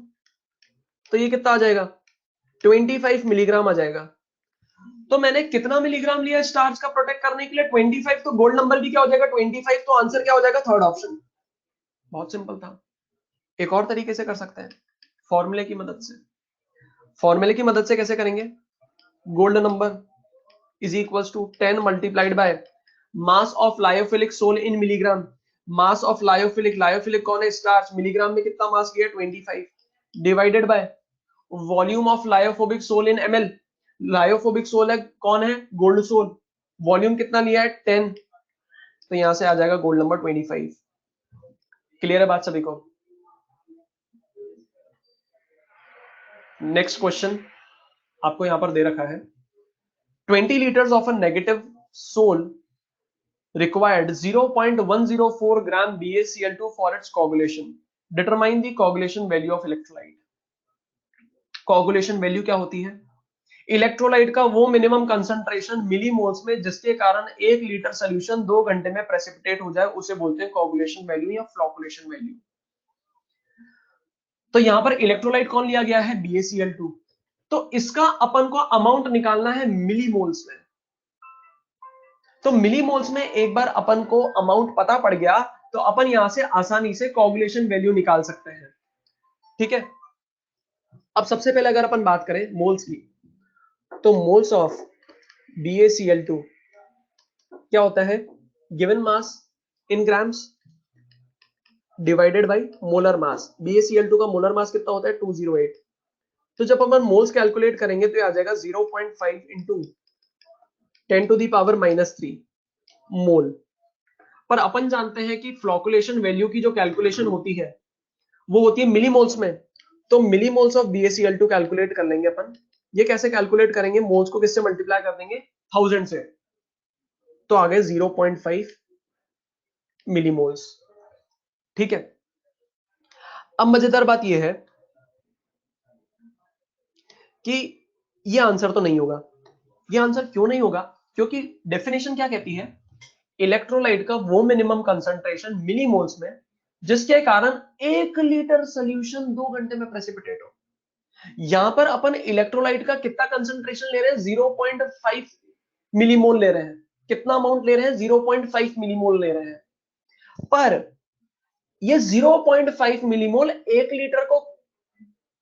तो ये कितना आ जाएगा, 25 मिलीग्राम आ जाएगा। तो मैंने कितना मिलीग्राम लिया स्टार्च का प्रोटेक्ट करने के लिए, 25। तो गोल्ड नंबर भी क्या हो जाएगा, 25। तो आंसर क्या हो जाएगा, थर्ड ऑप्शन। बहुत सिंपल था। एक और तरीके से कर सकते हैं, फॉर्मूले की मदद से। फॉर्मूले की मदद से कैसे करेंगे, gold number is equal to 10 multiplied by mass of lyophilic sol in milligram. Mass of lyophilic, lyophilic कौन है, स्टार्च, मिलीग्राम में कितना मास लिया 25, divided by volume of lyophobic sol in ml। Lyophobic sol है कौन है, गोल्ड सोल, वॉल्यूम कितना लिया है 10, तो यहां से आ जाएगा गोल्ड नंबर 25। क्लियर है बात सभी को? नेक्स्ट क्वेश्चन आपको यहां पर दे रखा है, 20 liters of a negative sol required 0.104 gram BaCl2 for its coagulation. Determine the coagulation value of electrolyte. coagulation value क्या होती है, इलेक्ट्रोलाइट का वो मिनिमम कंसंट्रेशन मिलीमोल्स में जिसके कारण 1 लीटर सोल्यूशन 2 घंटे में प्रेसिपिटेट हो जाए, उसे बोलते हैं कोगुलेशन वैल्यू या फ्लोकुलेशन वैल्यू। तो यहां पर इलेक्ट्रोलाइट कौन लिया गया है, BaCl2। तो इसका अपन को अमाउंट निकालना है मिलीमोल्स में। तो मिलीमोल्स में एक बार अपन को अमाउंट पता पड़ गया तो अपन यहां से आसानी से कोगुलेशन वैल्यू निकाल सकते हैं। ठीक है, अब सबसे पहले अगर अपन बात करें मोल्स की, तो मोल्स ऑफ BaCl2 क्या होता है, given mass in grams divided by molar mass. BaCl2 का मोलर मास कितना होता है 208। तो जब अपन मोल्स कैलकुलेट करेंगे तो ये आ जाएगा 0.5 इंटू 10 टू दी पावर -3 मोल। पर अपन जानते हैं कि फ्लोकुलेशन वैल्यू की जो कैलकुलेशन होती है वो होती है मिलीमोल्स में। तो मिलीमोल्स ऑफ BaCl2 कैलकुलेट कर लेंगे अपन। ये कैसे कैलकुलेट करेंगे, मोल्स को किससे मल्टीप्लाई कर देंगे, 1000 से, तो आ गए 0.5 मिलीमोल्स। ठीक है, अब मजेदार बात यह है कि ये आंसर तो नहीं होगा। ये आंसर क्यों नहीं होगा, क्योंकि डेफिनेशन क्या कहती है, इलेक्ट्रोलाइट का वो मिनिमम कंसंट्रेशन मिलीमोल्स में जिसके कारण 1 लीटर सोल्यूशन 2 घंटे में प्रेसिपिटेट हो। यहां पर अपन इलेक्ट्रोलाइट का कितना कंसंट्रेशन ले रहे हैं, 0.5 मिलीमोल ले रहे हैं। कितना अमाउंट ले रहे हैं, 0.5 मिलीमोल ले रहे हैं। पर ये 0.5 मिलीमोल 1 लीटर को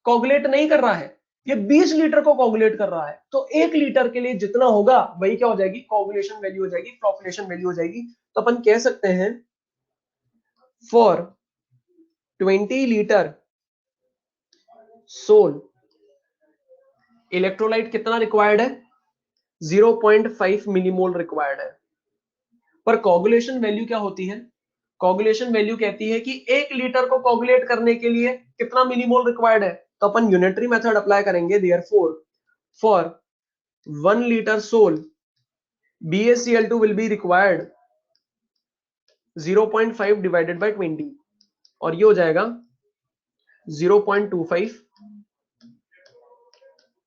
कोगुलेट नहीं कर रहा है, ये 20 लीटर को कोगुलेट कर रहा है। तो 1 लीटर के लिए जितना होगा वही क्या हो जाएगी, कोगुलेशन वैल्यू हो जाएगी, फ्लोकुलेशन वैल्यू हो जाएगी। तो अपन कह सकते हैं फॉर 20 लीटर सोल इलेक्ट्रोलाइट कितना रिक्वायर्ड है, 0.5 मिलीमोल रिक्वायर्ड है। पर कोगुलेशन वैल्यू क्या होती है, कोगुलेशन वैल्यू कहती है कि 1 लीटर को कोगुलेट करने के लिए कितना मिलीमोल रिक्वायर्ड है। तो अपन यूनिटरी मेथड अप्लाई करेंगे, therefore for 1 liter Sol BaCl2 will be required 0.5 divided by 20 और ये हो जाएगा 0.25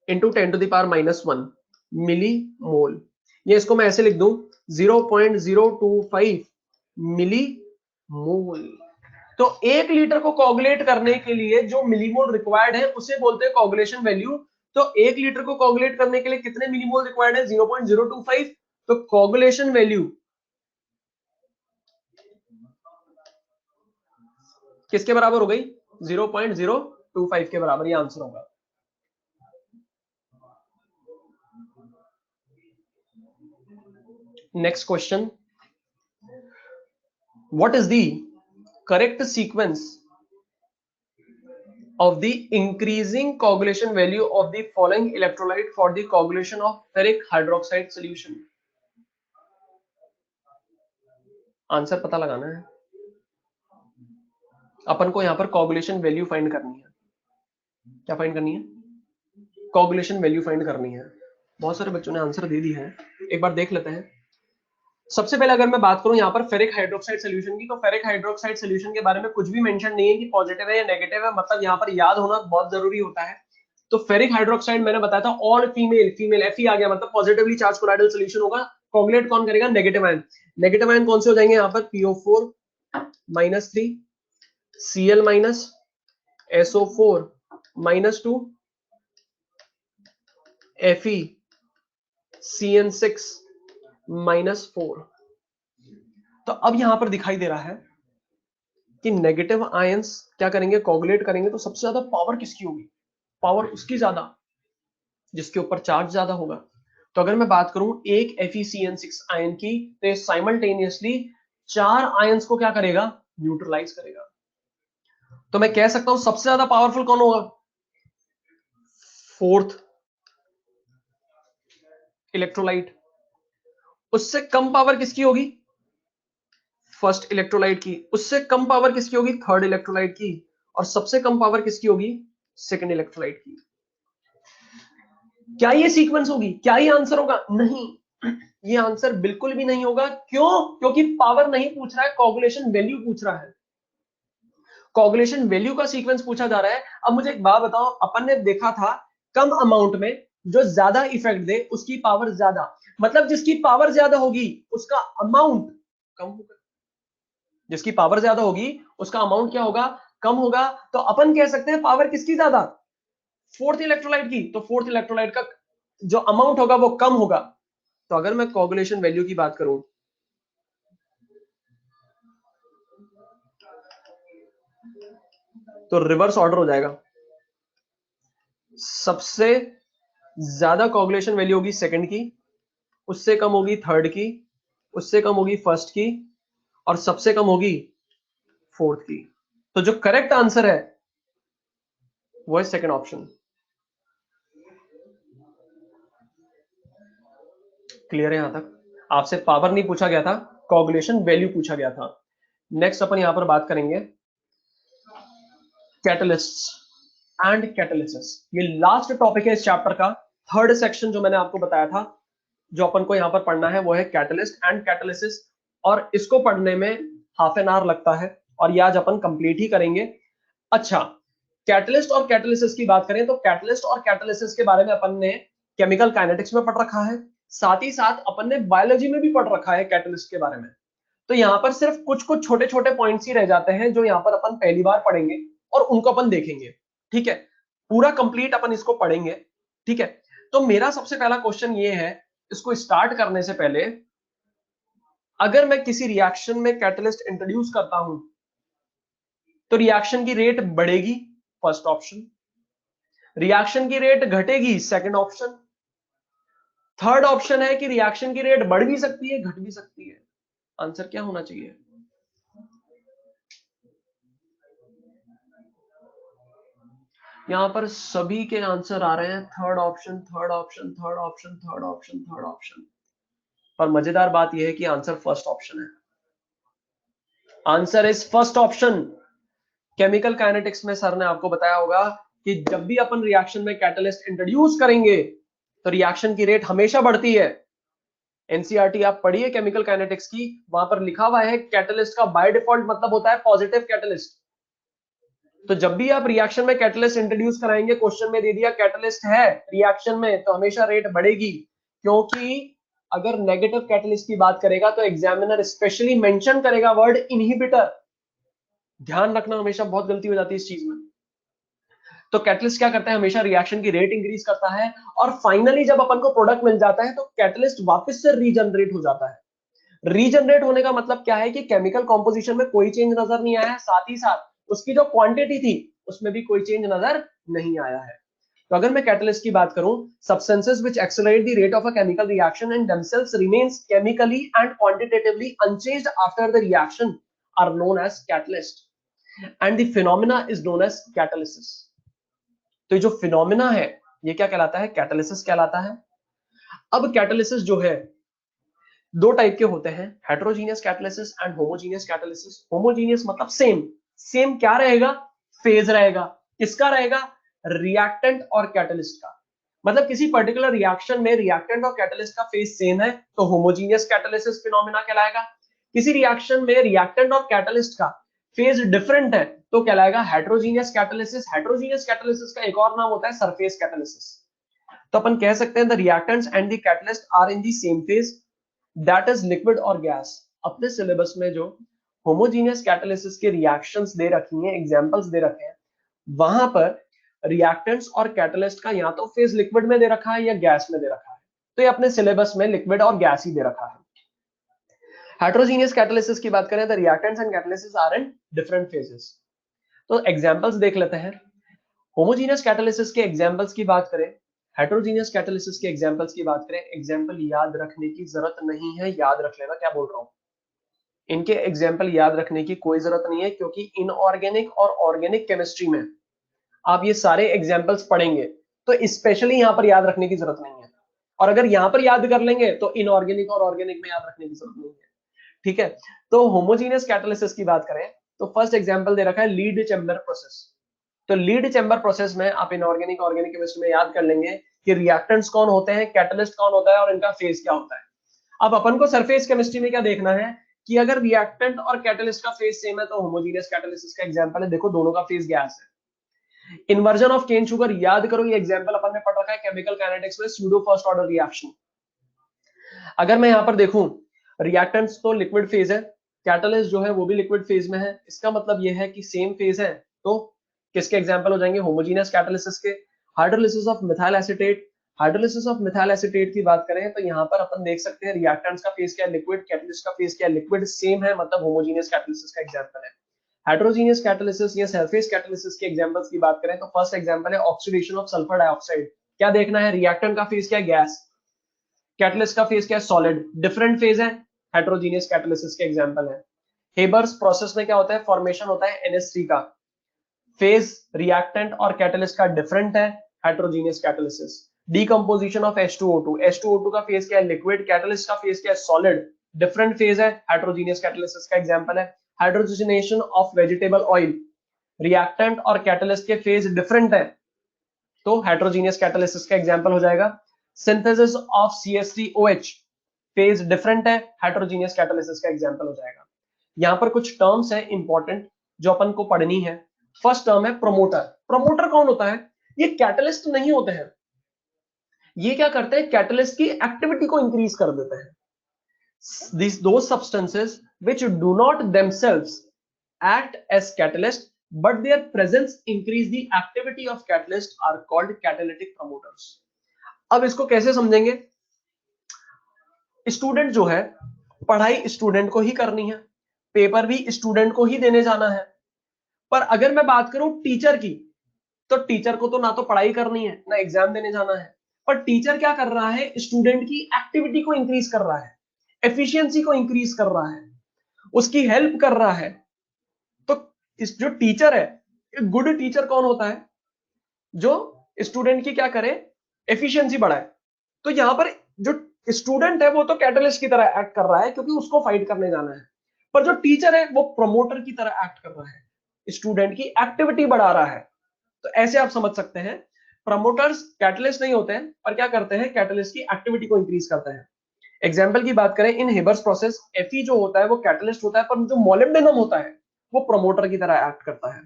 इंटू 10 to the power -1 मिली मोल। ये इसको मैं ऐसे लिख दूं 0.025 मिली मोल। तो 1 लीटर को कोगुलेट करने के लिए जो मिलीमोल रिक्वायर्ड है उसे बोलते हैं कोगुलेशन वैल्यू। तो 1 लीटर को कोगुलेट करने के लिए कितने मिलीमोल रिक्वायर्ड है? 0.025। तो कोगुलेशन वैल्यू किसके बराबर हो गई? 0.025 के बराबर। ये आंसर होगा। Next question, what is the correct sequence of the increasing coagulation value of the following electrolyte for the coagulation of ferric hydroxide solution? Answer पता लगाना है अपन को। यहां पर कोगुलेशन वैल्यू फाइंड करनी है। क्या फाइंड करनी है? कोगुलेशन वैल्यू फाइंड करनी है। बहुत सारे बच्चों ने आंसर दे दी है, एक बार देख लेते हैं। सबसे पहले अगर मैं बात करूं यहां पर फेरिक हाइड्रोक्साइड सॉल्यूशन की, तो फेरिक हाइड्रोक्साइड सॉल्यूशन के बारे में कुछ भी मेंशन नहीं है कि पॉजिटिव है या नेगेटिव है, मतलब यहां पर याद होना बहुत जरूरी होता है। तो फेरिक हाइड्रोक्साइड मैंने बताया था ऑल फीमेल, फीमेल Fe आ गया, मतलब पॉजिटिवली चार्ज कोलाइडल सॉल्यूशन होगा। कोगुलेट कौन करेगा? Negative ion. नेगेटिव आयन कौन से हो जाएंगे यहां पर? PO4 -3 Cl SO4 -2 Fe CN6 -4। तो अब यहां पर दिखाई दे रहा है कि नेगेटिव आयंस क्या करेंगे? कोगुलेट करेंगे। तो सबसे ज्यादा पावर किसकी होगी? पावर उसकी ज्यादा जिसके ऊपर चार्ज ज्यादा होगा। तो अगर मैं बात करूं एक FeCN6 आयन की, तो ये साइमल्टेनियसली 4 आयंस को क्या करेगा? न्यूट्रलाइज करेगा। तो मैं कह सकता हूं सबसे ज्यादा पावरफुल कौन होगा? Fourth electrolyte. उससे कम पावर किसकी होगी? फर्स्ट इलेक्ट्रोलाइट की। उससे कम पावर किसकी होगी? थर्ड इलेक्ट्रोलाइट की। और सबसे कम पावर किसकी होगी? सेकंड इलेक्ट्रोलाइट की। क्या ये सीक्वेंस होगी? क्या ये आंसर होगा? नहीं, ये आंसर बिल्कुल भी नहीं होगा। क्यों? क्योंकि पावर नहीं पूछ रहा है, कोगुलेशन वैल्यू पूछ रहा है। कोगुलेशन वैल्यू का सीक्वेंस पूछा जा रहा है। अब मुझे एक बात बताओ, अपन ने देखा था कम अमाउंट में जो ज्यादा इफेक्ट दे उसकी पावर ज्यादा, मतलब जिसकी पावर ज्यादा होगी उसका अमाउंट कम होगा। जिसकी पावर ज्यादा होगी उसका अमाउंट क्या होगा? कम होगा। तो अपन कह सकते हैं पावर किसकी ज्यादा? फोर्थ इलेक्ट्रोलाइट की। तो फोर्थ इलेक्ट्रोलाइट का जो अमाउंट होगा वो कम होगा। तो अगर मैं कोगुलेशन वैल्यू की बात करूं, तो रिवर्स ऑर्डर हो जाएगा। सबसे ज्यादा कोगुलेशन वैल्यू होगी सेकंड की, उससे कम होगी थर्ड की, उससे कम होगी फर्स्ट की, और सबसे कम होगी फोर्थ की। तो जो करेक्ट आंसर है वो है सेकंड ऑप्शन। क्लियर है यहां तक? आपसे पावर नहीं पूछा गया था, कोगुलेशन वैल्यू पूछा गया था। नेक्स्ट अपन यहां पर बात करेंगे कैटलिस्ट्स एंड कैटालिसिस। ये लास्ट टॉपिक है इस चैप्टर का। थर्ड सेक्शन जो मैंने आपको बताया था जो अपन को यहां पर पढ़ना है वो है कैटलिस्ट एंड कैटालिसिस, और इसको पढ़ने में हाफ एन आवर लगता है और ये आज अपन कंप्लीट ही करेंगे। अच्छा, कैटलिस्ट और कैटालिसिस की बात करें तो कैटलिस्ट और कैटालिसिस के बारे में अपन ने केमिकल काइनेटिक्स में पढ़ रखा है, साथ ही साथ अपन ने बायोलॉजी में भी पढ़ रखा है कैटलिस्ट के बारे में। तो यहां पर सिर्फ कुछ कुछ छोटे छोटे पॉइंट्स ही रह जाते हैं जो यहां पर अपन पहली बार पढ़ेंगे और उनको अपन देखेंगे। ठीक है, पूरा कंप्लीट अपन इसको पढ़ेंगे। ठीक है, तो मेरा सबसे पहला क्वेश्चन ये है, इसको स्टार्ट करने से पहले, अगर मैं किसी रिएक्शन में कैटलिस्ट इंट्रोड्यूस करता हूं तो रिएक्शन की रेट बढ़ेगी, फर्स्ट ऑप्शन। रिएक्शन की रेट घटेगी, सेकंड ऑप्शन। थर्ड ऑप्शन है कि रिएक्शन की रेट बढ़ भी सकती है, घट भी सकती है। आंसर क्या होना चाहिए? यहां पर सभी के आंसर आ रहे हैं third option, third option, third option, third option, third option. पर मजेदार बात यह है कि आंसर फर्स्ट ऑप्शन है। Answer is first option. Chemical kinetics में सर ने आपको बताया होगा कि जब भी अपन रिएक्शन में कैटलिस्ट इंट्रोड्यूस करेंगे तो रिएक्शन की रेट हमेशा बढ़ती है। एनसीईआरटी आप पढ़िए केमिकल काइनेटिक्स की, वहां पर लिखा हुआ है कैटलिस्ट का बाय डिफॉल्ट मतलब होता है पॉजिटिव कैटलिस्ट। तो जब भी आप रिएक्शन में कैटलिस्ट इंट्रोड्यूस कराएंगे, क्वेश्चन में दे दिया कैटलिस्ट है रिएक्शन में, तो हमेशा रेट बढ़ेगी। क्योंकि अगर नेगेटिव कैटलिस्ट की बात करेगा तो एग्जामिनर स्पेशली मेंशन करेगा वर्ड इनहिबिटर। ध्यान रखना, हमेशा बहुत गलती हो जाती है इस चीज में। तो कैटलिस्ट क्या करता है, हमेशा रिएक्शन की रेट इंक्रीज करता है, और फाइनली जब अपन को प्रोडक्ट मिल जाता है तो कैटलिस्ट वापस से रीजनरेट हो जाता है। रीजनरेट होने का मतलब क्या है कि केमिकल कॉम्पोजिशन में कोई चेंज नजर नहीं आया है, साथ ही साथ उसकी जो क्वांटिटी थी उसमें भी कोई चेंज नजर नहीं आया है। तो अगर मैं कैटलिस्ट की बात करूं, substances which accelerate the rate of a chemical reaction and themselves remains chemically and quantitatively unchanged after the reaction are known as catalyst and the phenomena is known as catalysis. तो ये जो phenomena है ये क्या कहलाता है, catalysis कहलाता है। अब कैटालिसिस जो है दो टाइप के होते हैं, heterogeneous catalysis and homogeneous catalysis. Homogeneous मतलब सेम, सेम क्या रहेगा, फेज रहेगा। किसका रहेगा, रिएक्टेंट और कैटलिस्ट का। मतलब किसी पर्टिकुलर रिएक्शन में रिएक्टेंट और कैटलिस्ट का फेज सेम है तो होमोजीनियस कैटालिसिस फिनोमेना कहलाएगा। किसी रिएक्शन में रिएक्टेंट और कैटलिस्ट का फेज डिफरेंट है तो कहलाएगा हेटेरोजीनियस कैटालिसिस। हेटेरोजीनियस कैटालिसिस का एक और नाम होता है सरफेस कैटालिसिस। तो अपन कह सकते हैं the reactants and the catalyst are in the same phase, that is liquid और गैस। अपने सिलेबस में जो होमोजीनियस कैटालिसिस के रिएक्शंस दे रखी हैं, एग्जांपल्स दे रखे हैं, वहां पर रिएक्टेंट्स और कैटलिस्ट का या तो फेज लिक्विड में दे रखा है या गैस में दे रखा है। तो ये अपने सिलेबस में लिक्विड और गैस ही दे रखा है। हेटेरोजीनियस कैटालिसिस की बात करें तो reactants and catalysis are in different phases. तो एग्जांपल्स देख लेते हैं। होमोजीनियस कैटालिसिस के एग्जांपल्स की बात करें, हेटेरोजीनियस कैटालिसिस के एग्जांपल्स की बात करें, एग्जांपल याद रखने की जरूरत नहीं है, याद रख लेना क्या बोल रहा हूं। इनके एग्जांपल याद रखने की कोई जरूरत नहीं है, क्योंकि इनऑर्गेनिक और ऑर्गेनिक केमिस्ट्री में आप ये सारे एग्जांपल्स पढ़ेंगे तो स्पेशली यहां पर याद रखने की जरूरत नहीं है। और अगर यहां पर याद कर लेंगे तो इनऑर्गेनिक और ऑर्गेनिक में याद रखने की जरूरत नहीं है। ठीक है, तो होमोजीनियस कैटालिसिस की बात करें तो फर्स्ट एग्जांपल दे रखा है लीड चैम्बर प्रोसेस। तो लीड चैम्बर प्रोसेस में आप इनऑर्गेनिक ऑर्गेनिक केमिस्ट्री में याद कर लेंगे कि रिएक्टेंट्स कौन होते हैं, कैटलिस्ट कौन होता है और इनका फेज क्या होता है। अब अपन को सरफेस केमिस्ट्री में क्या देखना है कि अगर रिएक्टेंट और कैटलिस्ट का फेज सेम है तो होमोजीनियस कैटालिसिस का एग्जांपल है, देखो दोनों का फेज गैस है। इन्वर्जन ऑफ केन शुगर याद करो, ये एग्जांपल अपन ने पढ़ रखा है केमिकल काइनेटिक्स में, सूडो फर्स्ट ऑर्डर रिएक्शन। अगर मैं यहां पर देखूं, रिएक्टेंट्स तो लिक्विड फेज है, कैटलिस्ट जो है वो भी लिक्विड फेज में है, इसका मतलब ये है कि सेम फेज है। तो किसके एग्जांपल हो जाएंगे, होमोजीनियस कैटालिसिस के। Hydrolysis of methyl acetate, hydrolysis of methyl acetate की बात करें तो यहां पर अपन देख सकते हैं रिएक्टेंट्स का फेज क्या है, लिक्विड, कैटलिस्ट का फेज क्या है, लिक्विड, सेम है, मतलब होमोजीनियस कैटालिसिस का एग्जांपल है। हेटेरोजीनियस कैटालिसिस या सरफेस कैटालिसिस के एग्जांपल्स की बात करें तो फर्स्ट एग्जांपल है ऑक्सीडेशन ऑफ सल्फर डाइऑक्साइड। क्या देखना है, रिएक्टेंट का फेज क्या है, गैस, कैटलिस्ट का फेज क्या है, सॉलिड, डिफरेंट फेज है, हेटेरोजीनियस कैटालिसिस के एग्जांपल है। हेबर्स प्रोसेस में क्या होता है, फॉर्मेशन होता है NH3 का, फेज रिएक्टेंट और कैटलिस्ट का डिफरेंट है, heterogeneous catalysis. Decomposition of H2O2, H2O2 का फेज क्या है, लिक्विड, कैटलिस्ट का फेज क्या है, सॉलिड, डिफरेंट फेज है, हेटेरोजीनियस कैटालिसिस का एग्जांपल है। Hydrogenation of vegetable oil, reactant और कैटलिस्ट के फेज डिफरेंट है तो हेटेरोजीनियस कैटालिसिस का एग्जांपल हो जाएगा। Synthesis of CH3OH, phase different है, हेटेरोजीनियस कैटालिसिस का एग्जांपल हो जाएगा। यहां पर कुछ टर्म्स है इंपॉर्टेंट जो अपन को पढ़नी है। फर्स्ट टर्म है प्रोमोटर। प्रोमोटर कौन होता है, ये कैटलिस्ट नहीं होते हैं, ये क्या करते हैं, कैटलिस्ट की एक्टिविटी को इंक्रीज कर देते हैं। those substances which do not themselves act as catalyst but their presence increase the activity of catalyst are called catalytic promoters। अब इसको कैसे समझेंगे, स्टूडेंट जो है पढ़ाई स्टूडेंट को ही करनी है, पेपर भी स्टूडेंट को ही देने जाना है, पर अगर मैं बात करूं टीचर की तो टीचर को तो ना तो पढ़ाई करनी है ना एग्जाम देने जाना है, पर टीचर क्या कर रहा है, स्टूडेंट की एक्टिविटी को इंक्रीज कर रहा है, एफिशिएंसी को इंक्रीज कर रहा है, उसकी हेल्प कर रहा है। तो इस जो टीचर है, गुड टीचर कौन होता है, जो स्टूडेंट की क्या करे, एफिशिएंसी बढ़ाए। तो यहां पर जो स्टूडेंट है वो तो कैटलिस्ट की तरह एक्ट कर रहा है क्योंकि उसको फाइट करने जाना है, पर जो टीचर है वो प्रमोटर की तरह एक्ट कर रहा है, स्टूडेंट की एक्टिविटी बढ़ा रहा है। तो ऐसे आप समझ सकते हैं प्रमोटर्स कैटलिस्ट नहीं होते हैं, पर क्या करते हैं, कैटलिस्ट की एक्टिविटी को इंक्रीज करते हैं। एग्जाम्पल की बात करें, इन हेबर्स प्रोसेस Fe जो होता है वो कैटलिस्ट होता है, पर जो मोलिब्डेनम होता है वो प्रमोटर की तरह एक्ट करता है।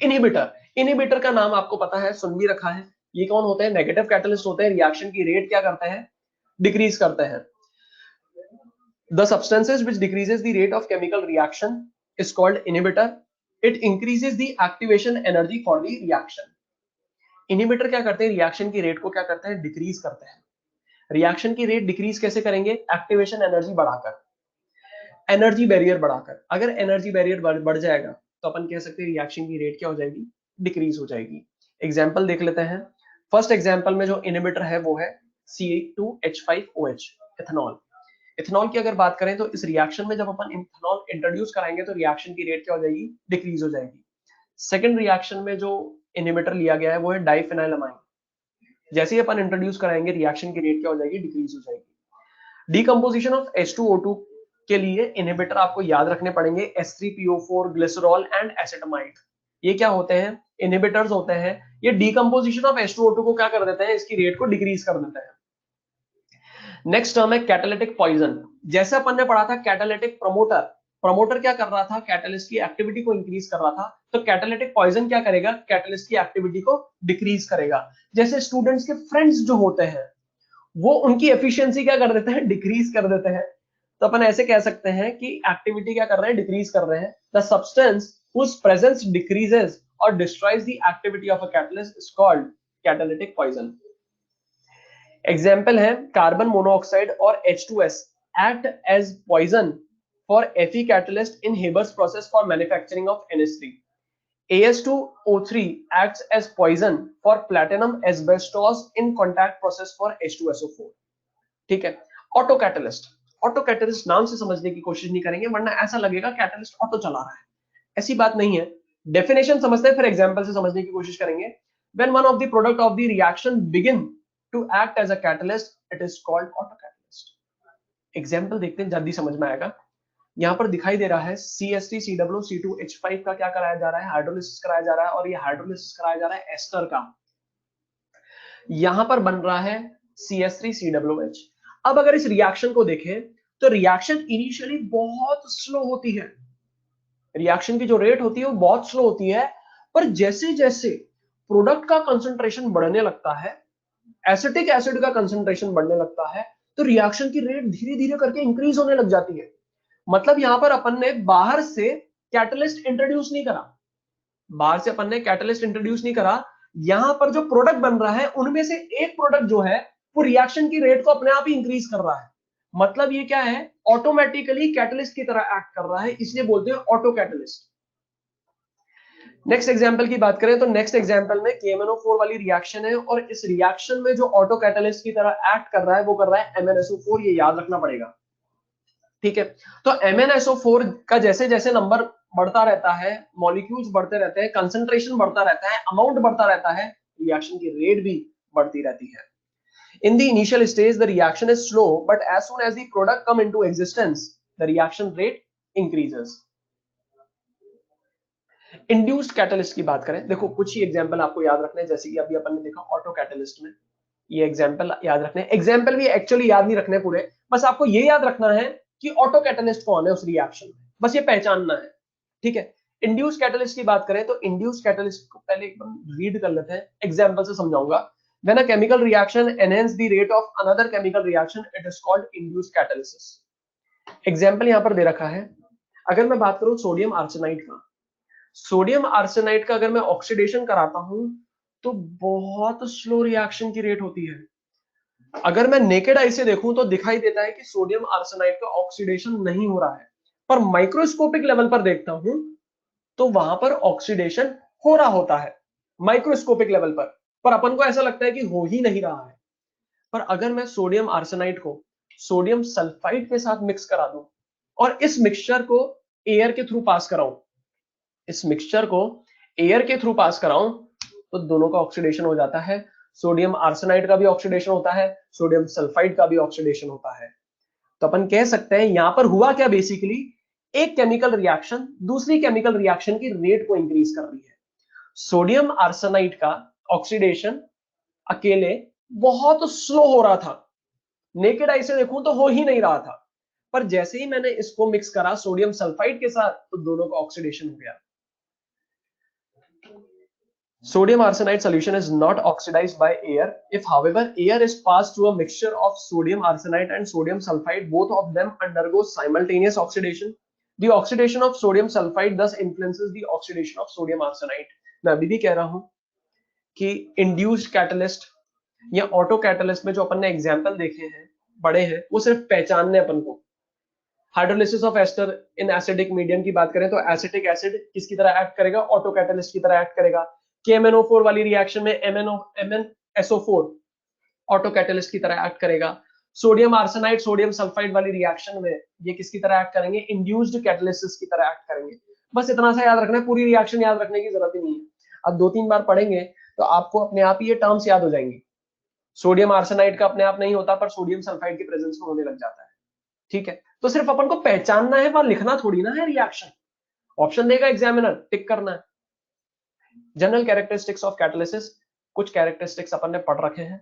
इनहिबिटर, इनहिबिटर का नाम आपको पता है, सुन भी रखा है। ये कौन होते हैं, नेगेटिव कैटलिस्ट होते हैं, रिएक्शन की रेट क्या करते हैं, डिक्रीज करते हैं। The substances which decreases the rate of chemical reaction is called inhibitor. It increases the activation energy for the reaction. Inhibitor क्या करते हैं, रिएक्शन की रेट को क्या करते हैं, डिक्रीज करते हैं। रिएक्शन की रेट डिक्रीज कैसे करेंगे, एक्टिवेशन एनर्जी बढ़ाकर, एनर्जी बैरियर बढ़ाकर। अगर एनर्जी बैरियर बढ़ जाएगा तो अपन कह सकते हैं रिएक्शन की रेट क्या हो जाएगी, डिक्रीज हो जाएगी। एग्जाम्पल देख लेते हैं। फर्स्ट एग्जाम्पल में जो इनहिबिटर है वो है C2H5OH, इथेनॉल। इथेनॉल की अगर बात करें तो इस रिएक्शन में जब अपन इथेनॉल इंट्रोड्यूस कराएंगे तो रिएक्शन की रेट क्या हो जाएगी, डिक्रीज हो जाएगी। सेकेंड रिएक्शन में जो इनहिबिटर लिया गया है वो है डाइफेनाइलमाइन। जैसे ही अपन इंट्रोड्यूस कराएंगे रिएक्शन की रेट क्या हो जाएगी, डिक्रीज हो जाएगी। डीकंपोजिशन ऑफ H2O2 के लिए इनहिबिटर आपको याद रखने पड़ेंगे, S3PO4, ग्लिसरॉल एंड एसिटामाइड। ये क्या होते हैं, इनहिबिटर्स होते हैं। ये डीकंपोजिशन ऑफ H2O2 को क्या कर देते हैं, इसकी रेट को डिक्रीज कर देते हैं। नेक्स्ट टर्म है कैटालिटिक पॉइजन। जैसे अपन ने पढ़ा था कैटालिटिक प्रमोटर, प्रमोटर क्या कर रहा था, कैटलिस्ट की एक्टिविटी को इंक्रीज कर रहा था। तो कैटालिटिक पॉइजन क्या करेगा, कैटलिस्ट की एक्टिविटी को डिक्रीज करेगा। जैसे स्टूडेंट्स के फ्रेंड्स जो होते हैं वो उनकी एफिशिएंसी क्या कर देते हैं, डिक्रीज कर देते हैं। तो अपन ऐसे कह सकते हैं कि एक्टिविटी क्या कर रहे हैं, डिक्रीज कर रहे हैं। The substance whose presence decreases or destroys the activity of a catalyst is called catalytic poison. Example है कार्बन मोनोऑक्साइड और H2S act as poison for Fe catalyst in Haber's process for manufacturing of NH3. AS2O3 acts as poison for platinum asbestos in contact process for H2SO4. ठीक है। Auto catalyst, auto catalyst नाम से समझने की कोशिश नहीं करेंगे वरना ऐसा लगेगा कैटलिस्ट ऑटो चला रहा है, ऐसी बात नहीं है। डेफिनेशन समझते हैं फिर एग्जांपल से समझने की कोशिश करेंगे। When one of the product of the reaction begin to act as a catalyst it is called auto catalyst. Example देखते हैं, जल्दी समझ में आएगा। यहां पर दिखाई दे रहा है CH3COO2H5 का क्या कराया जा रहा है, हाइड्रोलिसिस कराया जा रहा है, और ये हाइड्रोलिसिस कराया जा रहा है एस्टर का। यहां पर बन रहा है CH3COOH। अब अगर इस रिएक्शन को देखें तो रिएक्शन इनिशियली बहुत स्लो होती है, रिएक्शन की जो रेट होती है वो बहुत स्लो होती है, पर जैसे जैसे प्रोडक्ट का कंसंट्रेशन बढ़ने लगता है, एसिटिक एसिड का कंसंट्रेशन बढ़ने लगता है, तो रिएक्शन की रेट धीरे धीरे करके इंक्रीज होने लग जाती है। मतलब यहां पर अपन ने बाहर से कैटलिस्ट इंट्रोड्यूस नहीं करा, बाहर से अपन ने कैटलिस्ट इंट्रोड्यूस नहीं करा, यहां पर जो प्रोडक्ट बन रहा है उनमें से एक प्रोडक्ट जो है वो रिएक्शन की रेट को अपने आप ही इंक्रीज कर रहा है। मतलब ये क्या है, ऑटोमेटिकली कैटलिस्ट की तरह एक्ट कर रहा है, इसलिए बोलते हैं ऑटो कैटलिस्ट। नेक्स्ट एग्जांपल की बात करें तो नेक्स्ट एग्जांपल में KMnO4 वाली रिएक्शन है, और इस रिएक्शन में जो ऑटो कैटलिस्ट की तरह एक्ट कर रहा है वो कर रहा है MnSO4, ये याद रखना पड़ेगा। ठीक है, तो MnSO4 का जैसे जैसे नंबर बढ़ता रहता है, मॉलिक्यूल्स बढ़ते रहते हैं, कंसंट्रेशन बढ़ता रहता है, अमाउंट बढ़ता रहता है, रिएक्शन की रेट भी बढ़ती रहती है। In the initial stage, the reaction is slow, but as soon as the product come into existence, the reaction rate increases. Induced catalyst की बात करें, देखो कुछ ही एग्जांपल आपको याद रखने हैं, जैसे कि अभी अपन ने देखा ऑटो कैटलिस्ट में, ये एग्जांपल याद रखने हैं। एग्जांपल भी एक्चुअली याद नहीं रखने पूरे, बस आपको ये याद रखना है कि ऑटो कैटलिस्ट कौन है उस रिएक्शन में, बस ये पहचानना है। ठीक है, इंड्यूस कैटलिस्ट की बात करें तो इंड्यूस कैटलिस्ट को पहले एकदम रीड कर लेते हैं, एग्जांपल से समझाऊंगा। When a chemical reaction enhance the rate of another chemical reaction, it is called induced catalysis. Example यहां पर दे रखा है। अगर मैं बात करूं सोडियम आर्सेनाइड का, सोडियम आर्सेनाइड का अगर मैं ऑक्सीडेशन कराता हूं तो बहुत स्लो रिएक्शन की रेट होती है। अगर मैं नेकेड आई से देखूं तो दिखाई देता है कि सोडियम आर्सेनाइड का ऑक्सीडेशन नहीं हो रहा है, पर माइक्रोस्कोपिक लेवल पर देखता हूं तो वहां पर ऑक्सीडेशन हो रहा होता है माइक्रोस्कोपिक लेवल पर अपन को ऐसा लगता है कि हो ही नहीं रहा है। पर अगर मैं सोडियम आर्सेनाइड को सोडियम सल्फाइड के साथ मिक्स करा दूं और इस मिक्सचर को एयर के थ्रू पास कराऊं, इस मिक्सचर को एयर के थ्रू पास कराऊं तो दोनों का ऑक्सीडेशन हो जाता है। सोडियम आर्सेनाइड का भी ऑक्सीडेशन होता है, सोडियम सल्फाइड का भी ऑक्सीडेशन होता है। तो अपन कह सकते हैं यहां पर हुआ क्या, बेसिकली एक केमिकल रिएक्शन दूसरी केमिकल रिएक्शन की रेट को इंक्रीज कर रही है। सोडियम आर्सेनाइड का ऑक्सीडेशन अकेले बहुत स्लो हो रहा था, नेकेड आई से देखूं तो हो ही नहीं रहा था, पर जैसे ही मैंने इसको मिक्स करा सोडियम सल्फाइड के साथ तो दोनों का ऑक्सीडेशन हो गया। Sodium arsenide solution is not oxidized by air. If, however, air is passed through a mixture of sodium arsenide and sodium sulfide, both of them undergo simultaneous oxidation. The oxidation of sodium sulfide thus influences the oxidation of sodium arsenide. मैं अभी भी कह रहा हूं कि induced catalyst या auto catalyst में जो अपन ने एग्जाम्पल देखे हैं, पढ़े हैं, वो सिर्फ पहचानने अपन को। Hydrolysis of ester in acidic medium की बात करें तो एसिटिक एसिड किसकी तरह एक्ट करेगा, ऑटो कैटलिस्ट की तरह एक्ट करेगा। KMnO4 वाली रिएक्शन में MnSO4 ऑटो कैटलिस्ट की तरह एक्ट करेगा। सोडियम आर्सेनाइड सोडियम सल्फाइड वाली रिएक्शन में ये किसकी तरह एक्ट करेंगे, इंड्यूस्ड कैटलिसिस की तरह एक्ट करेंगे। बस इतना सा याद रखना है, पूरी रिएक्शन याद रखने की जरूरत ही नहीं है। अब 2-3 बार पढ़ेंगे तो आपको अपने आप ही ये टर्म्स याद हो जाएंगी। सोडियम आर्सेनाइड का अपने आप नहीं होता, पर सोडियम सल्फाइड की प्रेजेंस में होने लग जाता है। ठीक है, तो सिर्फ अपन को पहचानना है, वहां लिखना थोड़ी ना है रिएक्शन। ऑप्शन देगा एग्जामिनर, टिक करना है। जनरल कैरेक्टरिस्टिक्स ऑफ कैटालिसिस, कुछ कैरेक्टरिस्टिक्स अपन ने पढ़ रखे हैं,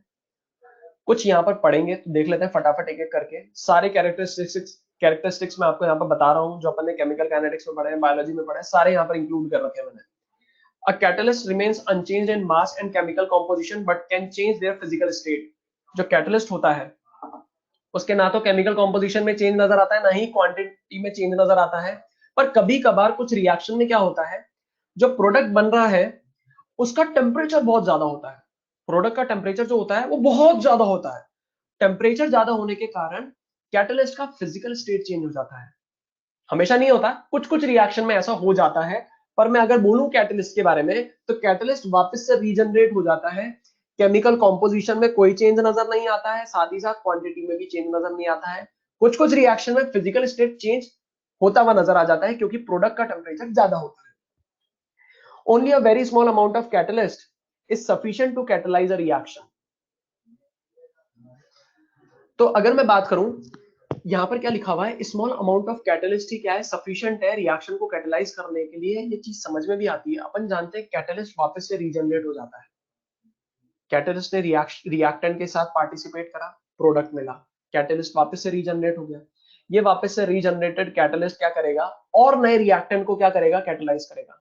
कुछ यहां पर पढ़ेंगे, तो देख लेते हैं फटाफट एक एक करके। सारे कैरेक्टरिस्टिक्स मैं आपको यहां पर बता रहा हूं जो अपन ने केमिकल काइनेटिक्स में पढ़े हैं, बायोलॉजी में पढ़े हैं, सारे यहां पर इंक्लूड कर रखे हैं मैंने। A catalyst remains unchanged in mass and chemical composition but can change their physical state. जो कैटलिस्ट होता है उसके ना तो केमिकल कॉम्पोजिशन में चेंज नजर आता है, ना ही क्वांटिटी में चेंज नजर आता है, पर कभी कभार कुछ रिएक्शन में क्या होता है, जो प्रोडक्ट बन रहा है उसका टेम्परेचर बहुत ज्यादा होता है। प्रोडक्ट का टेम्परेचर जो होता है वो बहुत ज्यादा होता है। टेम्परेचर ज्यादा होने के कारण कैटलिस्ट का फिजिकल स्टेट चेंज हो जाता है। हमेशा नहीं होता, कुछ कुछ रिएक्शन में ऐसा हो जाता है, पर मैं अगर बोलूं कैटलिस्ट के बारे में तो कैटलिस्ट वापस से रीजनरेट हो जाता है। केमिकल कॉम्पोजिशन में कोई चेंज नजर नहीं आता है, साथ ही साथ क्वांटिटी में भी चेंज नजर नहीं आता है। कुछ कुछ रिएक्शन में फिजिकल स्टेट चेंज होता हुआ नजर आ जाता है क्योंकि प्रोडक्ट का टेम्परेचर ज्यादा होता है। Only a very small amount of catalyst is sufficient to catalyse a reaction. तो अगर मैं बात करूं, यहाँ पर क्या लिखा हुआ है, स्मॉल अमाउंट ऑफ कैटलिस्ट ही क्या है, सफिशिएंट है रिएक्शन को कैटलाइज करने के लिए। ये चीज समझ में भी आती है। अपन जानते हैं कैटलिस्ट वापस से रीजनरेट हो जाता है। कैटलिस्ट ने रिएक्टेंट के साथ पार्टिसिपेट करा, प्रोडक्ट मिला, कैटलिस्ट वापस से रीजनरेट हो गया। ये वापस से रीजनरेटेड कैटलिस्ट क्या करेगा, और नए रिएक्टेंट को क्या करेगा, कैटलाइज करेगा,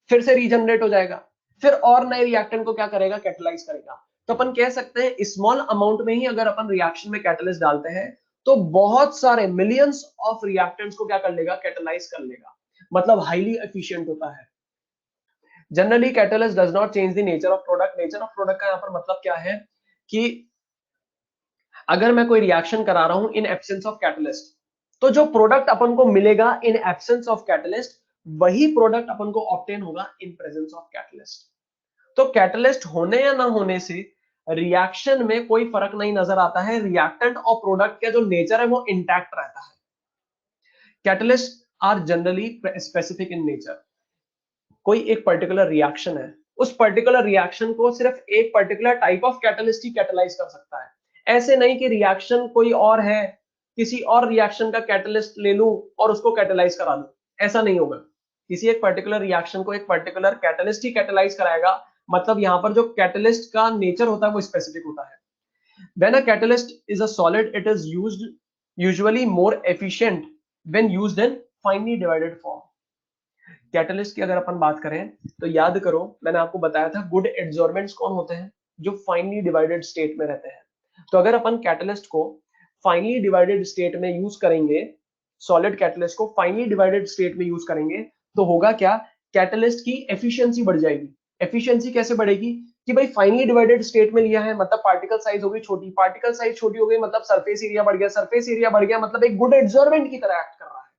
फिर से रीजनरेट हो जाएगा, फिर और नए रिएक्टेंट को क्या करेगा, कैटलाइज करेगा। तो अपन कह सकते हैं स्मॉल अमाउंट में ही अगर अपन रिएक्शन में कैटलिस्ट डालते हैं तो बहुत सारे मिलियंस ऑफ रिएक्टेंट्स को क्या कर लेगा, कैटलाइज कर लेगा, मतलब हाईली एफिशिएंट होता है। Generally catalyst does not change the nature of product. Nature of product का यहाँ पर मतलब क्या है कि अगर मैं कोई रिएक्शन करा रहा हूं इन एब्सेंस ऑफ कैटलिस्ट, तो जो प्रोडक्ट अपन को मिलेगा इन एब्सेंस ऑफ कैटलिस्ट वही प्रोडक्ट अपन को ऑब्टेन होगा इन प्रेजेंस ऑफ कैटलिस्ट। तो कैटलिस्ट होने या ना होने से रिएक्शन में कोई फर्क नहीं नजर आता है। रिएक्टेंट और प्रोडक्ट का जो नेचर है वो इंटैक्ट रहता है। Catalyst are generally specific in nature. कोई एक पर्टिकुलर रिएक्शन है, उस पर्टिकुलर रिएक्शन को सिर्फ एक particular type of catalyst he catalyse कर सकता है। ऐसे नहीं कि रिएक्शन कोई और है, किसी और रिएक्शन का कैटलिस्ट ले लूं और उसको कैटलाइज करा लूं, ऐसा नहीं होगा। किसी एक पर्टिकुलर रिएक्शन को एक पर्टिकुलर कैटलिस्ट ही कैटलाइज कराएगा, मतलब यहां पर जो कैटलिस्ट का नेचर होता है वो स्पेसिफिक होता है। When a catalyst is a solid, it is used usually more efficient when used in finely divided form. Catalyst की अगर अपन बात करें तो याद करो मैंने आपको बताया था गुड एडजॉर्बेंट्स कौन होते हैं, जो फाइनली डिवाइडेड स्टेट में रहते हैं। तो अगर अपन कैटलिस्ट को फाइनली डिवाइडेड स्टेट में यूज करेंगे, सॉलिड कैटलिस्ट को फाइनली डिवाइडेड स्टेट में यूज करेंगे तो होगा क्या, कैटलिस्ट की एफिशिएंसी बढ़ जाएगी। एफिशिएंसी कैसे बढ़ेगी कि भाई फाइनली डिवाइडेड स्टेट में लिया है मतलब पार्टिकल साइज हो गई छोटी, पार्टिकल साइज छोटी हो गई मतलब सरफेस एरिया बढ़ गया, सरफेस एरिया बढ़ गया मतलब एक गुड एडजॉर्बेंट की तरह एक्ट कर रहा है।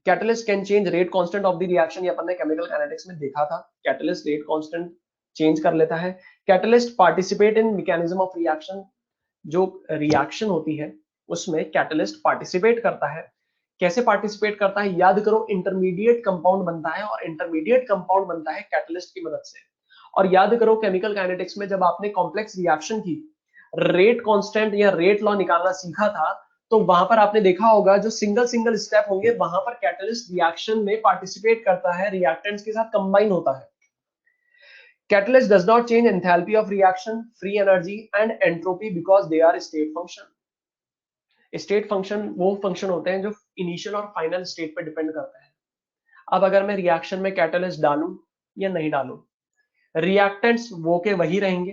Catalyst can change rate constant of the reaction, ये अपन ने केमिकल काइनेटिक्स में देखा था। कैटलिस्ट रेट कांस्टेंट चेंज कर लेता है। Catalyst participate in mechanism of reaction, जो रिएक्शन होती है उसमें कैटलिस्ट पार्टिसिपेट करता है। कैसे पार्टिसिपेट करता है, याद करो इंटरमीडिएट कंपाउंड बनता है और इंटरमीडिएट कंपाउंड बनता है कैटलिस्ट की मदद से। और याद करो केमिकल काइनेटिक्स में जब आपने कॉम्प्लेक्स रिएक्शन की रेट कांस्टेंट या रेट लॉ निकालना सीखा था तो वहां पर आपने देखा होगा जो सिंगल सिंगल स्टेप होंगे वहां पर कैटलिस्ट रिएक्शन में पार्टिसिपेट करता है, रिएक्टेंट्स के साथ कंबाइन होता है। Catalyst does not change enthalpy of reaction, free energy and entropy because they are state function. State function वो फंक्शन होते हैं जो इनिशियल और फाइनल स्टेट पे डिपेंड करते हैं। अब अगर मैं रिएक्शन में कैटलिस्ट डालूं या नहीं डालूं, रिएक्टेंट्स वो के वही रहेंगे,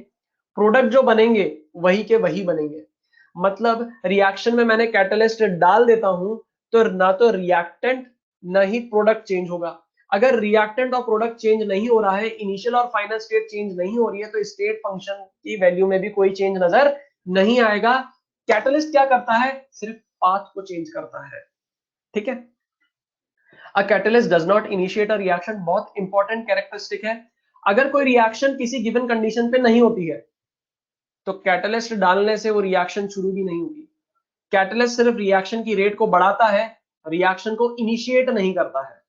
प्रोडक्ट जो बनेंगे वही के वही बनेंगे। मतलब रिएक्शन में मैंने कैटलिस्ट डाल देता हूं तो ना तो रिएक्टेंट ना ही प्रोडक्ट चेंज होगा। अगर रिएक्टेंट और प्रोडक्ट चेंज नहीं हो रहा है, इनिशियल और फाइनल स्टेट चेंज नहीं हो रही है, तो स्टेट फंक्शन की वैल्यू में भी कोई चेंज नजर नहीं आएगा। कैटलिस्ट क्या करता है, सिर्फ पाथ को चेंज करता है। ठीक है, a catalyst does not initiate a reaction, बहुत इंपॉर्टेंट कैरेक्टरिस्टिक है। अगर कोई रिएक्शन किसी गिवन कंडीशन पे नहीं होती है तो कैटलिस्ट डालने से वो रिएक्शन शुरू भी नहीं होगी। कैटलिस्ट सिर्फ रिएक्शन की रेट को बढ़ाता है, रिएक्शन को इनिशिएट नहीं करता है।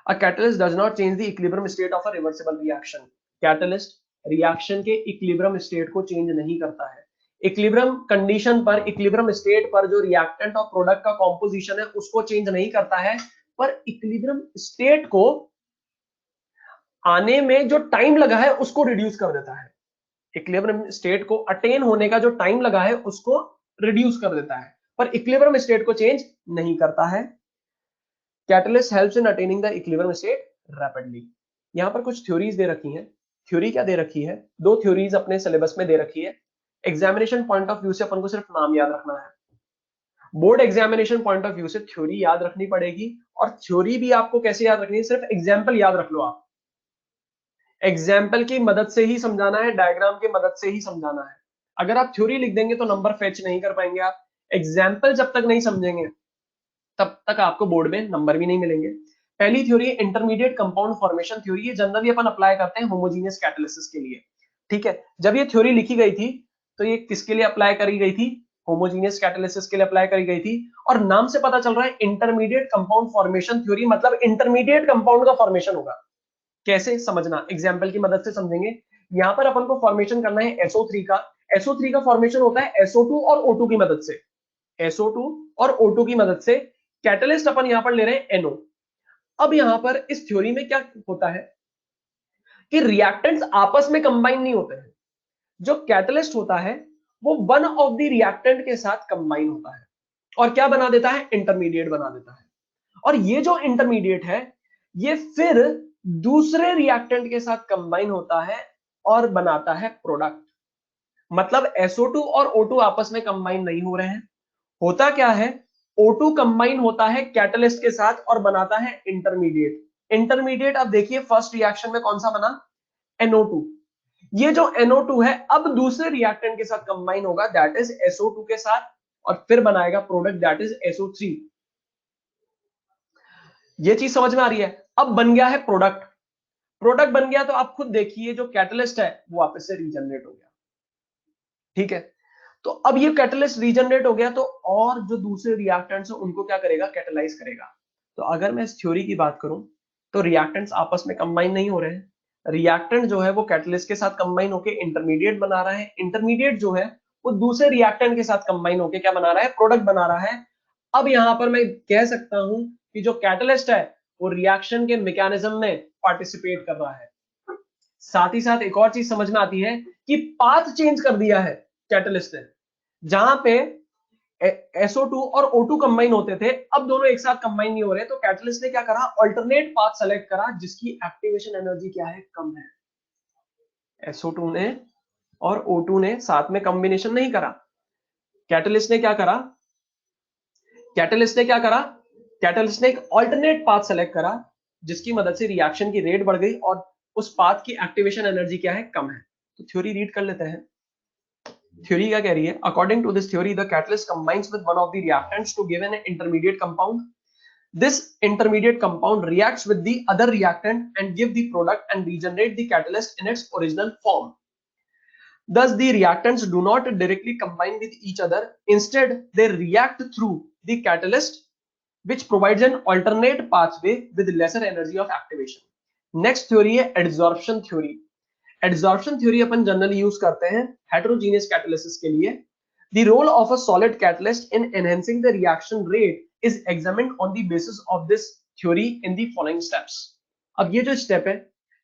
A catalyst does not change the equilibrium state of a reversible reaction. Catalyst reaction के इक्विलिब्रियम स्टेट को चेंज नहीं करता है। इक्विलिब्रियम कंडीशन पर, इक्विलिब्रियम स्टेट पर जो रिएक्टेंट और प्रोडक्ट का कॉम्पोजिशन है उसको चेंज नहीं करता है, पर इक्विलिब्रियम स्टेट को आने में जो टाइम लगा है उसको रिड्यूस कर देता है। इक्विलिब्रियम स्टेट को अटेन होने का जो टाइम लगा है उसको रिड्यूस कर देता है, पर इक्विलिब्रियम स्टेट को चेंज नहीं करता है। Catalyst helps in attaining the equilibrium state rapidly. यहां पर कुछ थ्योरीज दे रखी हैं। थ्योरी क्या दे रखी है, दो थ्योरीज अपने सिलेबस में दे रखी है। एग्जामिनेशन पॉइंट ऑफ व्यू से अपन को सिर्फ नाम याद रखना है, board examination point of view से थ्योरी याद रखनी पड़ेगी। और थ्योरी भी आपको कैसे याद रखनी है, सिर्फ एग्जाम्पल याद रख लो आप। एग्जाम्पल की मदद से ही समझाना है, डायग्राम की मदद से ही समझाना है। अगर आप थ्योरी लिख देंगे तो नंबर फेच नहीं कर पाएंगे आप। एग्जाम्पल जब तक नहीं समझेंगे तब तक आपको बोर्ड में नंबर भी नहीं मिलेंगे। पहली theory intermediate compound formation theory, ये जनरली अपन अप्लाई करते हैं होमोजेनियस कैटालिसिस के लिए। ठीक है, जब ये थ्योरी लिखी गई थी तो ये किसके लिए अप्लाई करी गई थी, होमोजेनियस कैटालिसिस के लिए अप्लाई करी गई थी। और नाम से पता चल रहा है इंटरमीडिएट कंपाउंड फॉर्मेशन थ्योरी, मतलब इंटरमीडिएट कंपाउंड का फॉर्मेशन होगा। कैसे समझना, एग्जाम्पल की मदद से समझेंगे। यहां पर अपन को फॉर्मेशन करना है SO3 का। SO3 का फॉर्मेशन होता है SO2 और O2 की मदद से। SO2 और O2 की मदद से कैटलिस्ट अपन यहां पर ले रहे हैं NO। अब यहां पर इस थ्योरी में क्या होता है कि रिएक्टेंट्स आपस में कंबाइन नहीं होते हैं। जो कैटलिस्ट होता है वो वन ऑफ द रिएक्टेंट के साथ कंबाइन होता है और क्या बना देता है, इंटरमीडिएट बना देता है। और ये जो इंटरमीडिएट है ये फिर दूसरे रिएक्टेंट के साथ कंबाइन होता है और बनाता है प्रोडक्ट। मतलब SO2 और O2 आपस में कंबाइन नहीं हो रहे हैं। होता क्या है, O2 कंबाइन होता है कैटलिस्ट के साथ और बनाता है इंटरमीडिएट। इंटरमीडिएट अब देखिए फर्स्ट रिएक्शन में कौन सा बना, NO2। ये जो NO2 है अब दूसरे रिएक्टेंट के साथ कंबाइन होगा, दैट इज SO2 के साथ, और फिर बनाएगा प्रोडक्ट दैट इज SO3। ये चीज समझ में आ रही है। अब बन गया है प्रोडक्ट। प्रोडक्ट बन गया तो आप खुद देखिए जो कैटलिस्ट है वो वापस से रीजनरेट हो गया। ठीक है, तो अब ये कैटलिस्ट रीजनरेट हो गया तो और जो दूसरे रिएक्टेंट्स हैं उनको क्या करेगा, कैटलाइज करेगा। तो अगर मैं इस थ्योरी की बात करूं तो रिएक्टेंट्स आपस में कंबाइन नहीं हो रहे हैं। रिएक्टेंट जो है वो कैटलिस्ट के साथ कंबाइन होकर इंटरमीडिएट बना रहा है। इंटरमीडिएट जो है वो दूसरे रिएक्टेंट के साथ कंबाइन होकर क्या बना रहा है, प्रोडक्ट बना रहा है। अब यहां पर मैं कह सकता हूं कि जो कैटलिस्ट है वो रिएक्शन के मैकेनिज्म में पार्टिसिपेट कर रहा है। साथ ही साथ एक और चीज समझ में आती है कि पाथ चेंज कर दिया है कैटलिस्ट ने। जहां पे SO2 और O2 कंबाइन होते थे अब दोनों एक साथ कंबाइन नहीं हो रहे, तो कैटलिस्ट ने क्या करा, अल्टरनेट पाथ सेलेक्ट करा जिसकी एक्टिवेशन एनर्जी क्या है, कम है। SO2 ने और O2 ने साथ में कॉम्बिनेशन नहीं करा। कैटलिस्ट ने क्या करा, कैटलिस्ट ने क्या करा, कैटलिस्ट ने एक अल्टरनेट पाथ सेलेक्ट करा जिसकी मदद से रिएक्शन की रेट बढ़ गई और उस पाथ की एक्टिवेशन एनर्जी क्या है, कम है। तो थ्योरी रीड कर लेते हैं। थ्योरी क्या कह रही है, according to this theory the catalyst combines with one of the reactants to give an intermediate compound. This intermediate compound reacts with the other reactant and give the product and regenerate the catalyst in its original form. Thus, the reactants do not directly combine with each other. Instead, they react through the catalyst, which provides an alternate pathway with lesser energy of activation. Next theory है adsorption theory. Adsorption theory अपन generally use करते हैं heterogeneous catalysis के लिए. The role of a solid catalyst in enhancing the reaction rate is examined on the basis of this theory in the following steps. अब ये जो step है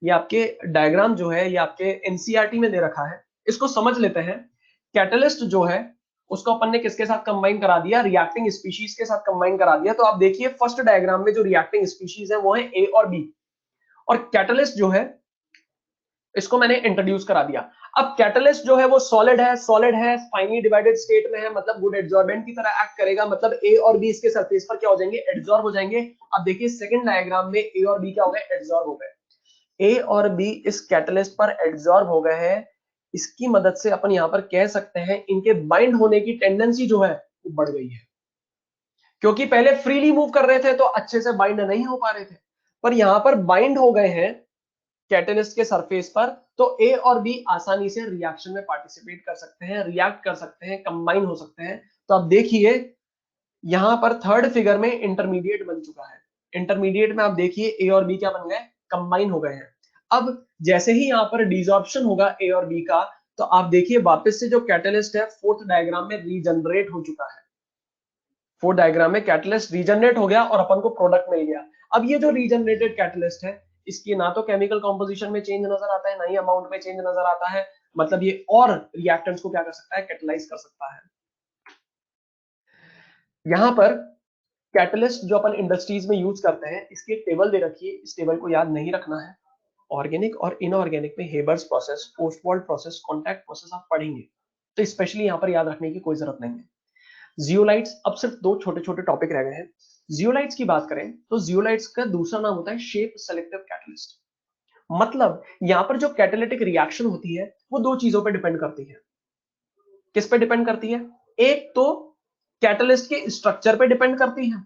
ये आपके डायग्राम जो है ये आपके एनसीईआरटी में दे रखा है, इसको समझ लेते हैं। कैटलिस्ट जो है उसको अपन ने किसके साथ कंबाइन करा दिया, रिएक्टिंग स्पीशीज के साथ कंबाइन करा दिया। तो आप देखिए फर्स्ट डायग्राम में जो रिएक्टिंग स्पीशीज है वो है ए और बी, और कैटलिस्ट जो है इसको मैंने इंट्रोड्यूस करा दिया। अब कैटलिस्ट जो है वो सॉलिड है, फाइनली डिवाइडेड स्टेट में है, मतलब गुड एड्सॉर्बेंट की तरह एक्ट करेगा, मतलब ए और बी इसके सरफेस पर क्या हो जाएंगे, एड्सॉर्ब हो जाएंगे। अब देखिए सेकंड डायग्राम में ए और बी क्या हो गए, एड्सॉर्ब हो गए। ए और बी इस कैटलिस्ट पर एड्सॉर्ब हो गए हैं। इसकी मदद से अपन यहां पर कह सकते हैं इनके बाइंड होने की टेंडेंसी जो है वो बढ़ गई है, क्योंकि पहले फ्रीली मूव कर रहे थे तो अच्छे से बाइंड नहीं हो पा रहे थे, पर यहां पर बाइंड हो गए हैं कैटलिस्ट के सरफेस पर, तो ए और बी आसानी से रिएक्शन में पार्टिसिपेट कर सकते हैं, रिएक्ट कर सकते हैं, कंबाइन हो सकते हैं। तो आप देखिए यहां पर थर्ड फिगर में इंटरमीडिएट बन चुका है। इंटरमीडिएट में आप देखिए ए और बी क्या बन गए, कंबाइन हो गए हैं। अब जैसे ही यहां पर डिसॉर्प्शन होगा ए और बी का, तो आप देखिए वापस से जो कैटलिस्ट है फोर्थ डायग्राम में रीजनरेट हो चुका है। फोर्थ डायग्राम में कैटलिस्ट रीजनरेट हो गया और अपन को प्रोडक्ट मिल गया। अब ये जो रीजनरेटेड कैटलिस्ट है इसकी ना तो केमिकल कॉम्पोजिशन में चेंज नजर आता है, ना ही अमाउंट में चेंज नजर आता है, मतलब ये और रिएक्टेंट्स को क्या कर सकता है, कैटलाइज कर सकता है। यहां पर कैटलिस्ट जो अपन इंडस्ट्रीज में यूज करते हैं इसकी एक टेबल दे रखी है, इस टेबल को याद नहीं रखना है। ऑर्गेनिक और इनऑर्गेनिक में Haber's process, post-vault process, contact process आप पढ़ेंगे, तो स्पेशली यहां पर याद रखने की कोई जरूरत नहीं है। जियोलाइट्स, अब सिर्फ दो छोटे छोटे टॉपिक रह गए हैं। जियोलाइट्स की बात करें तो जियोलाइट्स का दूसरा नाम होता है शेप सेलेक्टिव कैटलिस्ट। मतलब यहां पर जो कैटालिटिक रिएक्शन होती है वो दो चीजों पर डिपेंड करती है। किस पे डिपेंड करती है, एक तो कैटलिस्ट के स्ट्रक्चर पे डिपेंड करती है,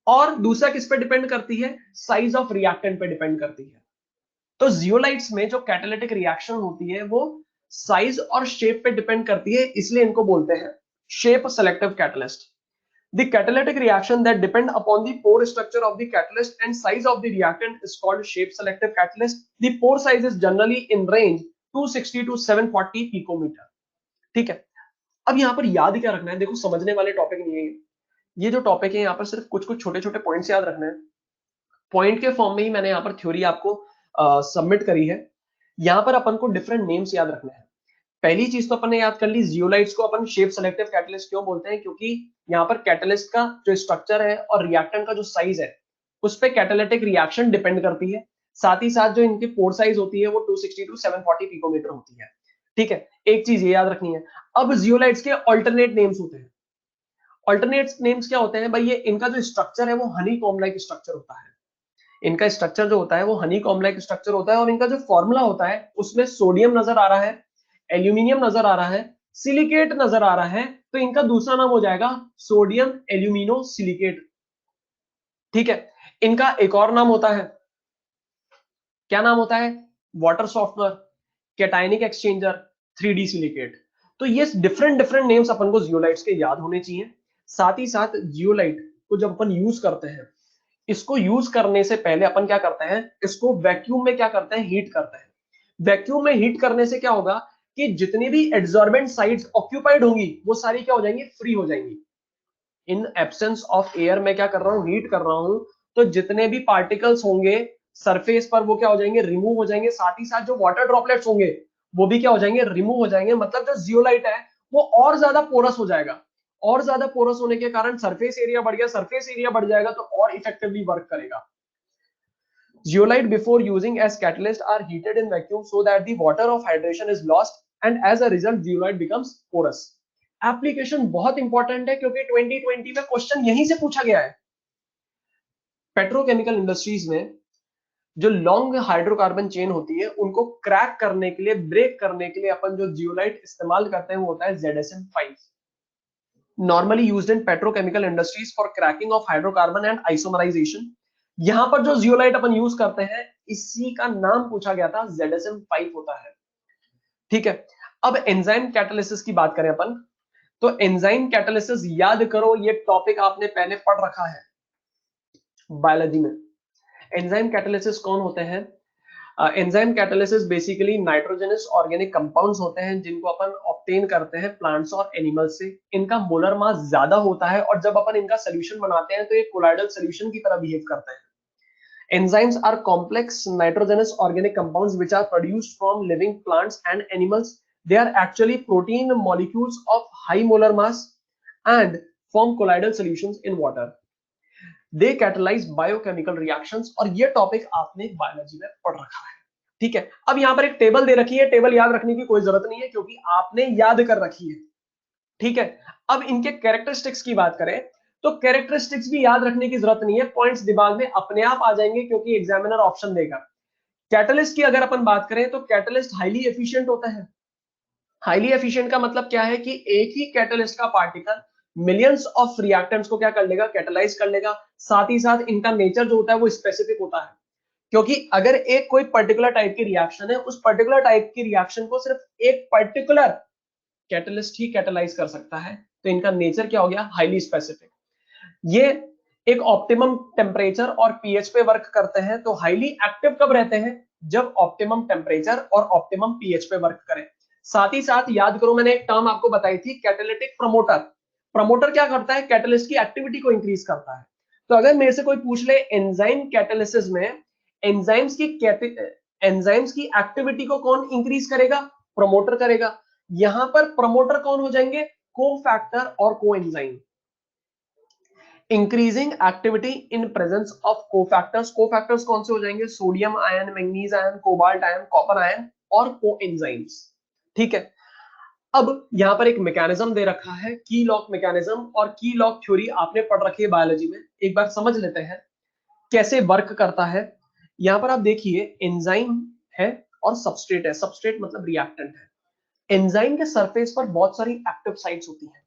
और दूसरा किस पे डिपेंड करती है, साइज ऑफ रिएक्टेंट पे डिपेंड करती है। तो जियोलाइट्स में जो कैटालिटिक रिएक्शन होती है वो साइज और शेप पे डिपेंड करती है, इसलिए इनको बोलते हैं shape selective catalyst. The catalytic reaction that depend upon the pore structure of the catalyst and size of the reactant is called shape selective catalyst. The pore size is generally in range 260 to 740 picometer. ठीक है। अब यहाँ पर याद क्या रखना है, देखो समझने वाले टॉपिक नहीं है ये जो टॉपिक है यहाँ पर सिर्फ कुछ कुछ छोटे छोटे पॉइंट्स याद रखना है। पॉइंट के फॉर्म में ही मैंने यहाँ पर थ्योरी आपको सबमिट करी है। यहाँ पर अपन को डिफरेंट नेम्स याद रखने हैं। पहली चीज तो अपन ने याद कर ली, जियोलाइट्स को अपन शेप सेलेक्टिव कैटलिस्ट क्यों बोलते हैं, क्योंकि यहाँ पर कैटलिस्ट का जो स्ट्रक्चर है और रिएक्टेंट का जो साइज है उस पे कैटालिटिक रिएक्शन डिपेंड करती है। साथ ही साथ जो इनकी पोर साइज होती है वो 260 टू 740 पिकोमीटर होती है। ठीक है, एक चीज ये याद रखनी है। अब जियोलाइट्स के अल्टरनेट नेम्स होते हैं। अल्टरनेट नेम्स क्या होते हैं भाई, ये इनका जो स्ट्रक्चर है वो हनी कॉम्ब लाइक स्ट्रक्चर होता है। इनका स्ट्रक्चर जो होता है वो हनी कॉम्ब लाइक स्ट्रक्चर होता है, और इनका जो फॉर्मूला होता है उसमें सोडियम नजर आ रहा है, एल्यूमिनियम नजर आ रहा है, सिलिकेट नजर आ रहा है, तो इनका दूसरा नाम हो जाएगा सोडियम एल्यूमिनो सिलिकेट। ठीक है, इनका एक और नाम होता है, क्या नाम होता है, water softener, cationic exchanger, 3D silicate. तो ये डिफरेंट डिफरेंट नेम्स अपन को जियोलाइट्स के याद होने चाहिए। साथ ही साथ जियोलाइट को जब अपन यूज करते हैं, इसको यूज करने से पहले अपन क्या करते हैं, इसको वैक्यूम में क्या करते हैं, हीट करते हैं। वैक्यूम में हीट करने से क्या होगा कि जितनी भी एड्सॉर्बेंट साइड्स ऑक्यूपाइड होंगी वो सारी क्या हो जाएंगी, फ्री हो जाएंगी। इन एब्सेंस ऑफ एयर में क्या कर रहा हूं, हीट कर रहा हूं, तो जितने भी पार्टिकल्स होंगे सरफेस पर वो क्या हो जाएंगे, रिमूव हो जाएंगे। साथ ही साथ जो वाटर ड्रॉपलेट्स होंगे वो भी क्या हो जाएंगे, रिमूव हो जाएंगे। मतलब जो जियोलाइट है वो और ज्यादा पोरस हो जाएगा, और ज्यादा पोरस होने के कारण सरफेस एरिया बढ़ गया, सरफेस एरिया बढ़ जाएगा तो और इफेक्टिवली वर्क करेगा। Zeolite before using as catalyst are heated in vacuum so that the water of hydration is lost and as a result zeolite becomes porous. Application बहुत important है क्योंकि 2020 में क्वेश्चन यहीं से पूछा गया है। पेट्रोकेमिकल इंडस्ट्रीज में जो लॉन्ग हाइड्रोकार्बन चेन होती है उनको क्रैक करने के लिए, ब्रेक करने के लिए अपन जो जियोलाइट इस्तेमाल करते हैं वो होता है ZSM5, normally used in petrochemical industries for cracking of hydrocarbon and isomerisation. यहां पर जो जियोलाइट अपन यूज करते हैं इसी का नाम पूछा गया था, ZSM5 होता है। ठीक है, अब एंजाइम कैटालिसिस की बात करें अपन, तो एंजाइम कैटालिसिस याद करो, ये टॉपिक आपने पहले पढ़ रखा है बायोलॉजी में। एंजाइम कैटालिसिस कौन होते हैं, enzyme catalysis basically nitrogenous organic compounds होते हैं जिनको अपन ऑब्टेन करते हैं प्लांट्स और एनिमल्स से। इनका मोलर मास ज्यादा होता है और जब अपन इनका सोल्यूशन बनाते हैं तो ये कोलाइडल सोल्यूशन की तरह बिहेव करते हैं। Enzymes are complex nitrogenous organic compounds which are produced from living plants and animals. They are actually protein molecules of high molar mass and form colloidal solutions in water. They catalyze biochemical reactions. और ये topic आपने biology में पढ़ रखा है, ठीक है। अब यहां पर एक टेबल दे रखी है, टेबल याद रखने की कोई जरूरत नहीं है क्योंकि आपने याद कर रखी है, ठीक है। अब इनके कैरेक्टरिस्टिक्स की बात करें तो कैरेक्टरिस्टिक्स भी याद रखने की जरूरत नहीं है, पॉइंट्स दिमाग में अपने आप आ जाएंगे क्योंकि एग्जामिनर ऑप्शन देगा। कैटलिस्ट की अगर अपन बात करें तो कैटलिस्ट हाईली एफिशिएंट होता है। हाईली एफिशिएंट का मतलब क्या है कि एक ही कैटलिस्ट का पार्टिकल मिलियंस ऑफ रिएक्टेंट्स को क्या कर लेगा, कैटलाइज कर लेगा। साथ ही साथ इनका नेचर जो होता है वो स्पेसिफिक होता है, क्योंकि अगर एक कोई पर्टिकुलर टाइप की रिएक्शन है, उस पर्टिकुलर टाइप की रिएक्शन को सिर्फ एक पर्टिकुलर कैटलिस्ट ही कैटलाइज कर सकता है, तो इनका नेचर क्या हो गया, हाईली स्पेसिफिक। ये एक ऑप्टिमम टेम्परेचर और पीएच पे वर्क करते हैं। तो हाईली एक्टिव कब रहते हैं, जब ऑप्टिमम टेम्परेचर और ऑप्टिमम पीएच पे वर्क करें। साथ ही साथ याद करो, मैंने एक टर्म आपको बताई थी, कैटालिटिक प्रमोटर। प्रमोटर क्या करता है, कैटलिस्ट की एक्टिविटी को इंक्रीज करता है। तो अगर मेरे से कोई पूछ ले एंजाइम कैटालिसिस में एंजाइम्स की एक्टिविटी को कौन इंक्रीज करेगा, प्रमोटर करेगा। यहां पर प्रमोटर कौन हो जाएंगे, कोफैक्टर और coenzyme. Increasing activity in presence of cofactors. Cofactors कौन से हो जाएंगे, sodium ion, manganese ion, cobalt ion, copper ion और कोएंजाइम्स, ठीक है। अब यहां पर एक मैकेनिज्म दे रखा है, की लॉक मैकेनिज्म, और की लॉक थ्योरी आपने पढ़ रखी है बायोलॉजी में। एक बार समझ लेते हैं कैसे वर्क करता है। यहां पर आप देखिए एंजाइम है और सबस्ट्रेट है। सबस्ट्रेट मतलब रिएक्टेंट है। एंजाइम के सरफेस पर बहुत सारी एक्टिव साइट्स होती हैं।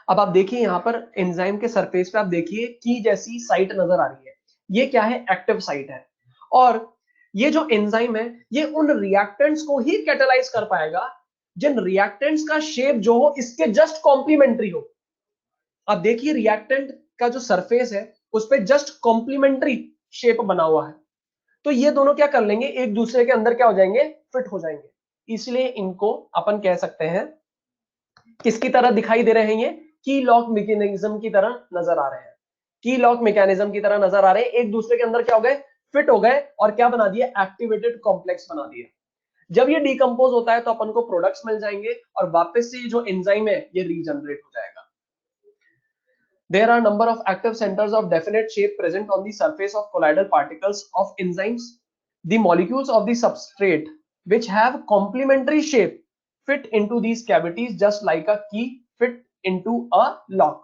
अब आप देखिए यहां पर एंजाइम के सरफेस पे आप देखिए की जैसी साइट नजर आ रही है, ये क्या है, एक्टिव साइट है। और ये जो एंजाइम है ये उन रिएक्टेंट्स को ही कैटालाइज कर पाएगा जिन रिएक्टेंट्स का शेप जो हो इसके जस्ट कॉम्प्लीमेंट्री हो। अब देखिए रिएक्टेंट का जो सरफेस है उस पर जस्ट कॉम्प्लीमेंट्री शेप बना हुआ है, तो ये दोनों क्या कर लेंगे, एक दूसरे के अंदर क्या हो जाएंगे, फिट हो जाएंगे। इसलिए इनको अपन कह सकते हैं किसकी तरह दिखाई दे रहे हैं, ये की लॉक मैकेनिज्म की तरह नजर आ रहे हैं। की लॉक मैकेनिज्म की तरह नजर आ रहे हैं, एक दूसरे के अंदर क्या हो गए, फिट हो गए और क्या बना दिया, एक्टिवेटेड कॉम्प्लेक्स बना दिया। जब ये डिकम्पोज होता है तो अपन को प्रोडक्ट्स मिल जाएंगे और वापस से जो एंजाइम है ये रीजनरेट हो जाएगा। There are number of active centers of definite shape present on the surface of colloidal particles of enzymes. The molecules of the substrate which have complementary shape fit into these cavities just like a key fit into a lock.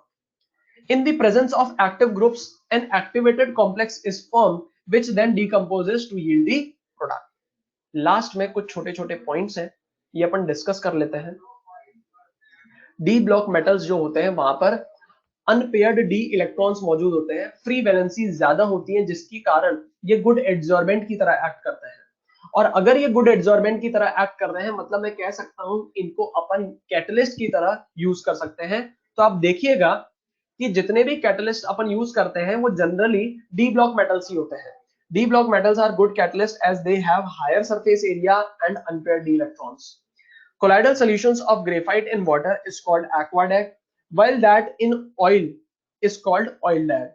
In the presence of active groups, an activated complex is formed which then decomposes to yield the product. Last में कुछ छोटे छोटे points हैं, ये अपन discuss कर लेते हैं। D block metals जो होते हैं वहां पर अनपेयर्ड डी इलेक्ट्रॉन्स मौजूद होते हैं, फ्री वैलेंसी ज्यादा होती है जिसके कारण ये गुड एड्सॉर्बेंट की तरह एक्ट करते हैं। और अगर ये गुड एड्सॉर्बेंट की तरह एक्ट कर रहे हैं मतलब मैं कह सकता हूं इनको अपन कैटलिस्ट की तरह यूज कर सकते हैं। तो आप देखिएगा कि जितने भी कैटलिस्ट अपन यूज करते हैं वो जनरली डी ब्लॉक मेटल्स ही होते हैं। D block metals are good catalyst as they have higher surface area and unpaired d electrons. Colloidal solutions of graphite in water is called aqueduct, while that in oil is called oil dye.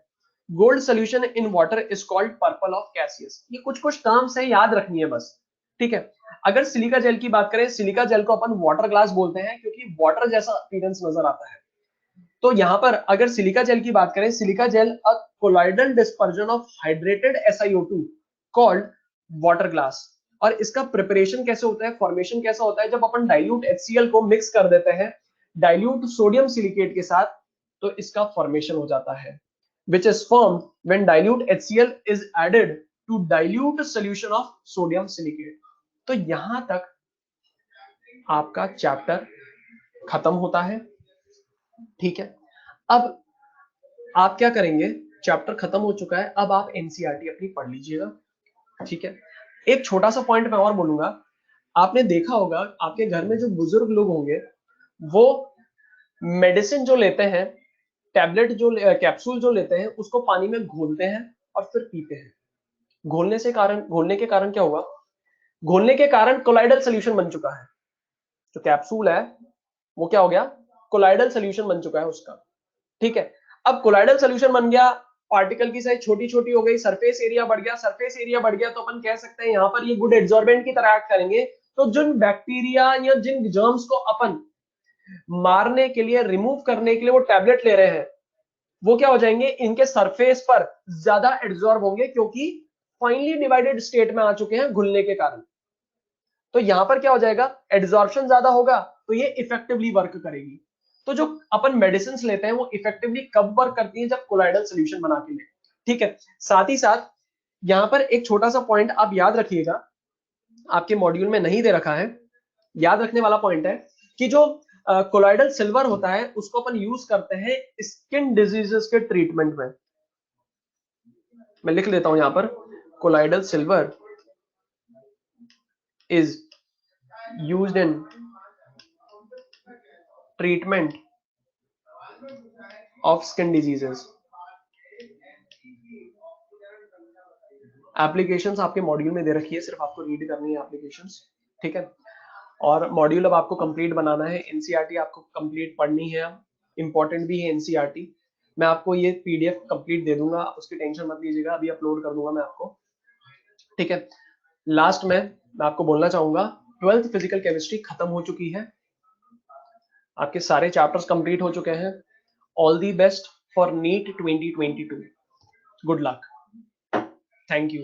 Gold solution in water is called purple of gaseous. ये कुछ कुछ terms है, याद रखनी है बस, ठीक है। अगर सिलिका जेल की बात करें, सिलिका जेल को अपन वाटर ग्लास बोलते हैं क्योंकि वाटर जैसा अपीयरेंस नजर आता है। तो यहां पर अगर सिलिका जेल की बात करें, silica gel a colloidal dispersion of hydrated SiO2 called water glass. और इसका प्रिपरेशन कैसे होता है, फॉर्मेशन कैसा होता है, जब अपन डाइल्यूट HCl को मिक्स कर देते हैं डाइल्यूट सोडियम सिलिकेट के साथ तो इसका फॉर्मेशन हो जाता है, which is formed when dilute HCl is added to dilute solution of sodium silicate। तो यहां तक आपका चैप्टर खत्म होता है, ठीक है। अब आप क्या करेंगे, चैप्टर खत्म हो चुका है, अब आप एनसीईआरटी अपनी पढ़ लीजिएगा, ठीक है। एक छोटा सा पॉइंट मैं और बोलूंगा, आपने देखा होगा आपके घर में जो बुजुर्ग लोग होंगे वो मेडिसिन जो लेते हैं, टैबलेट जो कैप्सूल जो लेते हैं उसको पानी में घोलते हैं और फिर पीते हैं। घोलने के कारण क्या हुआ, घोलने के कारण कोलाइडल सोल्यूशन बन चुका है। जो कैप्सूल है वो क्या हो गया, कोलाइडल सोल्यूशन बन चुका है उसका, ठीक है। अब कोलाइडल सोल्यूशन बन गया पार्टिकल की साइज छोटी छोटी हो गई, सरफेस एरिया बढ़ गया, सरफेस एरिया बढ़ गया तो अपन कह सकते हैं यहाँ पर ये गुड एब्जॉर्बेंट की तरह एक्ट करेंगे। तो जिन बैक्टीरिया या जिन जर्म्स को अपन मारने के लिए, रिमूव करने के लिए वो टैबलेट ले रहे हैं, वो क्या हो जाएंगे, इनके सरफेस पर ज्यादा एब्जॉर्ब होंगे, क्योंकि फाइनली डिवाइडेड स्टेट में आ चुके हैं घुलने के कारण। तो यहां पर क्या हो जाएगा, एब्जॉर्प्शन ज्यादा होगा तो ये इफेक्टिवली वर्क करेगी। तो जो अपन मेडिसिन लेते हैं वो इफेक्टिवली कब वर्क करती है, जब कोलाइडल सोल्यूशन बना के ले। ठीक है, साथ ही साथ यहां पर एक छोटा सा पॉइंट आप याद रखिएगा, आपके मॉड्यूल में नहीं दे रखा है, याद रखने वाला पॉइंट है कि जो कोलाइडल सिल्वर होता है उसको अपन यूज करते हैं स्किन डिजीजेस के ट्रीटमेंट में। मैं लिख लेता हूं यहां पर, colloidal silver is used in treatment of skin diseases. Applications आपके मॉड्यूल में दे रखी है, सिर्फ आपको रीड करनी है एप्लीकेशंस। ठीक है, और मॉड्यूल अब आपको कंप्लीट बनाना है, एनसीईआरटी आपको कंप्लीट पढ़नी है, इंपॉर्टेंट भी है एनसीईआरटी। मैं आपको ये पीडीएफ कंप्लीट दे दूंगा, उसकी टेंशन मत लीजिएगा, अभी अपलोड कर दूंगा मैं आपको। ठीक है, लास्ट में मैं आपको बोलना चाहूंगा, 12th फिजिकल केमिस्ट्री खत्म हो चुकी है, आपके सारे चैप्टर्स कंप्लीट हो चुके हैं। All the best for NEET 2022। Good luck, thank you.